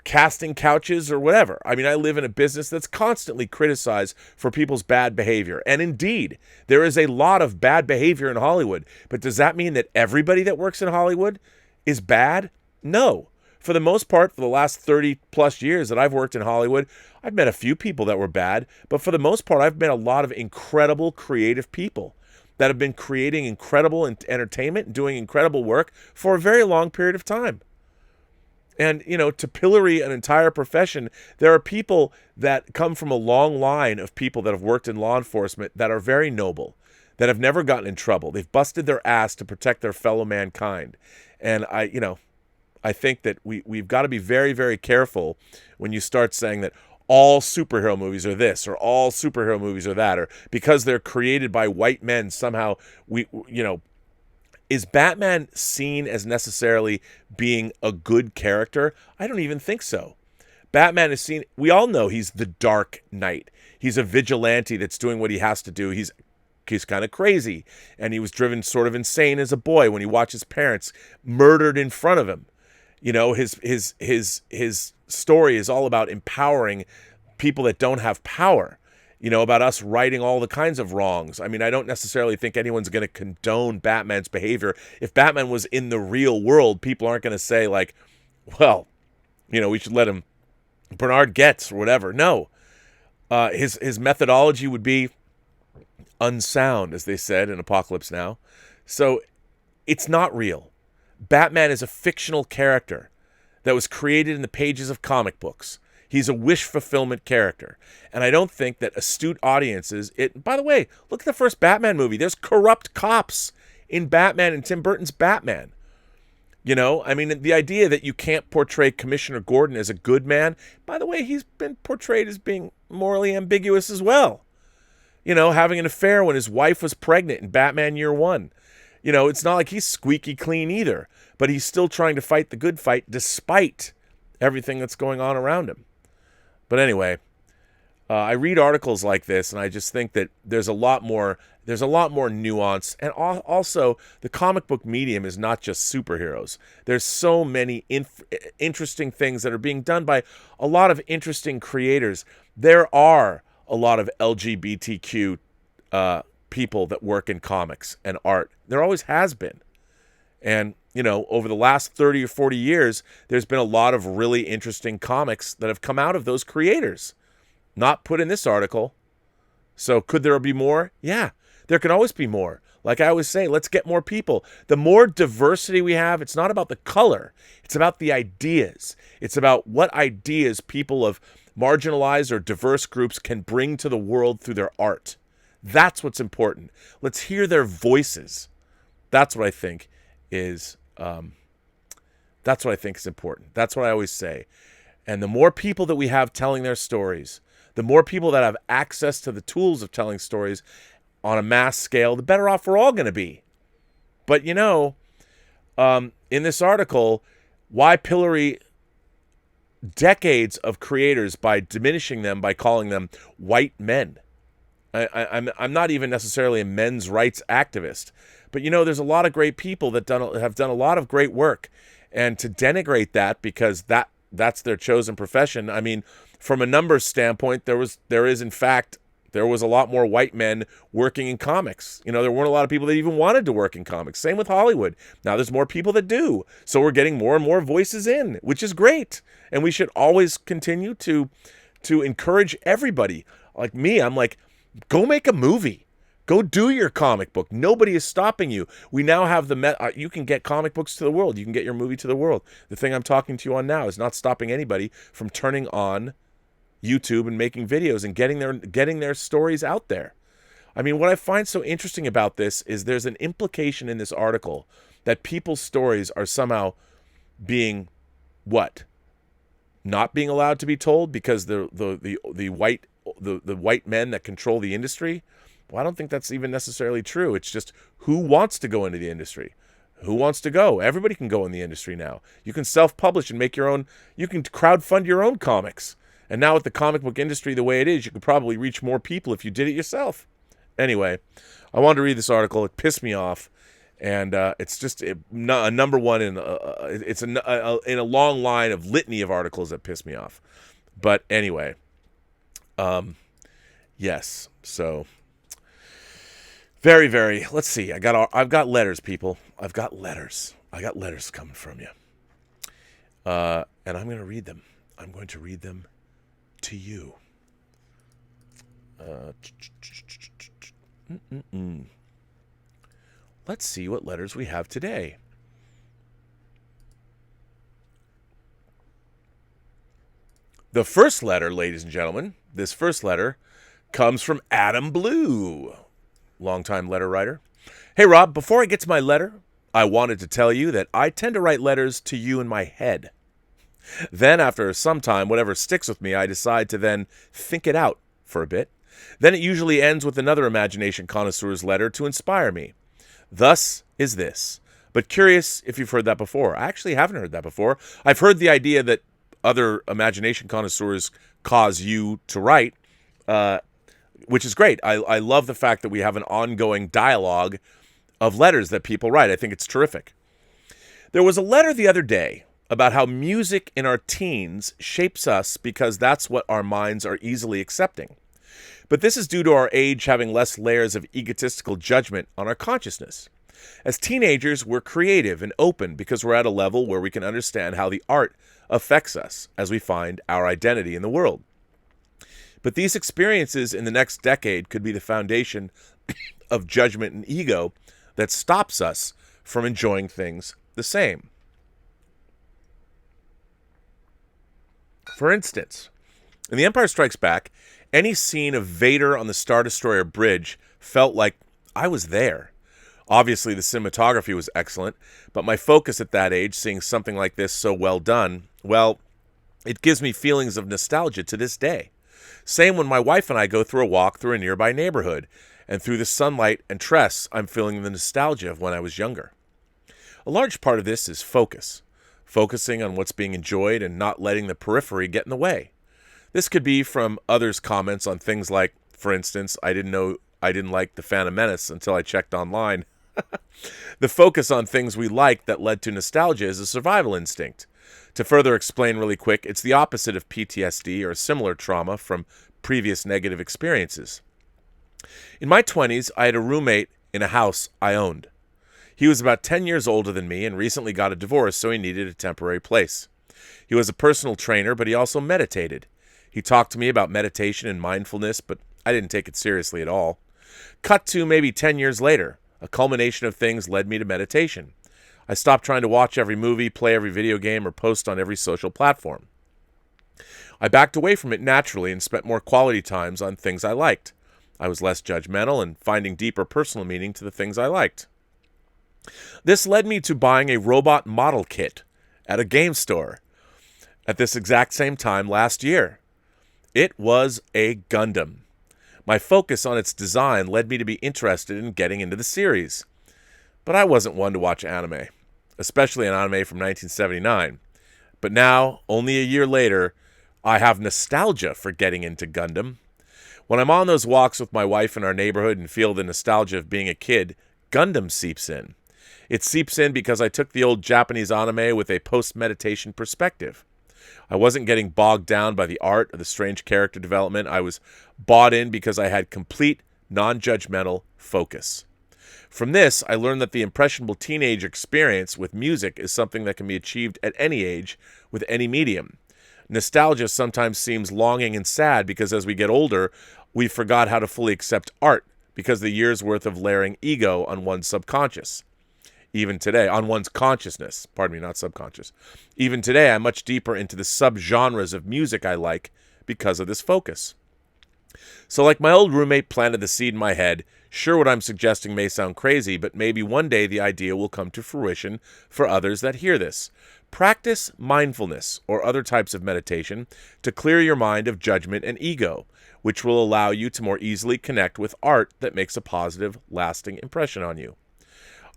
casting couches or whatever. I mean, I live in a business that's constantly criticized for people's bad behavior. And indeed, there is a lot of bad behavior in Hollywood. But does that mean that everybody that works in Hollywood is bad? No. For the most part, for the last 30 plus years that I've worked in Hollywood, I've met a few people that were bad. But for the most part, I've met a lot of incredible creative people that have been creating incredible entertainment and doing incredible work for a very long period of time. And, to pillory an entire profession, there are people that come from a long line of people that have worked in law enforcement that are very noble, that have never gotten in trouble. They've busted their ass to protect their fellow mankind. And I think that we've got to be very, very careful when you start saying that all superhero movies are this or all superhero movies are that, or because they're created by white men, somehow is Batman seen as necessarily being a good character? I don't even think so. Batman is seen, we all know he's the Dark Knight. He's a vigilante that's doing what he has to do. He's kind of crazy, and he was driven sort of insane as a boy when he watched his parents murdered in front of him. His story is all about empowering people that don't have power. About us righting all the kinds of wrongs. I mean, I don't necessarily think anyone's going to condone Batman's behavior. If Batman was in the real world, people aren't going to say well, we should let him Bernard Getz or whatever. No. His methodology would be unsound, as they said in Apocalypse Now. So it's not real. Batman is a fictional character that was created in the pages of comic books. He's a wish fulfillment character. And I don't think that astute audiences... By the way, look at the first Batman movie. There's corrupt cops in Batman and Tim Burton's Batman. You know, I mean, the idea that you can't portray Commissioner Gordon as a good man... By the way, he's been portrayed as being morally ambiguous as well. You know, having an affair when his wife was pregnant in Batman Year One. You know, it's not like he's squeaky clean either. But he's still trying to fight the good fight despite everything that's going on around him. But anyway, I read articles like this, and I just think that there's a lot more nuance. And also, the comic book medium is not just superheroes. There's so many interesting things that are being done by a lot of interesting creators. There are a lot of LGBTQ people that work in comics and art. There always has been. And, you know, over the last 30 or 40 years, there's been a lot of really interesting comics that have come out of those creators. Not put in this article. So could there be more? Yeah, there can always be more. Like I always say, let's get more people. The more diversity we have, it's not about the color. It's about the ideas. It's about what ideas people of marginalized or diverse groups can bring to the world through their art. That's what's important. Let's hear their voices. That's what I think is important. That's what I always say. And the more people that we have telling their stories, the more people that have access to the tools of telling stories on a mass scale, the better off we're all going to be. But, you know, in this article, why pillory decades of creators by diminishing them, by calling them white men. I'm not even necessarily a men's rights activist. But, you know, there's a lot of great people that have done a lot of great work. And to denigrate that because that's their chosen profession, I mean, from a numbers standpoint, there was a lot more white men working in comics. You know, there weren't a lot of people that even wanted to work in comics. Same with Hollywood. Now there's more people that do. So we're getting more and more voices in, which is great. And we should always continue to encourage everybody. Like me, I'm like, go make a movie. Go do your comic book. Nobody is stopping you. We now have you can get comic books to the world. You can get your movie to the world. The thing I'm talking to you on now is not stopping anybody from turning on YouTube and making videos and getting their stories out there. I mean, what I find so interesting about this is there's an implication in this article that people's stories are somehow being what? Not being allowed to be told because the white men that control the industry. Well, I don't think that's even necessarily true. It's just who wants to go into the industry? Who wants to go? Everybody can go in the industry now. You can self-publish and make your own. You can crowdfund your own comics. And now with the comic book industry the way it is, you could probably reach more people if you did it yourself. Anyway, I wanted to read this article. It pissed me off. And it's just a number one in a long line of litany of articles that piss me off. But anyway, yes. So very, very. Let's see. I've got letters, people. I've got letters coming from you. And I'm going to read them. I'm going to read them to you. Let's see what letters we have today. The first letter, ladies and gentlemen, this first letter comes from Adam Blue, longtime letter writer. Hey, Rob, before I get to my letter, I wanted to tell you that I tend to write letters to you in my head. Then, after some time, whatever sticks with me, I decide to then think it out for a bit. Then it usually ends with another imagination connoisseur's letter to inspire me. Thus is this. But curious if you've heard that before. I actually haven't heard that before. I've heard the idea that other imagination connoisseurs cause you to write, which is great. I love the fact that we have an ongoing dialogue of letters that people write. I think it's terrific. There was a letter the other day about how music in our teens shapes us because that's what our minds are easily accepting. But this is due to our age having less layers of egotistical judgment on our consciousness. As teenagers, we're creative and open because we're at a level where we can understand how the art affects us as we find our identity in the world. But these experiences in the next decade could be the foundation of judgment and ego that stops us from enjoying things the same. For instance, In The Empire Strikes Back, any scene of Vader on the Star Destroyer bridge felt like I was there. Obviously, the cinematography was excellent, but my focus at that age, seeing something like this so well done, well, it gives me feelings of nostalgia to this day. Same when my wife and I go through a walk through a nearby neighborhood, and through the sunlight and tress, I'm feeling the nostalgia of when I was younger. A large part of this is focus. Focusing on what's being enjoyed and not letting the periphery get in the way. This could be from others' comments on things like, for instance, I didn't like The Phantom Menace until I checked online. The focus on things we liked that led to nostalgia is a survival instinct. To further explain really quick, it's the opposite of PTSD or similar trauma from previous negative experiences. In my 20s, I had a roommate in a house I owned. He was about 10 years older than me and recently got a divorce, so he needed a temporary place. He was a personal trainer, but he also meditated. He talked to me about meditation and mindfulness, but I didn't take it seriously at all. Cut to maybe 10 years later, a culmination of things led me to meditation. I stopped trying to watch every movie, play every video game, or post on every social platform. I backed away from it naturally and spent more quality times on things I liked. I was less judgmental and finding deeper personal meaning to the things I liked. This led me to buying a robot model kit at a game store at this exact same time last year. It was a Gundam. My focus on its design led me to be interested in getting into the series. But I wasn't one to watch anime, especially an anime from 1979. But now, only a year later, I have nostalgia for getting into Gundam. When I'm on those walks with my wife in our neighborhood and feel the nostalgia of being a kid, Gundam seeps in. It seeps in because I took the old Japanese anime with a post-meditation perspective. I wasn't getting bogged down by the art or the strange character development. I was bought in because I had complete, non-judgmental focus. From this, I learned that the impressionable teenage experience with music is something that can be achieved at any age with any medium. Nostalgia sometimes seems longing and sad because as we get older, we forgot how to fully accept art because the year's worth of layering ego on one's subconscious. Even today, on one's consciousness, pardon me, not subconscious. Even today, I'm much deeper into the subgenres of music I like because of this focus. So like my old roommate planted the seed in my head, sure what I'm suggesting may sound crazy, but maybe one day the idea will come to fruition for others that hear this. Practice mindfulness or other types of meditation to clear your mind of judgment and ego, which will allow you to more easily connect with art that makes a positive, lasting impression on you.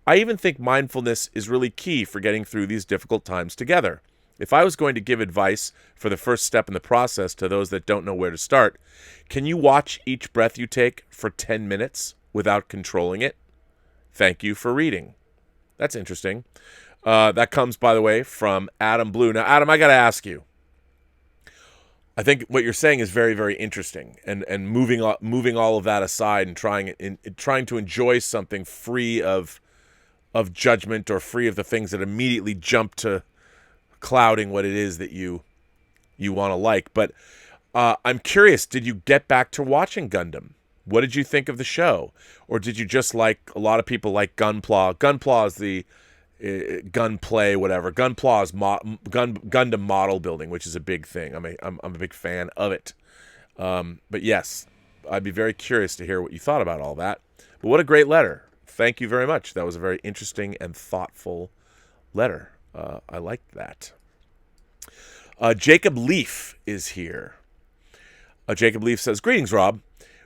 I even think mindfulness is really key for getting through these difficult times together. If I was going to give advice for the first step in the process to those that don't know where to start, can you watch each breath you take for 10 minutes without controlling it? Thank you for reading. That's interesting. That comes, by the way, from Adam Blue. Now, Adam, I got to ask you. I think what you're saying is very, very interesting, and moving all of that aside and trying to enjoy something free of judgment or free of the things that immediately jump to clouding what it is that you want to like. But I'm curious, did you get back to watching Gundam? What did you think of the show? Or did you just like, a lot of people like Gunpla? Gunpla is the gunplay, whatever. Gunpla is Gundam model building, which is a big thing. I'm a big fan of it. But yes, I'd be very curious to hear what you thought about all that. But what a great letter. Thank you very much. That was a very interesting and thoughtful letter. I liked that. Jacob Leaf is here. Jacob Leaf says, "Greetings, Rob.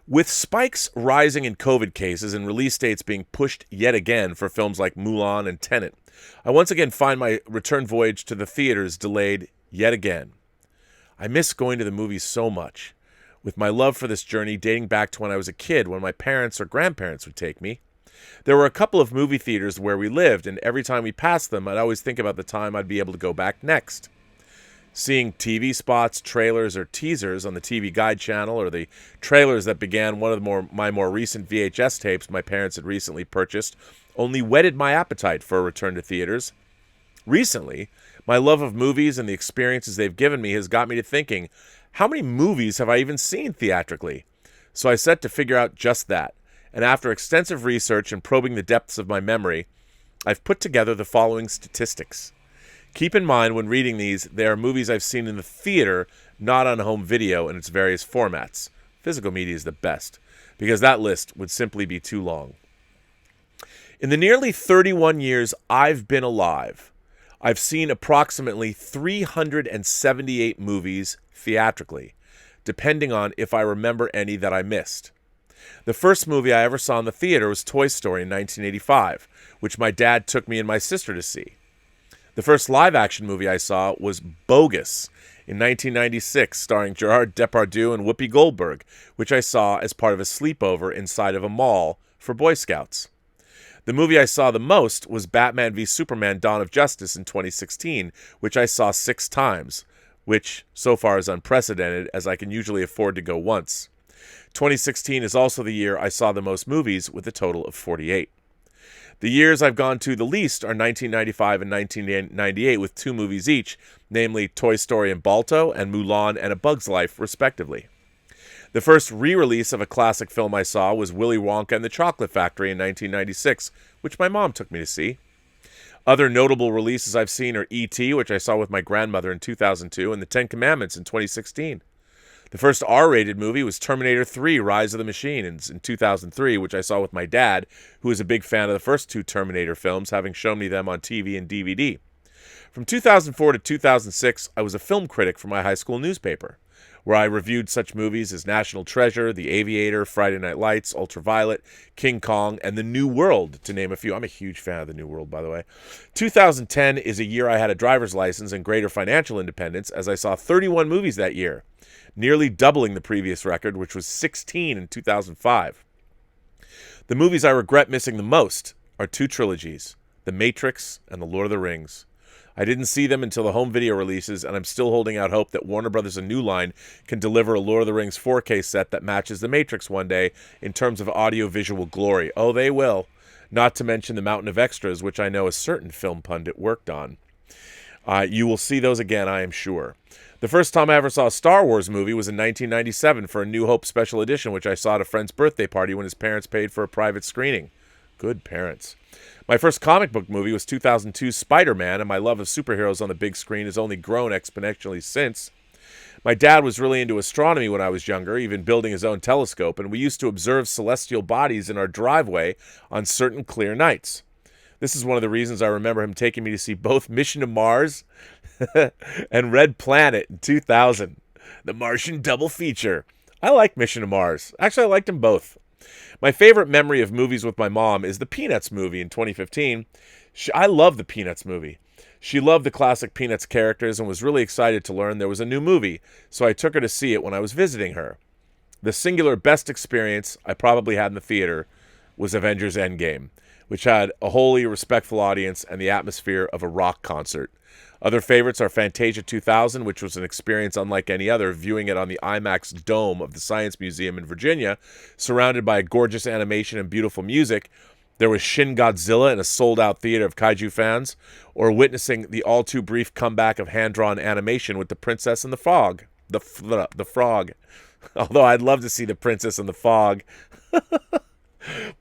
With spikes rising in COVID cases and release dates being pushed yet again for films like Mulan and Tenet, I once again find my return voyage to the theaters delayed yet again. I miss going to the movies so much, with my love for this journey dating back to when I was a kid when my parents or grandparents would take me. There were a couple of movie theaters where we lived, and every time we passed them, I'd always think about the time I'd be able to go back next. Seeing TV spots, trailers, or teasers on the TV Guide channel, or the trailers that began one of my more recent VHS tapes my parents had recently purchased, only whetted my appetite for a return to theaters. Recently, my love of movies and the experiences they've given me has got me to thinking, how many movies have I even seen theatrically? So I set to figure out just that, and after extensive research and probing the depths of my memory, I've put together the following statistics. Keep in mind when reading these, they are movies I've seen in the theater, not on home video in its various formats. Physical media is the best, because that list would simply be too long. In the nearly 31 years I've been alive, I've seen approximately 378 movies theatrically, depending on if I remember any that I missed. The first movie I ever saw in the theater was Toy Story in 1985, which my dad took me and my sister to see. The first live-action movie I saw was Bogus in 1996, starring Gerard Depardieu and Whoopi Goldberg, which I saw as part of a sleepover inside of a mall for Boy Scouts. The movie I saw the most was Batman v Superman: Dawn of Justice in 2016, which I saw 6 times, which so far is unprecedented, as I can usually afford to go once. 2016 is also the year I saw the most movies, with a total of 48. The years I've gone to the least are 1995 and 1998, with 2 movies each, namely Toy Story and Balto and Mulan and A Bug's Life, respectively. The first re-release of a classic film I saw was Willy Wonka and the Chocolate Factory in 1996, which my mom took me to see. Other notable releases I've seen are E.T., which I saw with my grandmother in 2002, and The Ten Commandments in 2016. The first R-rated movie was Terminator 3: Rise of the Machine in 2003, which I saw with my dad, who is a big fan of the first 2 Terminator films, having shown me them on TV and DVD. From 2004 to 2006, I was a film critic for my high school newspaper, where I reviewed such movies as National Treasure, The Aviator, Friday Night Lights, Ultraviolet, King Kong, and The New World, to name a few. I'm a huge fan of The New World, by the way. 2010 is a year I had a driver's license and greater financial independence, as I saw 31 movies that year, nearly doubling the previous record, which was 16 in 2005. The movies I regret missing the most are 2 trilogies, The Matrix and The Lord of the Rings. I didn't see them until the home video releases, and I'm still holding out hope that Warner Brothers and New Line can deliver a Lord of the Rings 4K set that matches The Matrix one day in terms of audio-visual glory. Oh, they will. Not to mention the mountain of extras, which I know a certain film pundit worked on. You will see those again, I am sure. The first time I ever saw a Star Wars movie was in 1997 for a New Hope special edition, which I saw at a friend's birthday party when his parents paid for a private screening. Good parents. My first comic book movie was 2002's Spider-Man, and my love of superheroes on the big screen has only grown exponentially since. My dad was really into astronomy when I was younger, even building his own telescope, and we used to observe celestial bodies in our driveway on certain clear nights. This is one of the reasons I remember him taking me to see both Mission to Mars and Red Planet in 2000, the Martian double feature. I like Mission to Mars. Actually, I liked them both. My favorite memory of movies with my mom is the Peanuts movie in 2015. I love the Peanuts movie. She loved the classic Peanuts characters and was really excited to learn there was a new movie, so I took her to see it when I was visiting her. The singular best experience I probably had in the theater was Avengers Endgame, which had a wholly respectful audience and the atmosphere of a rock concert. Other favorites are Fantasia 2000, which was an experience unlike any other, viewing it on the IMAX dome of the Science Museum in Virginia, surrounded by gorgeous animation and beautiful music. There was Shin Godzilla in a sold-out theater of kaiju fans, or witnessing the all-too-brief comeback of hand-drawn animation with The Princess and the Frog. The Frog. Although I'd love to see The Princess and the Frog.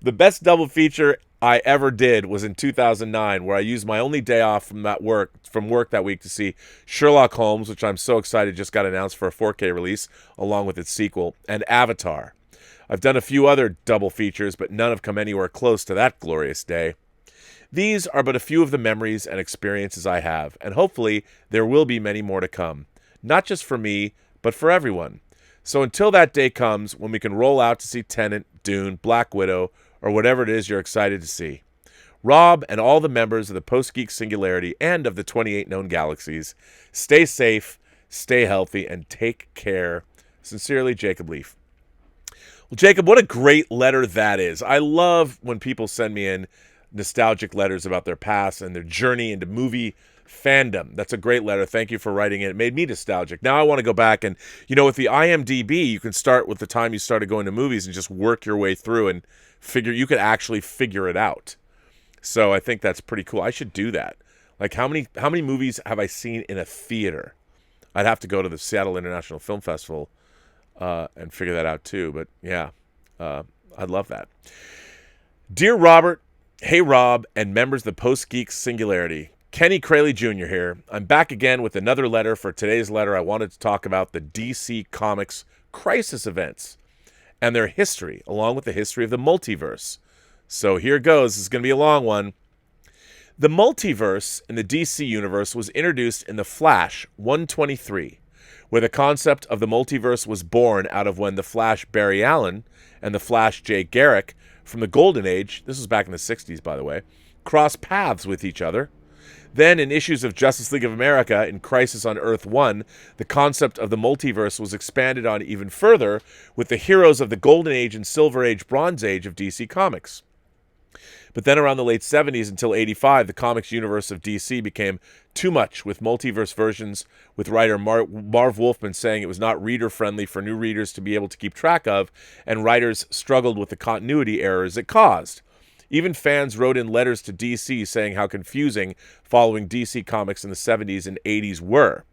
The best double feature I ever did was in 2009, where I used my only day off from work that week to see Sherlock Holmes, which I'm so excited just got announced for a 4K release, along with its sequel, and Avatar. I've done a few other double features, but none have come anywhere close to that glorious day. These are but a few of the memories and experiences I have, and hopefully there will be many more to come. Not just for me, but for everyone. So until that day comes when we can roll out to see Tenet, Dune, Black Widow, or whatever it is you're excited to see. Rob and all the members of the Post-Geek Singularity and of the 28 known galaxies, stay safe, stay healthy, and take care. Sincerely, Jacob Leaf. Well, Jacob, what a great letter that is. I love when people send me in nostalgic letters about their past and their journey into movie fandom. That's a great letter. Thank you for writing it. It made me nostalgic. Now I want to go back and, with the IMDb, you can start with the time you started going to movies and just work your way through and you could actually figure it out. So I think that's pretty cool. I should do that. Like how many movies have I seen in a theater? I'd have to go to the Seattle International Film Festival and figure that out too. But yeah, I'd love that. Dear Robert, hey Rob, and members of the Post-Geek Singularity. Kenny Crayley Jr. here. I'm back again with another letter. For today's letter, I wanted to talk about the DC Comics crisis events and their history, along with the history of the multiverse. So here goes. This is going to be a long one. The multiverse in the DC universe was introduced in The Flash 123, where the concept of the multiverse was born out of when the Flash Barry Allen and the Flash Jay Garrick from the Golden Age, this was back in the 60s by the way, crossed paths with each other. Then, in issues of Justice League of America in Crisis on Earth 1, the concept of the multiverse was expanded on even further with the heroes of the Golden Age and Silver Age, Bronze Age of DC Comics. But then around the late 70s until 85, the comics universe of DC became too much, with multiverse versions, with writer Marv Wolfman saying it was not reader-friendly for new readers to be able to keep track of, and writers struggled with the continuity errors it caused. Even fans wrote in letters to DC saying how confusing following DC comics in the 70s and 80s were.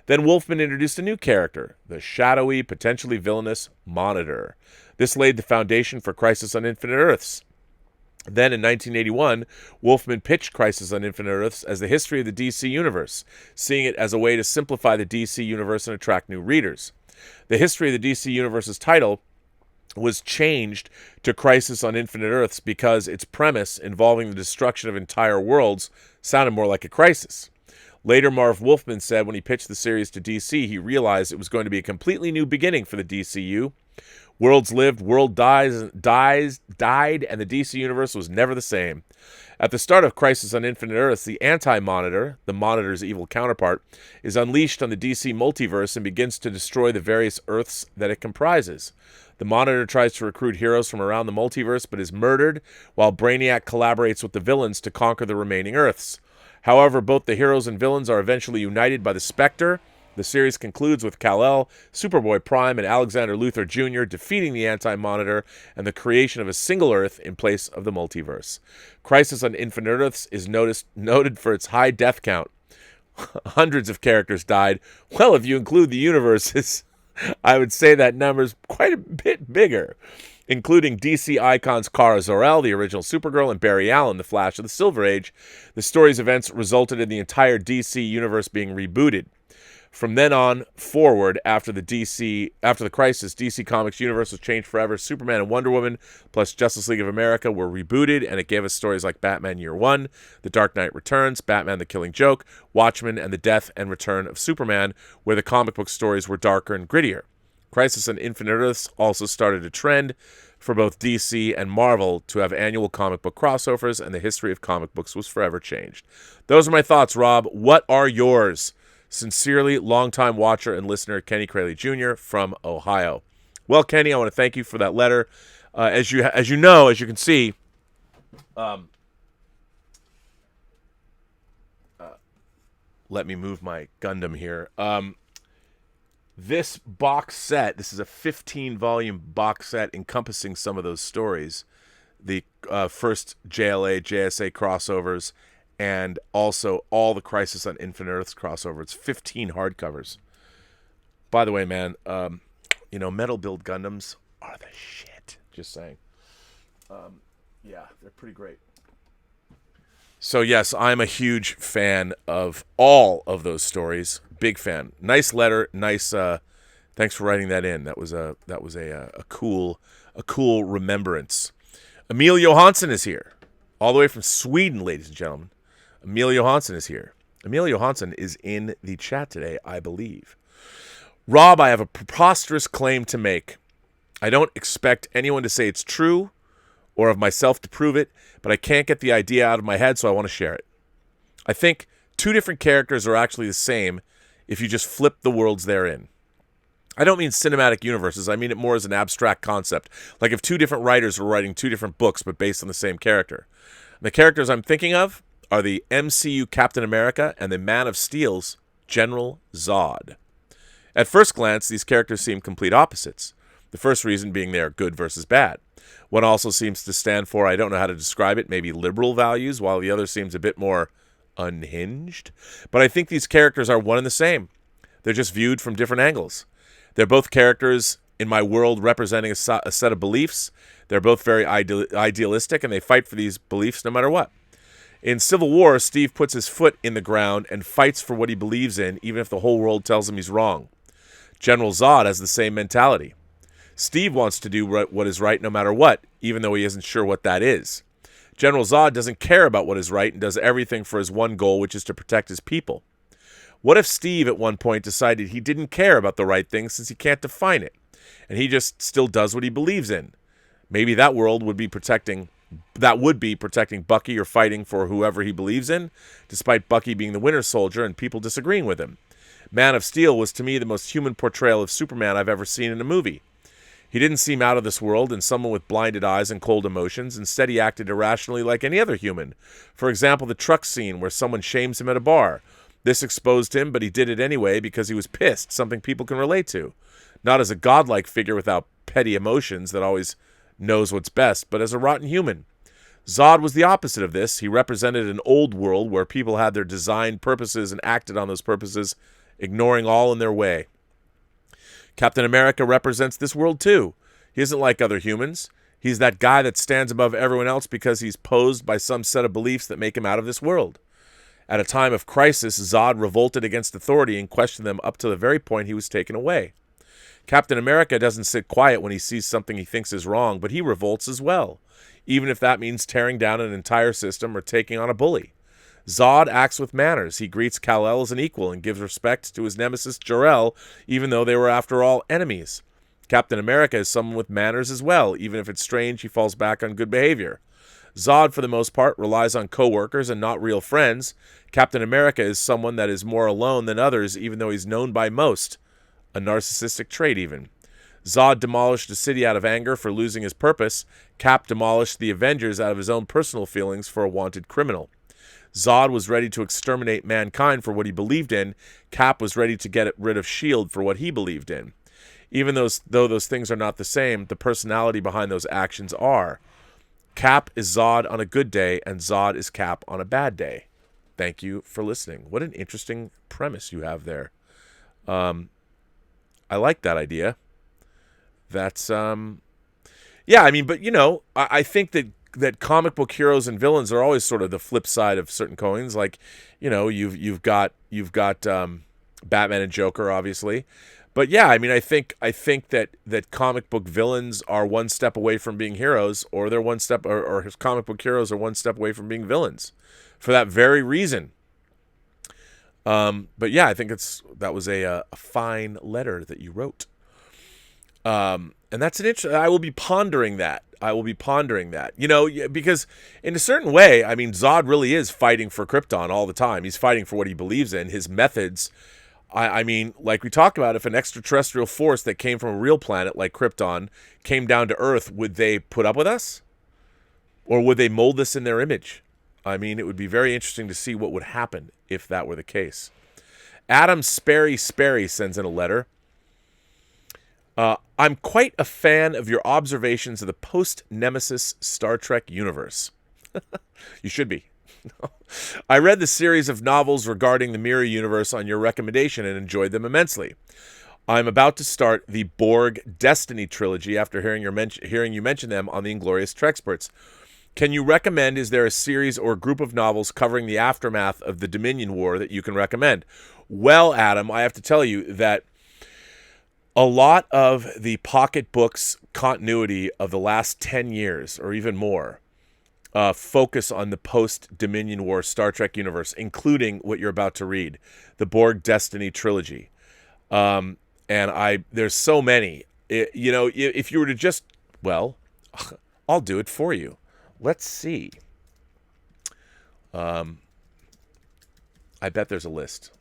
Then Wolfman introduced a new character, the shadowy, potentially villainous Monitor. This laid the foundation for Crisis on Infinite Earths. Then in 1981, Wolfman pitched Crisis on Infinite Earths as the history of the DC universe, seeing it as a way to simplify the DC universe and attract new readers. The history of the DC universe's title was changed to Crisis on Infinite Earths because its premise involving the destruction of entire worlds sounded more like a crisis. Later, Marv Wolfman said when he pitched the series to DC, he realized it was going to be a completely new beginning for the DCU. Worlds lived, world died, and the DC universe was never the same. At the start of Crisis on Infinite Earths, the Anti-Monitor, the Monitor's evil counterpart, is unleashed on the DC multiverse and begins to destroy the various Earths that it comprises. The Monitor tries to recruit heroes from around the multiverse, but is murdered, while Brainiac collaborates with the villains to conquer the remaining Earths. However, both the heroes and villains are eventually united by the Spectre. The series concludes with Kal-El, Superboy Prime, and Alexander Luthor Jr. defeating the Anti-Monitor and the creation of a single Earth in place of the multiverse. Crisis on Infinite Earths is noted for its high death count. Hundreds of characters died. Well, if you include the universes, I would say that number's quite a bit bigger, including DC icons Kara Zor-El, the original Supergirl, and Barry Allen, the Flash of the Silver Age. The story's events resulted in the entire DC universe being rebooted. From then on forward, after the Crisis, DC Comics universe was changed forever. Superman and Wonder Woman, plus Justice League of America, were rebooted, and it gave us stories like Batman Year One, The Dark Knight Returns, Batman the Killing Joke, Watchmen, and the Death and Return of Superman, where the comic book stories were darker and grittier. Crisis on Infinite Earths also started a trend for both DC and Marvel to have annual comic book crossovers, and the history of comic books was forever changed. Those are my thoughts, Rob. What are yours? Sincerely, longtime watcher and listener, Kenny Crayley Jr. from Ohio. Well, Kenny, I want to thank you for that letter. As you can see, let me move my Gundam here. This box set, this is a 15-volume box set encompassing some of those stories. The first JLA, JSA crossovers, and also all the Crisis on Infinite Earths crossover. It's 15 hardcovers. By the way, man, metal build Gundams are the shit. Just saying. Yeah, they're pretty great. So yes, I'm a huge fan of all of those stories. Big fan. Nice letter. Nice. Thanks for writing that in. That was a cool remembrance. Emil Johansson is here, all the way from Sweden, ladies and gentlemen. Emil Johansson is here. Emil Johansson is in the chat today, I believe. Rob, I have a preposterous claim to make. I don't expect anyone to say it's true or of myself to prove it, but I can't get the idea out of my head, so I want to share it. I think two different characters are actually the same if you just flip the worlds they're in. I don't mean cinematic universes. I mean it more as an abstract concept. Like if two different writers were writing two different books but based on the same character. The characters I'm thinking of are the MCU Captain America and the Man of Steel's General Zod. At first glance, these characters seem complete opposites. The first reason being they are good versus bad. One also seems to stand for, I don't know how to describe it, maybe liberal values, while the other seems a bit more unhinged. But I think these characters are one and the same. They're just viewed from different angles. They're both characters in my world representing a set of beliefs. They're both very idealistic, and they fight for these beliefs no matter what. In Civil War, Steve puts his foot in the ground and fights for what he believes in, even if the whole world tells him he's wrong. General Zod has the same mentality. Steve wants to do what is right no matter what, even though he isn't sure what that is. General Zod doesn't care about what is right and does everything for his one goal, which is to protect his people. What if Steve at one point decided he didn't care about the right thing since he can't define it, and he just still does what he believes in? Maybe that world would be protecting Bucky or fighting for whoever he believes in, despite Bucky being the winter soldier and people disagreeing with him. Man of Steel was to me the most human portrayal of Superman I've ever seen in a movie. He didn't seem out of this world and someone with blinded eyes and cold emotions. Instead, he acted irrationally like any other human. For example, the truck scene where someone shames him at a bar. This exposed him, but he did it anyway because he was pissed, something people can relate to. Not as a godlike figure without petty emotions that always knows what's best, but as a rotten human. Zod was the opposite of this. He represented an old world where people had their designed purposes and acted on those purposes, ignoring all in their way. Captain America represents this world too. He isn't like other humans. He's that guy that stands above everyone else because he's posed by some set of beliefs that make him out of this world. At a time of crisis, Zod revolted against authority and questioned them up to the very point he was taken away. Captain America doesn't sit quiet when he sees something he thinks is wrong, but he revolts as well, even if that means tearing down an entire system or taking on a bully. Zod acts with manners. He greets Kal-El as an equal and gives respect to his nemesis Jor-El, even though they were, after all, enemies. Captain America is someone with manners as well. Even if it's strange, he falls back on good behavior. Zod, for the most part, relies on co-workers and not real friends. Captain America is someone that is more alone than others, even though he's known by most. A narcissistic trait, even. Zod demolished a city out of anger for losing his purpose. Cap demolished the Avengers out of his own personal feelings for a wanted criminal. Zod was ready to exterminate mankind for what he believed in. Cap was ready to get rid of S.H.I.E.L.D. for what he believed in. Even though those things are not the same, the personality behind those actions are. Cap is Zod on a good day, and Zod is Cap on a bad day. Thank you for listening. What an interesting premise you have there. I like that idea. That's, yeah, I mean, but, you know, I think that comic book heroes and villains are always sort of the flip side of certain coins. Like, you know, you've got Batman and Joker, obviously. But yeah, I mean, I think that comic book villains are one step away from being heroes, or they're one step, or comic book heroes are one step away from being villains, for that very reason. But yeah, I think that was a fine letter that you wrote. And that's an interesting. I will be pondering that. You know, because in a certain way, I mean, Zod really is fighting for Krypton all the time. He's fighting for what he believes in. His methods. I mean, like we talked about, if an extraterrestrial force that came from a real planet like Krypton came down to Earth, would they put up with us? Or would they mold us in their image? I mean, it would be very interesting to see what would happen if that were the case. Adam Sperry sends in a letter. I'm quite a fan of your observations of the post-Nemesis Star Trek universe. You should be. I read the series of novels regarding the Mirror Universe on your recommendation and enjoyed them immensely. I'm about to start the Borg Destiny trilogy after hearing you mention them on the Inglorious Trexperts. Can you recommend, is there a series or group of novels covering the aftermath of the Dominion War that you can recommend? Well, Adam, I have to tell you that a lot of the pocket books continuity of the last 10 years or even more focus on the post-Dominion War Star Trek universe, including what you're about to read, the Borg Destiny trilogy. And there's so many. You know, if you were to just, well, I'll do it for you. Let's see. I bet there's a list.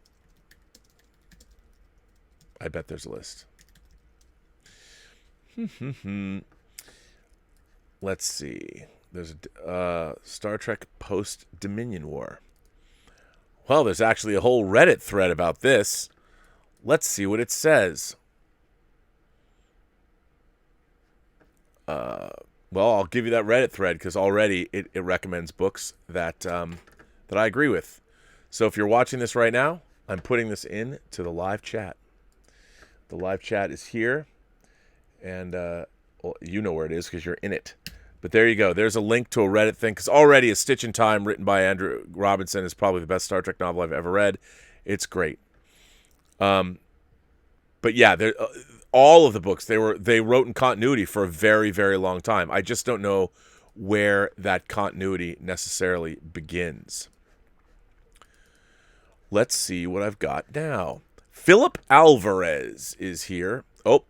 Let's see. There's a Star Trek post-Dominion War. Well, there's actually a whole Reddit thread about this. Let's see what it says. Well, I'll give you that Reddit thread because already it recommends books that I agree with. So if you're watching this right now, I'm putting this in to the live chat. The live chat is here, and well, you know where it is because you're in it. But there you go. There's a link to a Reddit thing, because already A Stitch in Time, written by Andrew Robinson, is probably the best Star Trek novel I've ever read. It's great. But yeah, all of the books, they wrote in continuity for a very, very long time. I just don't know where that continuity necessarily begins. Let's see what I've got now. Philip Alvarez is here. Oh,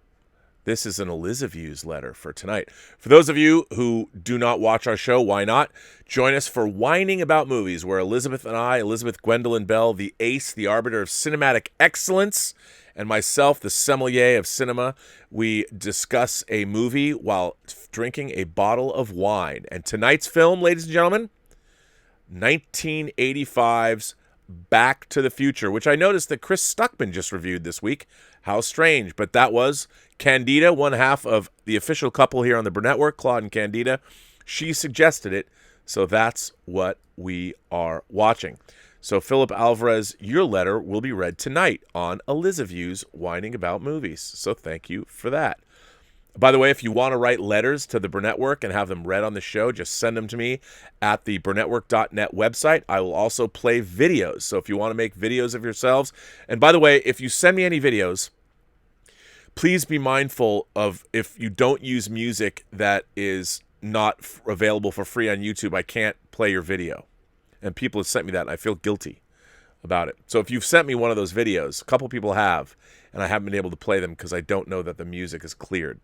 this is an Elizaviews letter for tonight. For those of you who do not watch our show, why not? Join us for Whining About Movies, where Elizabeth and I, Elizabeth Gwendolyn Bell, the ace, the arbiter of cinematic excellence, and myself, the sommelier of cinema, we discuss a movie while drinking a bottle of wine. And tonight's film, ladies and gentlemen, 1985's Back to the Future, which I noticed that Chris Stuckman just reviewed this week. How strange. But that was Candida, one half of the official couple here on the Burnettwork, Claude and Candida. She suggested it, so that's what we are watching. So, Philip Alvarez, your letter will be read tonight on Elizaviews Whining About Movies. So thank you for that. By the way, if you want to write letters to the Burnettwork and have them read on the show, just send them to me at the burnettwork.net website. I will also play videos. So if you want to make videos of yourselves, and by the way, if you send me any videos, please be mindful of, if you don't use music that is not available for free on YouTube, I can't play your video. And people have sent me that, and I feel guilty about it. So if you've sent me one of those videos, a couple people have, and I haven't been able to play them because I don't know that the music is cleared.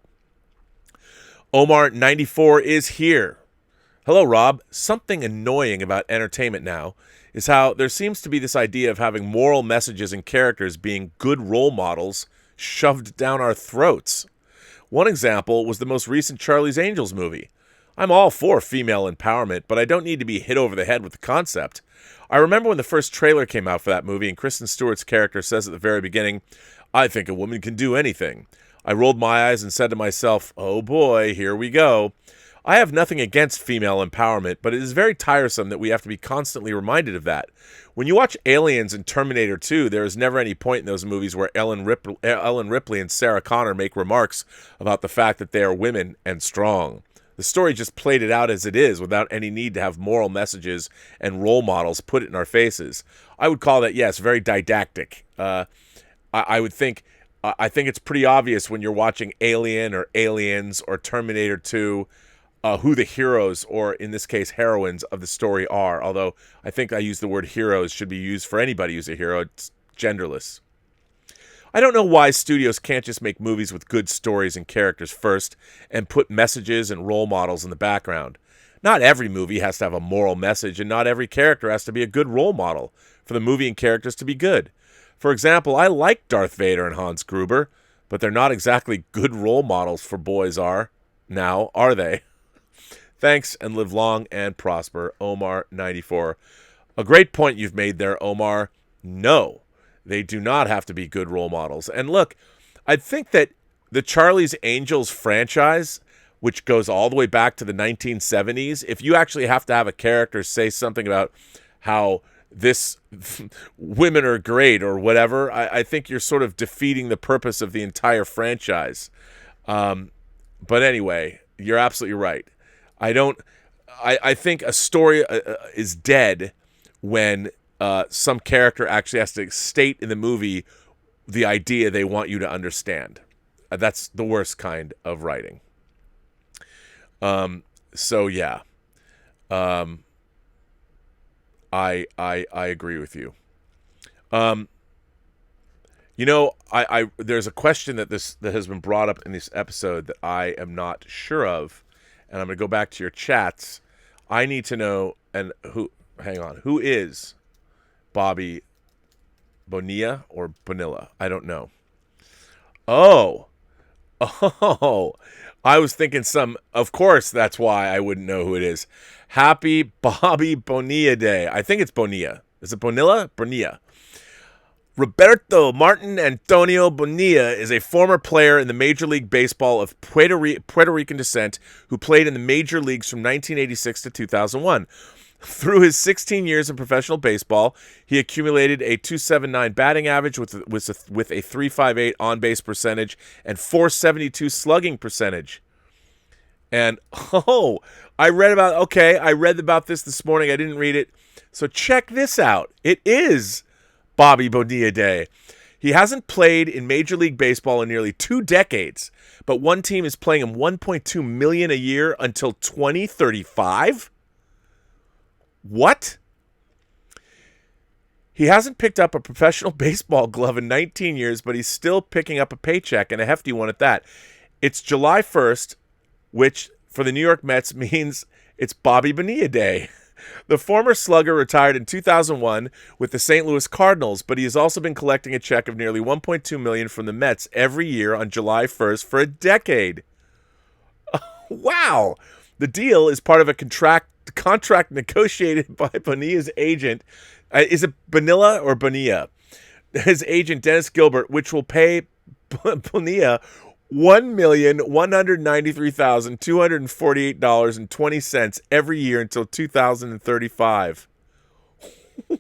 Omar94 is here. Hello, Rob. Something annoying about entertainment now is how there seems to be this idea of having moral messages and characters being good role models shoved down our throats. One example was the most recent Charlie's Angels movie. I'm all for female empowerment, but I don't need to be hit over the head with the concept. I remember when the first trailer came out for that movie and Kristen Stewart's character says at the very beginning, "I think a woman can do anything." I rolled my eyes and said to myself, oh boy, here we go. I have nothing against female empowerment, but it is very tiresome that we have to be constantly reminded of that. When you watch Aliens and Terminator 2, there is never any point in those movies where Ellen Ripley and Sarah Connor make remarks about the fact that they are women and strong. The story just played it out as it is without any need to have moral messages and role models put it in our faces. I would call that, yes, very didactic. I think it's pretty obvious when you're watching Alien or Aliens or Terminator 2 who the heroes, or in this case heroines, of the story are. Although I think I use the word heroes should be used for anybody who's a hero. It's genderless. I don't know why studios can't just make movies with good stories and characters first and put messages and role models in the background. Not every movie has to have a moral message, and not every character has to be a good role model for the movie and characters to be good. For example, I like Darth Vader and Hans Gruber, but they're not exactly good role models for boys are they? Thanks, and live long and prosper, Omar94. A great point you've made there, Omar. No, they do not have to be good role models. And look, I think that the Charlie's Angels franchise, which goes all the way back to the 1970s, if you actually have to have a character say something about how this women are great or whatever, I think you're sort of defeating the purpose of the entire franchise. But anyway, you're absolutely right. I think a story is dead when some character actually has to state in the movie the idea they want you to understand. That's the worst kind of writing. So yeah. I agree with you. There's a question that has been brought up in this episode that I am not sure of, and I'm going to go back to your chats. I need to know, who is Bobby Bonilla or Bonilla? I don't know. Oh, I was thinking of course, that's why I wouldn't know who it is. Happy Bobby Bonilla Day. I think it's Bonilla. Is it Bonilla? Bonilla. Roberto Martin Antonio Bonilla is a former player in the Major League Baseball of Puerto Rican descent who played in the major leagues from 1986 to 2001. Through his 16 years in professional baseball, he accumulated a .279 batting average with a .358 on-base percentage and .472 slugging percentage. And I read about this morning. I didn't read it. So check this out. It is Bobby Bonilla Day. He hasn't played in Major League Baseball in nearly 2 decades, but one team is paying him $1.2 million a year until 2035. What? He hasn't picked up a professional baseball glove in 19 years, but he's still picking up a paycheck, and a hefty one at that. It's July 1st, which for the New York Mets means it's Bobby Bonilla Day. The former slugger retired in 2001 with the St. Louis Cardinals, but he has also been collecting a check of nearly $1.2 million from the Mets every year on July 1st for a decade. Wow! The deal is part of a contract negotiated by Bonilla's agent. Is it Bonilla or Bonilla? His agent, Dennis Gilbert, which will pay Bonilla $1,193,248.20 every year until 2035.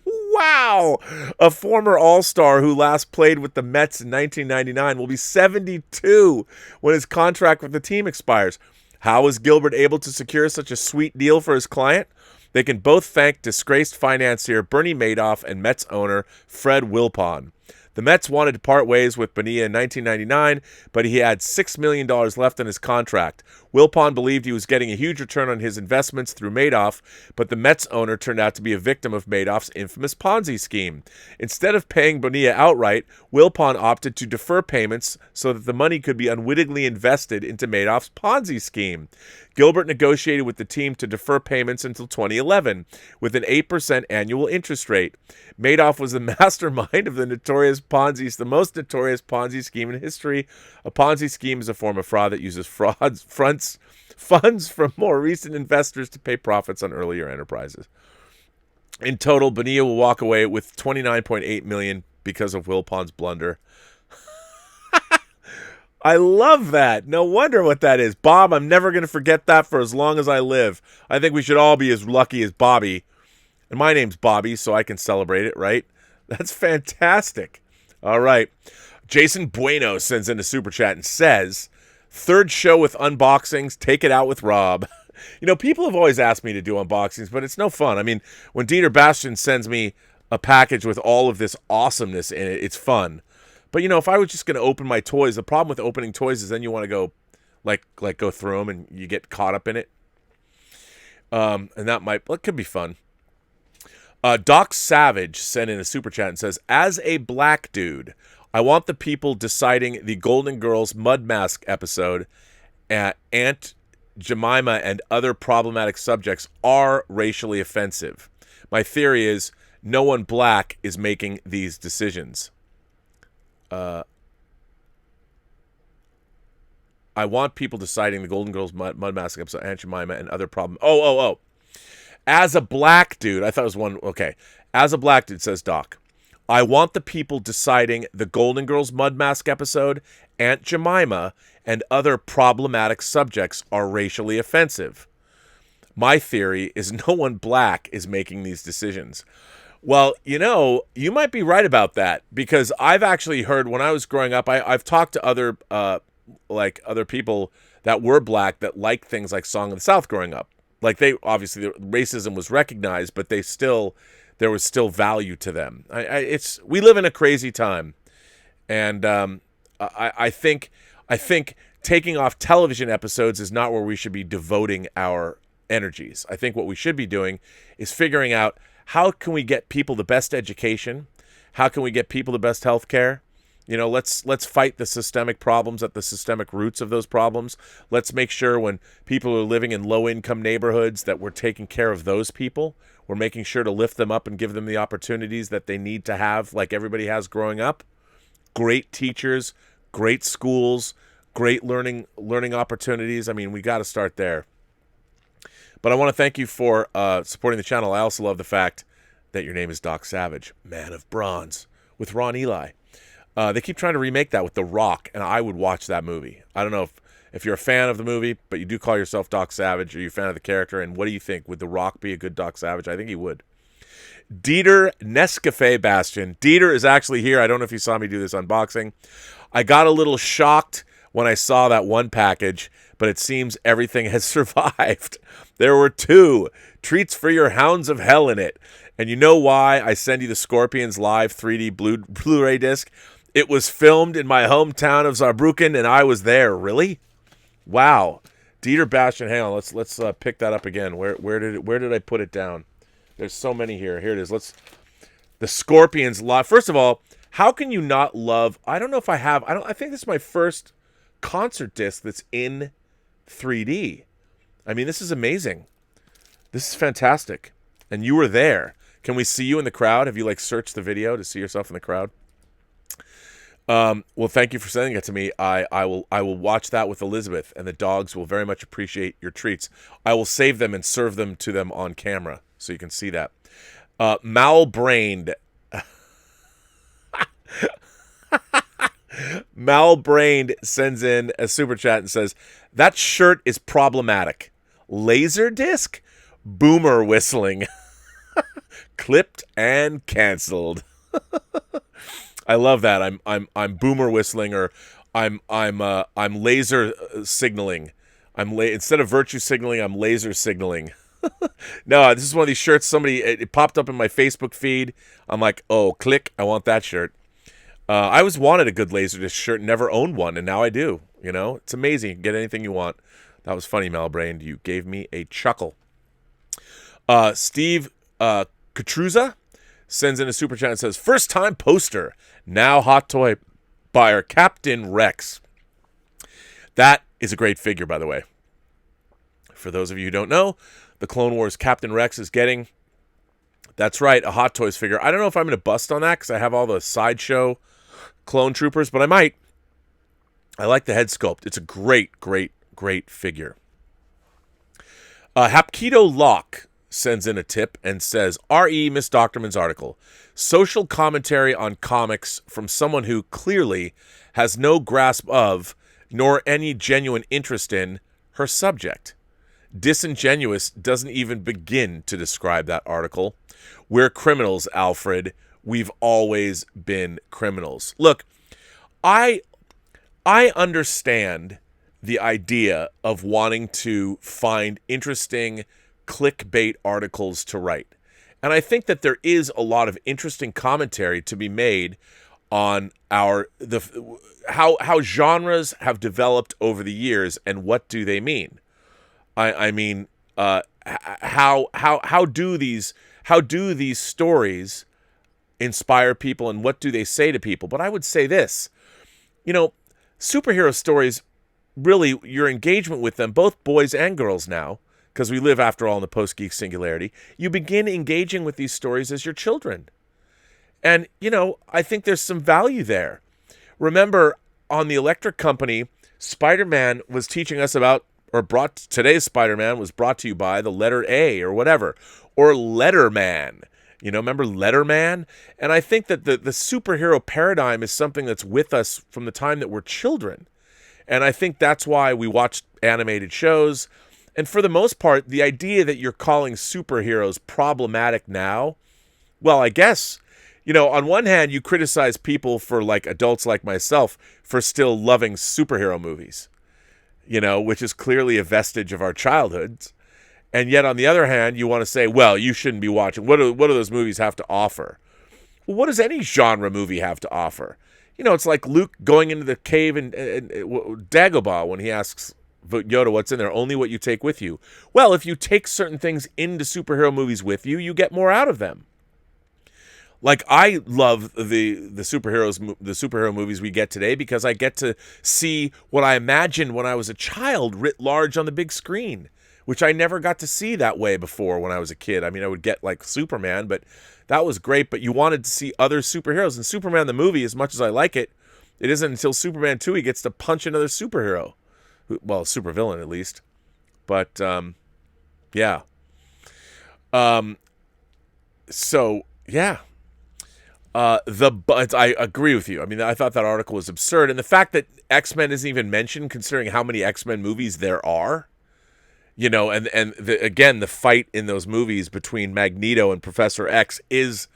Wow! A former All-Star who last played with the Mets in 1999 will be 72 when his contract with the team expires. How was Gilbert able to secure such a sweet deal for his client? They can both thank disgraced financier Bernie Madoff and Mets owner Fred Wilpon. The Mets wanted to part ways with Bonilla in 1999, but he had $6 million left in his contract. Wilpon believed he was getting a huge return on his investments through Madoff, but the Mets owner turned out to be a victim of Madoff's infamous Ponzi scheme. Instead of paying Bonilla outright, Wilpon opted to defer payments so that the money could be unwittingly invested into Madoff's Ponzi scheme. Gilbert negotiated with the team to defer payments until 2011 with an 8% annual interest rate. Madoff was the mastermind of the most notorious Ponzi scheme in history. A Ponzi scheme is a form of fraud that uses funds from more recent investors to pay profits on earlier enterprises. In total, Bonilla will walk away with $29.8 million because of Wilpon's blunder. I love that. No wonder what that is. Bob, I'm never going to forget that for as long as I live. I think we should all be as lucky as Bobby. And my name's Bobby, so I can celebrate it, right? That's fantastic. All right. Jason Bueno sends in a super chat and says, third show with unboxings, take it out with Rob. People have always asked me to do unboxings, but it's no fun. I mean, when Dieter Bastian sends me a package with all of this awesomeness in it, it's fun. But, if I was just going to open my toys, the problem with opening toys is then you want to go, go through them and you get caught up in it. And that could be fun. Doc Savage sent in a super chat and says, as a black dude, I want the people deciding the Golden Girls Mud Mask episode at Aunt Jemima and other problematic subjects are racially offensive. My theory is no one black is making these decisions. I want people deciding the Golden Girls Mud Mask episode, Aunt Jemima and other problem. As a black dude, I thought it was one. Okay. As a black dude, says Doc, I want the people deciding the Golden Girls Mud Mask episode, Aunt Jemima, and other problematic subjects are racially offensive. My theory is no one black is making these decisions. Well, you might be right about that, because I've actually heard when I was growing up, I've talked to other people that were black that liked things like Song of the South growing up. Like, they obviously racism was recognized, but there was still value to them. We live in a crazy time, and I think taking off television episodes is not where we should be devoting our energies. I think what we should be doing is figuring out how can we get people the best education, how can we get people the best health care. Let's fight the systemic problems at the systemic roots of those problems. Let's make sure when people are living in low-income neighborhoods that we're taking care of those people. We're making sure to lift them up and give them the opportunities that they need to have, like everybody has growing up. Great teachers, great schools, great learning opportunities. I mean, we got to start there. But I want to thank you for supporting the channel. I also love the fact that your name is Doc Savage, Man of Bronze, with Ron Eli. They keep trying to remake that with The Rock, and I would watch that movie. I don't know if you're a fan of the movie, but you do call yourself Doc Savage. Are you a fan of the character? And what do you think? Would The Rock be a good Doc Savage? I think he would. Dieter Nescafe Bastion. Dieter is actually here. I don't know if you saw me do this unboxing. I got a little shocked when I saw that one package, but it seems everything has survived. There were 2 treats for your hounds of hell in it. And you know why I send you the Scorpions live 3D Blu-ray disc? It was filmed in my hometown of Saarbrücken, and I was there. Really? Wow. Dieter Bastian, hang on. Let's pick that up again. Where did I put it down? There's so many here. Here it is. The Scorpions live. First of all, how can you not love? I don't know if I have. I think this is my first concert disc that's in 3D. I mean, this is amazing. This is fantastic. And you were there. Can we see you in the crowd? Have you searched the video to see yourself in the crowd? Well, thank you for sending it to me. I will watch that with Elizabeth, and the dogs will very much appreciate your treats. I will save them and serve them to them on camera so you can see that. Malbrained. Malbrained sends in a super chat and says, that shirt is problematic. Laserdisc? Boomer whistling. Clipped and canceled. I love that. I'm boomer whistling, or I'm laser signaling. Instead of virtue signaling, I'm laser signaling. No, this is one of these shirts. It popped up in my Facebook feed. I'm like, oh, click. I want that shirt. I always wanted a good Laserdisc shirt, never owned one, and now I do. It's amazing. You can get anything you want. That was funny, Malbrained. You gave me a chuckle. Steve Katruza sends in a super chat and says, first time poster, now hot toy buyer, Captain Rex. That is a great figure, by the way. For those of you who don't know, the Clone Wars Captain Rex is getting, that's right, a Hot Toys figure. I don't know if I'm going to bust on that because I have all the Sideshow clone troopers, but I might. I like the head sculpt. It's a great, great, great figure. Hapkido Locke sends in a tip and says, R.E. Miss Doctorman's article, social commentary on comics from someone who clearly has no grasp of, nor any genuine interest in, her subject. Disingenuous doesn't even begin to describe that article. We're criminals, Alfred. We've always been criminals. Look, I understand the idea of wanting to find interesting clickbait articles to write. And I think that there is a lot of interesting commentary to be made on how genres have developed over the years and what do they mean. I mean, how do these stories inspire people, and what do they say to people? But I would say this, superhero stories, really, your engagement with them, both boys and girls now, because we live, after all, in the post-Geek Singularity, you begin engaging with these stories as your children. And, I think there's some value there. Remember, on the Electric Company, Spider-Man was teaching us about, today's Spider-Man was brought to you by the letter A or whatever, or Letterman. Remember Letterman? And I think that the superhero paradigm is something that's with us from the time that we're children. And I think that's why we watch animated shows. And for the most part, the idea that you're calling superheroes problematic now, well, I guess, on one hand, you criticize people for, adults like myself, for still loving superhero movies, which is clearly a vestige of our childhoods. And yet, on the other hand, you want to say, well, you shouldn't be watching. What do those movies have to offer? Well, what does any genre movie have to offer? It's like Luke going into the cave and Dagobah when he asks Yoda what's in there, only what you take with you. Well, if you take certain things into superhero movies with you, you get more out of them. I love the superhero movies we get today because I get to see what I imagined when I was a child writ large on the big screen, which I never got to see that way before when I was a kid. I mean, I would get Superman, but that was great. But you wanted to see other superheroes. And Superman the movie, as much as I like it, it isn't until Superman 2 he gets to punch another superhero. Well, supervillain at least. But, yeah. So, yeah. I agree with you. I mean, I thought that article was absurd. And the fact that X-Men isn't even mentioned, considering how many X-Men movies there are, again, the fight in those movies between Magneto and Professor X is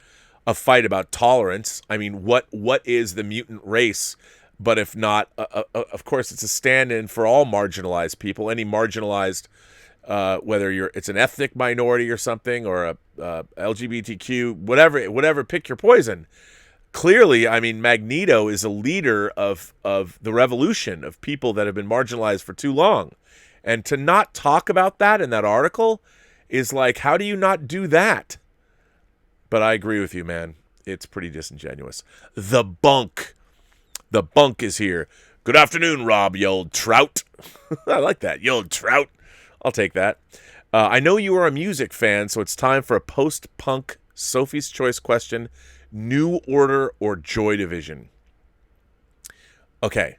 a fight about tolerance. I mean, what is the mutant race but if not, of course, it's a stand-in for all marginalized people. Any marginalized, whether it's an ethnic minority or something, or a LGBTQ, whatever. Pick your poison. Clearly, I mean, Magneto is a leader of the revolution of people that have been marginalized for too long, and to not talk about that in that article is like, how do you not do that? But I agree with you, man. It's pretty disingenuous. The bunk is here. Good afternoon, Rob, you old trout. I like that, you old trout. I'll take that. I know you are a music fan, so it's time for a post-punk Sophie's Choice question. New Order or Joy Division? Okay.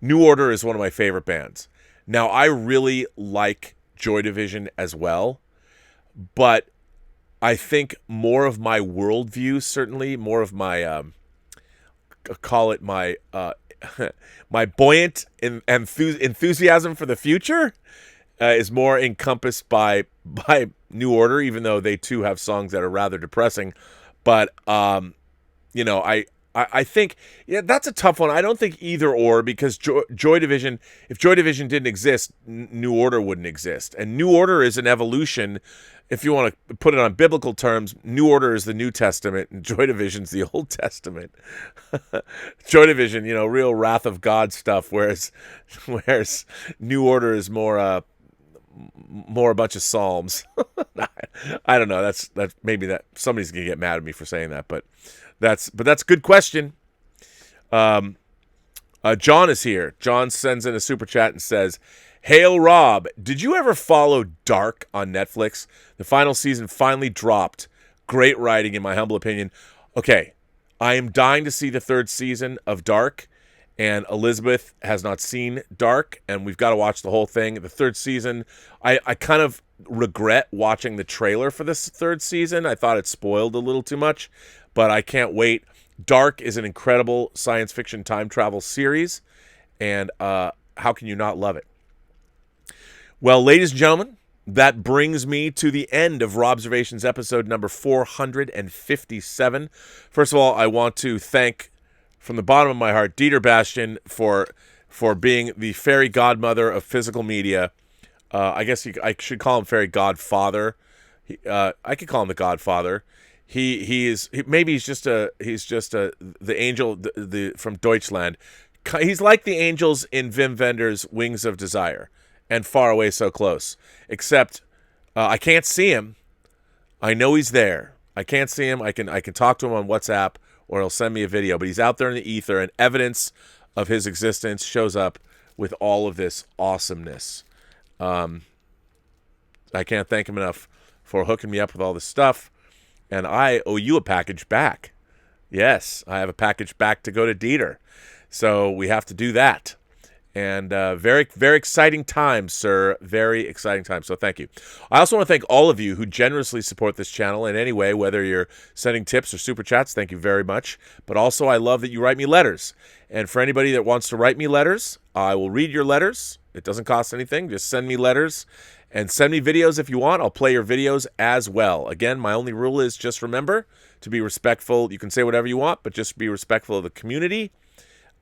New Order is one of my favorite bands. Now, I really like Joy Division as well, but I think more of my worldview, certainly, more of my, call it my my buoyant enthusiasm for the future, is more encompassed by New Order, even though they too have songs that are rather depressing. But I think that's a tough one. I don't think either or, because Joy Division, if Joy Division didn't exist, New Order wouldn't exist, and New Order is an evolution. If you want to put it on biblical terms, New Order is the New Testament, and Joy Division's the Old Testament. Joy Division, real wrath of God stuff, whereas New Order is more a bunch of psalms. I don't know. That's maybe that somebody's gonna get mad at me for saying that, but that's a good question. John is here. John sends in a super chat and says, "Hail Rob, did you ever follow Dark on Netflix? The final season finally dropped. Great writing, in my humble opinion." Okay, I am dying to see the third season of Dark, and Elizabeth has not seen Dark, and we've got to watch the whole thing. The third season, I kind of regret watching the trailer for this third season. I thought it spoiled a little too much, but I can't wait. Dark is an incredible science fiction time travel series, and how can you not love it? Well, ladies and gentlemen, that brings me to the end of Robservations episode number 457. First of all, I want to thank, from the bottom of my heart, Dieter Bastian for being the fairy godmother of physical media. I guess I should call him fairy godfather. I could call him the Godfather. He's just the angel from Deutschland. He's like the angels in Wim Wenders' Wings of Desire and Far Away So Close, except I can't see him. I know he's there. I can't see him. I can talk to him on WhatsApp, or he'll send me a video, but he's out there in the ether, and evidence of his existence shows up with all of this awesomeness. I can't thank him enough for hooking me up with all this stuff, and I owe you a package back. Yes, I have a package back to go to Dieter, so we have to do that. And very, very exciting times, sir. Very exciting times. So thank you. I also want to thank all of you who generously support this channel in any way, whether you're sending tips or super chats. Thank you very much. But also, I love that you write me letters. And for anybody that wants to write me letters, I will read your letters. It doesn't cost anything. Just send me letters and send me videos if you want. I'll play your videos as well. Again, my only rule is just remember to be respectful. You can say whatever you want, but just be respectful of the community.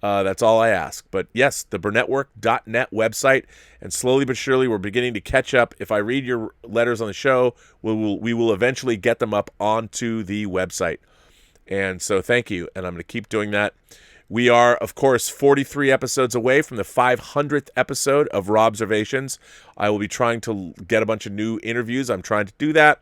That's all I ask. But yes, the Burnettwork.net website, and slowly but surely we're beginning to catch up. If I read your letters on the show, we will eventually get them up onto the website. And so thank you, and I'm going to keep doing that. We are, of course, 43 episodes away from the 500th episode of Robservations. I will be trying to get a bunch of new interviews. I'm trying to do that.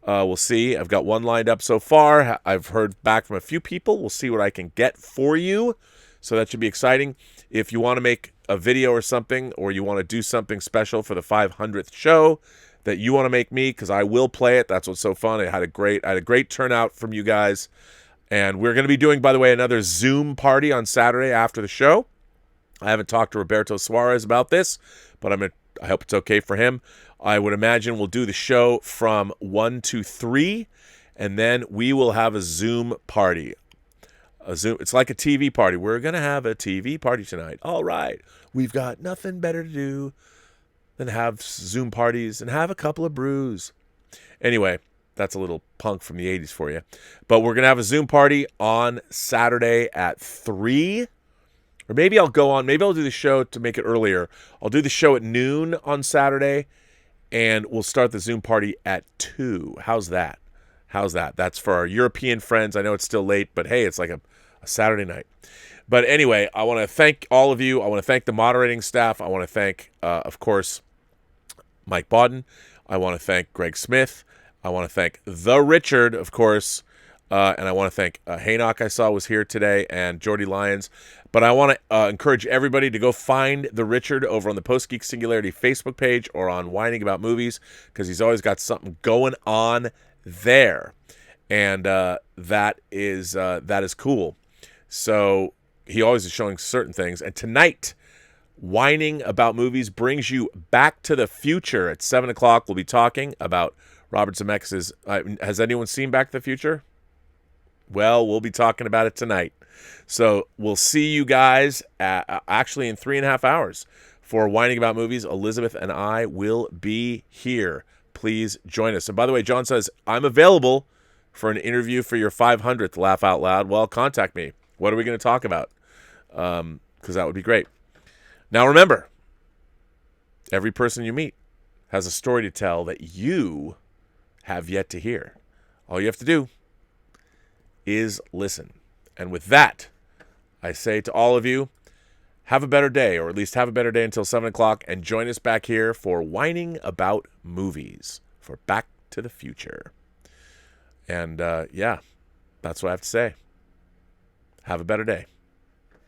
We'll see. I've got one lined up so far. I've heard back from a few people. We'll see what I can get for you. So that should be exciting. If you want to make a video or something, or you want to do something special for the 500th show that you want to make me, because I will play it. That's what's so fun. I had a great turnout from you guys. And we're going to be doing, by the way, another Zoom party on Saturday after the show. I haven't talked to Roberto Suarez about this, but I hope it's okay for him. I would imagine we'll do the show from 1 to 3, and then we will have a Zoom party. It's like a TV party. We're going to have a TV party tonight. All right. We've got nothing better to do than have Zoom parties and have a couple of brews. Anyway, that's a little punk from the 80s for you. But we're going to have a Zoom party on Saturday at 3. Or maybe I'll go on. Maybe I'll do the show to make it earlier. I'll do the show at noon on Saturday, and we'll start the Zoom party at 2. How's that? How's that? That's for our European friends. I know it's still late, but hey, it's like a Saturday night. But anyway, I want to thank all of you. I want to thank the moderating staff. I want to thank, of course, Mike Bodden. I want to thank Greg Smith. I want to thank the Richard, of course. And I want to thank Haynock, I saw was here today, and Jordy Lyons. But I want to encourage everybody to go find the Richard over on the Post-Geek Singularity Facebook page or on Whining About Movies, because he's always got something going on there. And that is cool. So he always is showing certain things. And tonight, Whining About Movies brings you Back to the Future. At 7 o'clock, we'll be talking about Robert Zemeckis'... has anyone seen Back to the Future? Well, we'll be talking about it tonight. So we'll see you guys actually in 3.5 hours for Whining About Movies. Elizabeth and I will be here. Please join us. And by the way, John says, I'm available for an interview for your 500th Laugh Out Loud. Well, contact me. What are we going to talk about? Because that would be great. Now remember, every person you meet has a story to tell that you have yet to hear. All you have to do is listen. And with that, I say to all of you, have a better day, or at least have a better day until 7 o'clock, and join us back here for Whining About Movies for Back to the Future. And yeah, that's what I have to say. Have a better day.